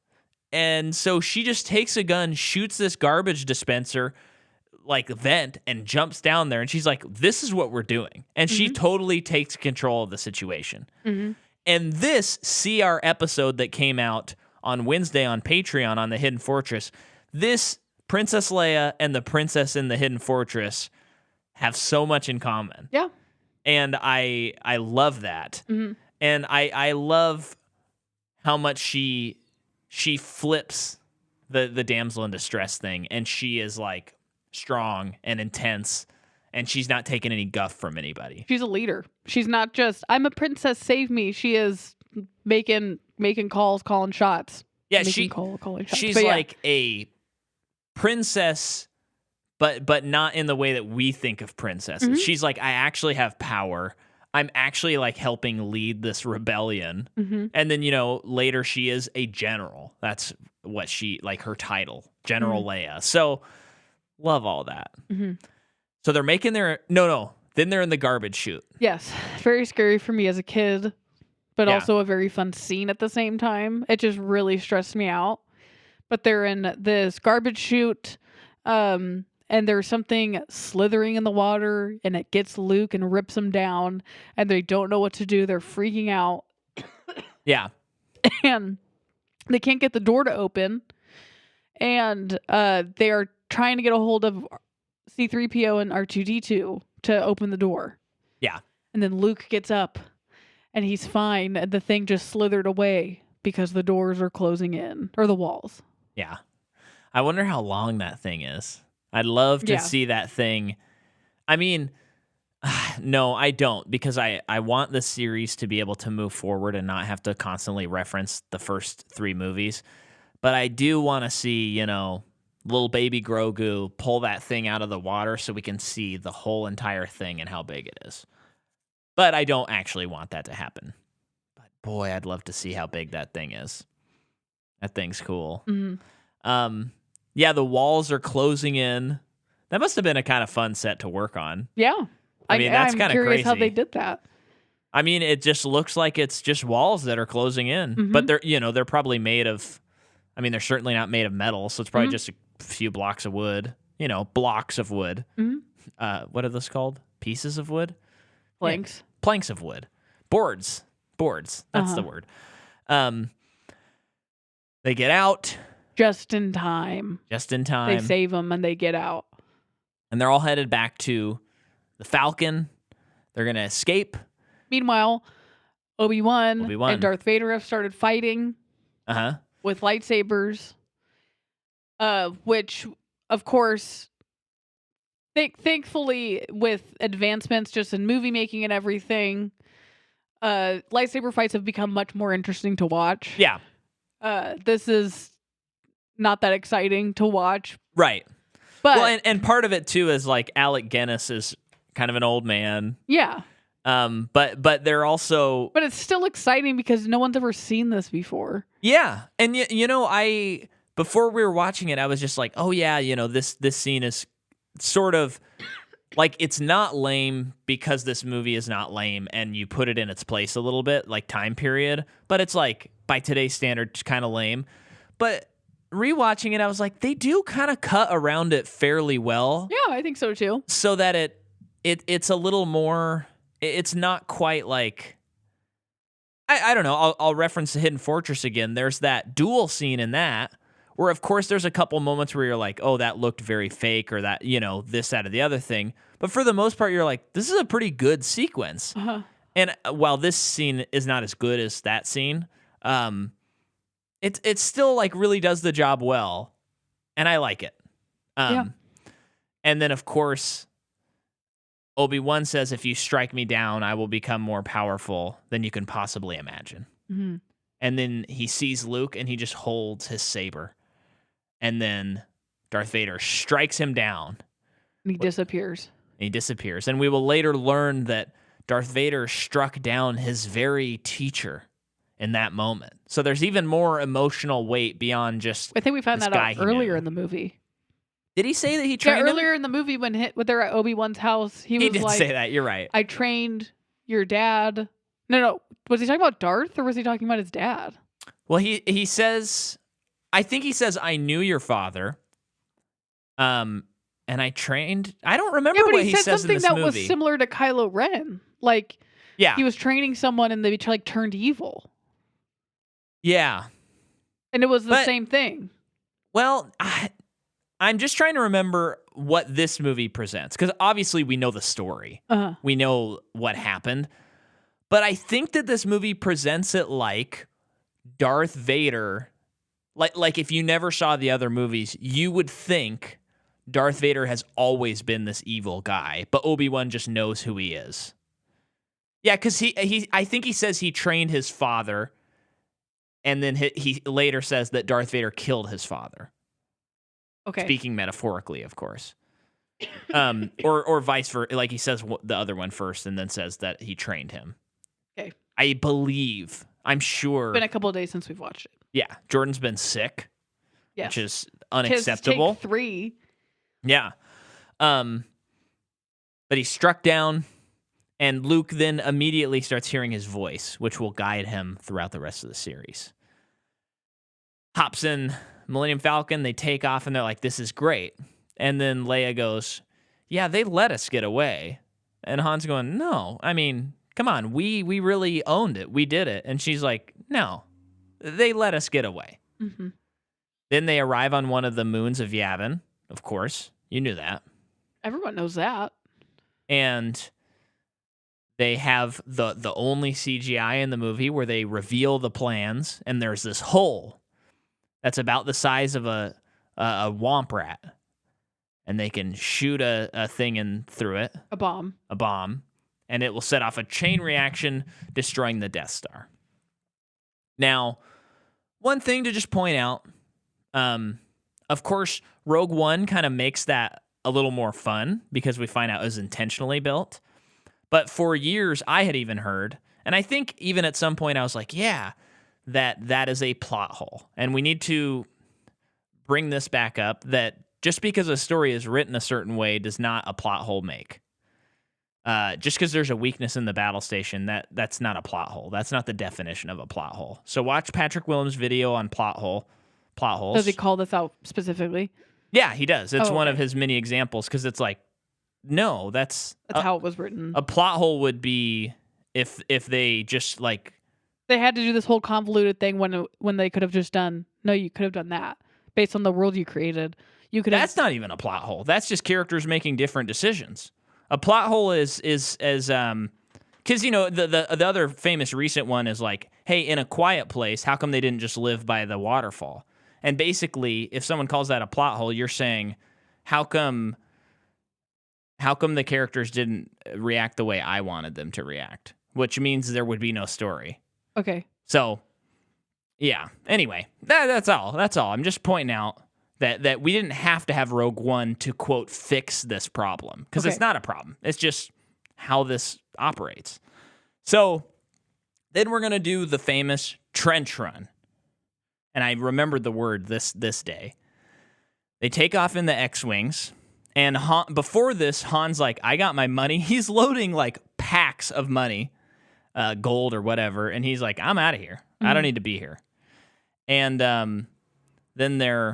And so she just takes a gun, shoots this garbage dispenser, like vent, and jumps down there. And she's like, this is what we're doing. And she totally takes control of the situation. And this CR episode that came out on Wednesday on Patreon on the Hidden Fortress, this Princess Leia and the princess in the Hidden Fortress have so much in common. Yeah. And I love that. And I love how much she flips the damsel in distress thing, and she is like strong and intense, and she's not taking any guff from anybody. She's a leader. She's not just, I'm a princess, save me. She is making calls, calling shots. Yeah, calling shots. She's like a princess, but not in the way that we think of princesses. She's like, I actually have power. I'm actually like helping lead this rebellion. And then, later she is a general. That's what her title, General Leia. So love all that. So they're making then they're in the garbage chute. Yes. Very scary for me as a kid, but also a very fun scene at the same time. It just really stressed me out. But they're in this garbage chute, and there's something slithering in the water, and it gets Luke and rips him down, and they don't know what to do. They're freaking out. Yeah. And they can't get the door to open. and they are trying to get a hold of C-3PO and R2-D2 to open the door. Yeah. And then Luke gets up, and he's fine, and the thing just slithered away because the doors are closing in, or the walls. Yeah. I wonder how long that thing is. I'd love to see that thing. I mean, no, I don't, because I want the series to be able to move forward and not have to constantly reference the first 3 movies. But I do want to see, little baby Grogu pull that thing out of the water so we can see the whole entire thing and how big it is. But I don't actually want that to happen. But boy, I'd love to see how big that thing is. That thing's cool. Mm-hmm. Yeah, the walls are closing in. That must have been a kind of fun set to work on. Yeah. I mean, that's kind of crazy. I'm curious how they did that. I mean, it just looks like it's just walls that are closing in. Mm-hmm. But they're probably made of, I mean, they're certainly not made of metal, so it's probably just a few blocks of wood. Blocks of wood. Mm-hmm. What are those called? Pieces of wood? Planks. Yeah. Planks of wood. Boards. That's the word. They get out. Just in time. They save them and they get out. And they're all headed back to the Falcon. They're going to escape. Meanwhile, Obi-Wan and Darth Vader have started fighting with lightsabers, which, of course, thankfully, with advancements just in movie making and everything, lightsaber fights have become much more interesting to watch. Yeah. This is not that exciting to watch. Right. But, well, and part of it, too, is like Alec Guinness is kind of an old man. Yeah. But they're also... But it's still exciting because no one's ever seen this before. Yeah. And, before we were watching it, I was just like, oh, yeah, this scene is sort of... Like, it's not lame because this movie is not lame, and you put it in its place a little bit, like time period. But it's like, by today's standards, kind of lame. But rewatching it, I was like, they do kind of cut around it fairly well. Yeah, I think so too. So that it's a little more. It's not quite like. I don't know. I'll reference the Hidden Fortress again. There's that duel scene in that. Where, of course, there's a couple moments where you're like, oh, that looked very fake, or that, this, that, or the other thing. But for the most part, you're like, this is a pretty good sequence. Uh-huh. And while this scene is not as good as that scene, it still, like, really does the job well. And I like it. Yeah. And then, of course, Obi-Wan says, if you strike me down, I will become more powerful than you can possibly imagine. Mm-hmm. And then he sees Luke, and he just holds his saber. And then Darth Vader strikes him down. And he disappears. And we will later learn that Darth Vader struck down his very teacher in that moment. So there's even more emotional weight beyond just. I think we found that out earlier in the movie. Did he say that he trained him? Earlier in the movie when they're at Obi-Wan's house, he was did like, say that. You're right. I trained your dad. No. Was he talking about Darth, or was he talking about his dad? Well, he says, I think he says, I knew your father. And I trained. I don't remember what he says in this movie. Something that was similar to Kylo Ren. Like, he was training someone and they turned evil. Yeah. And it was the same thing. Well, I'm just trying to remember what this movie presents. Because obviously we know the story. Uh-huh. We know what happened. But I think that this movie presents it like Darth Vader. Like if you never saw the other movies, you would think Darth Vader has always been this evil guy, but Obi-Wan just knows who he is. Yeah, because I think he says he trained his father, and then he later says that Darth Vader killed his father. Okay. Speaking metaphorically, of course. Or vice versa. Like he says the other one first, and then says that he trained him. Okay. I believe. I'm sure. It's been a couple of days since we've watched it. Yeah, Jordan's been sick. Yes. Which is unacceptable. Take 3. Yeah. But he's struck down, and Luke then immediately starts hearing his voice, which will guide him throughout the rest of the series. Hops in Millennium Falcon, they take off, and they're like, this is great. And then Leia goes, yeah, they let us get away. And Han's going, no, I mean, come on, we really owned it. We did it. And she's like, no, they let us get away. Mm-hmm. Then they arrive on one of the moons of Yavin, of course. You knew that. Everyone knows that. And they have the only CGI in the movie where they reveal the plans, and there's this hole that's about the size of a womp rat. And they can shoot a thing in through it. A bomb. And it will set off a chain reaction, destroying the Death Star. Now, one thing to just point out, of course, Rogue One kind of makes that a little more fun because we find out it was intentionally built. But for years, I had even heard, and I think even at some point I was like, yeah, that is a plot hole. And we need to bring this back up, that just because a story is written a certain way does not a plot hole make. Just because there's a weakness in the battle station, that's not a plot hole. That's not the definition of a plot hole. So watch Patrick Williams' video on plot holes. Does he call this out specifically? Yeah, he does. It's one of his many examples, because it's like, no, that's how it was written. A plot hole would be if they just like... They had to do this whole convoluted thing when they could have just done, no, you could have done that based on the world you created. That's not even a plot hole. That's just characters making different decisions. A plot hole is as because the other famous recent one is like, hey, in A Quiet Place, how come they didn't just live by the waterfall? And basically, if someone calls that a plot hole, you're saying, how come the characters didn't react the way I wanted them to react? Which means there would be no story. Okay. So, yeah. Anyway, that's all. I'm just pointing out that we didn't have to have Rogue One to, quote, fix this problem. Because It's not a problem. It's just how this operates. So then we're going to do the famous trench run. And I remembered the word this day. They take off in the X-Wings. And before this, Han's like, I got my money. He's loading like packs of money, gold or whatever. And he's like, I'm out of here. I don't need to be here. And then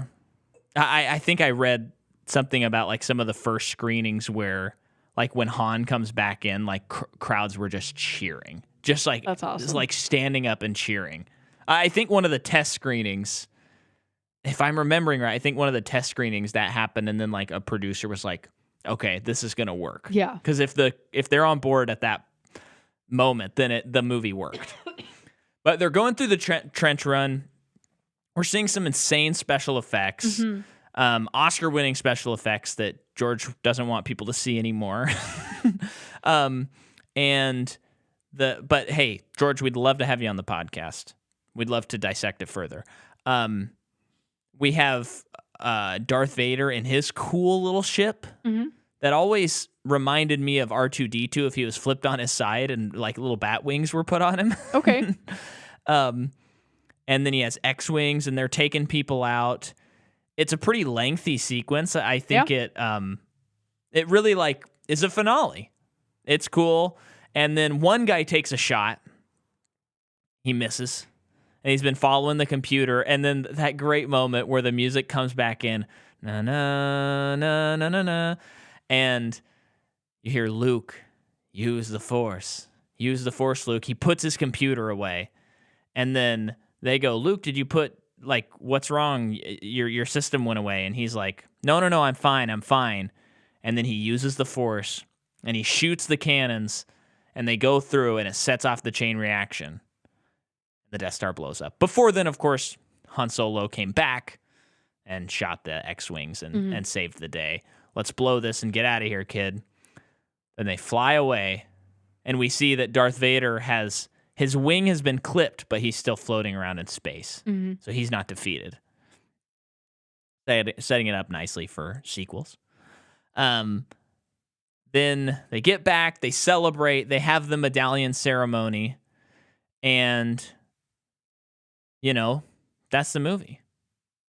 I think I read something about like some of the first screenings where like when Han comes back in, like crowds were just cheering, just like, that's awesome. Just like standing up and cheering. I think one of the test screenings, if I'm remembering right, I think one of the test screenings that happened, and then like a producer was like, okay, this is going to work. Yeah. Because if they're on board at that moment, then the movie worked. But they're going through the trench run. We're seeing some insane special effects, Oscar-winning special effects that George doesn't want people to see anymore. But hey, George, we'd love to have you on the podcast. We'd love to dissect it further. We have Darth Vader in his cool little ship that always reminded me of R2-D2 if he was flipped on his side and like little bat wings were put on him. Okay. And then he has X-Wings, and they're taking people out. It's a pretty lengthy sequence. I think it really like is a finale. It's cool. And then one guy takes a shot. He misses. And he's been following the computer. And then that great moment where the music comes back in. Na, na, na, na, na, na. And you hear Luke, use the Force. Use the Force, Luke. He puts his computer away. And then they go, Luke, did you put, like, what's wrong? Your system went away. And he's like, no, I'm fine. And then he uses the Force, and he shoots the cannons, and they go through, and it sets off the chain reaction. The Death Star blows up. Before then, of course, Han Solo came back and shot the X-Wings and saved the day. Let's blow this and get out of here, kid. Then they fly away, and we see that Darth Vader his wing has been clipped, but he's still floating around in space. So he's not defeated. Setting it up nicely for sequels. Then they get back, they celebrate, they have the medallion ceremony, and, that's the movie.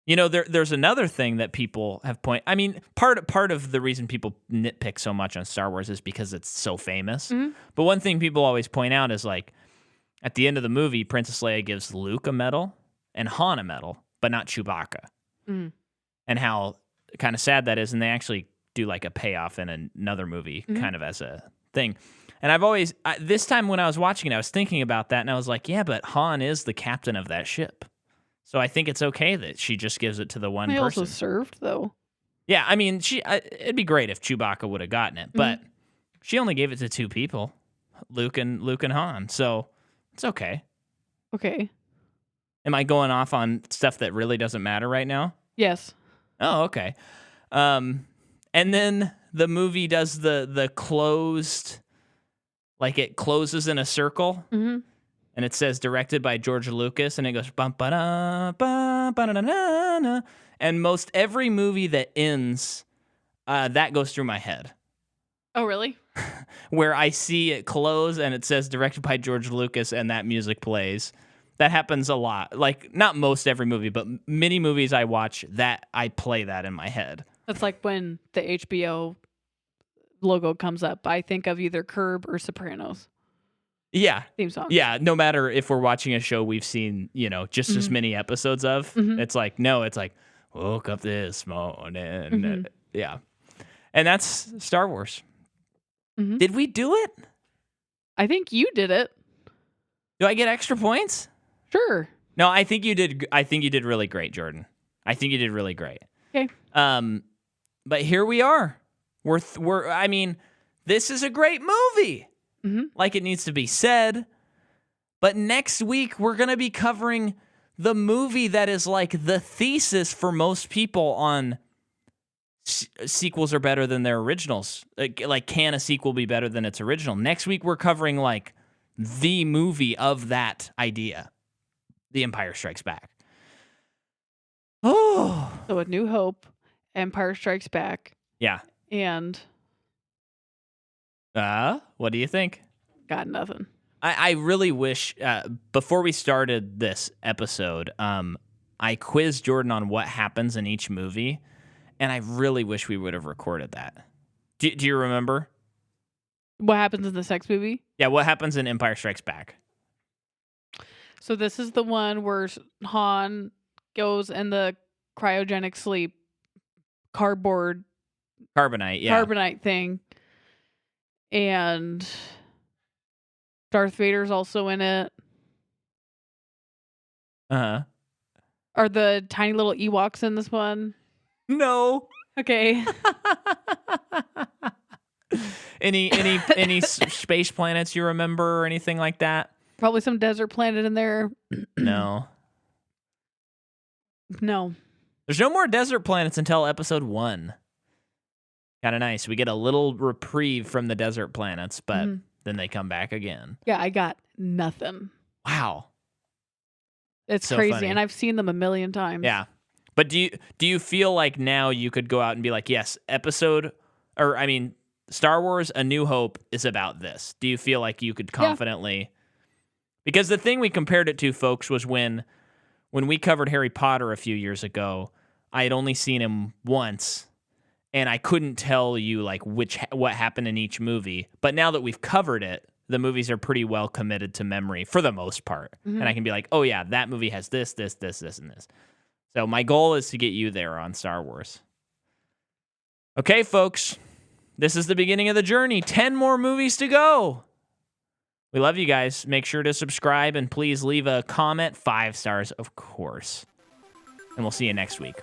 There's another thing that people have I mean, part of the reason people nitpick so much on Star Wars is because it's so famous. But one thing people always point out is, like, at the end of the movie, Princess Leia gives Luke a medal and Han a medal, but not Chewbacca. And how kind of sad that is, and they actually do, like, a payoff in another movie kind of as a thing. And this time when I was watching it, I was thinking about that, and I was like, yeah, but Han is the captain of that ship. So I think it's okay that she just gives it to the one They person. also served, though. Yeah, I mean, it'd be great if Chewbacca would have gotten it, but she only gave it to 2 people, Luke and Han. So it's okay. Okay. Am I going off on stuff that really doesn't matter right now? Yes. Oh, okay. And then the movie does the closed, like it closes in a circle, and it says directed by George Lucas, and it goes bum ba da ba ba da da da. And most every movie that ends, that goes through my head. Oh, really? Where I see it close and it says directed by George Lucas, and that music plays. That happens a lot. Like, not most every movie, but many movies I watch, that I play that in my head. That's like when the HBO logo comes up. I think of either Curb or Sopranos. Yeah. Theme song. Yeah. No matter if we're watching a show we've seen, just as many episodes of, it's like, no, it's like, woke up this morning. Yeah. And that's Star Wars. Did we do it? I think you did it. Do I get extra points? Sure. No, I think you did. I think you did really great, Jordan. I think you did really great. Okay. But here we are. I mean, this is a great movie. Like it needs to be said. But next week we're going to be covering the movie that is like the thesis for most people on sequels are better than their originals. Like, can a sequel be better than its original? Next week we're covering like the movie of that idea, The Empire Strikes Back. Oh. So A New Hope, Empire Strikes Back. Yeah. And what do you think? got nothing. I really wish, before we started this episode, I quizzed Jordan on what happens in each movie, and I really wish we would have recorded that. Do you remember? What happens in the sex movie? Yeah, what happens in Empire Strikes Back? So this is the one where Han goes in the cryogenic sleep carbonite thing, and Darth Vader's also in it. Are the tiny little Ewoks in this one? No. Okay. Any space planets you remember or anything like that? Probably some desert planet in there. No. No. There's no more desert planets until episode 1. Kind of nice. We get a little reprieve from the desert planets, but then they come back again. Yeah, I got nothing. Wow. It's so crazy, funny. And I've seen them a million times. Yeah. But do you feel like now you could go out and be like, yes, Star Wars A New Hope is about this? Do you feel like you could confidently... Yeah. Because the thing we compared it to, folks, was when we covered Harry Potter a few years ago, I had only seen him once, and I couldn't tell you like what happened in each movie. But now that we've covered it, the movies are pretty well committed to memory for the most part. And I can be like, oh yeah, that movie has this, and this. So my goal is to get you there on Star Wars. Okay, folks, this is the beginning of the journey. 10 more movies to go. We love you guys. Make sure to subscribe and please leave a comment. 5 stars, of course. And we'll see you next week.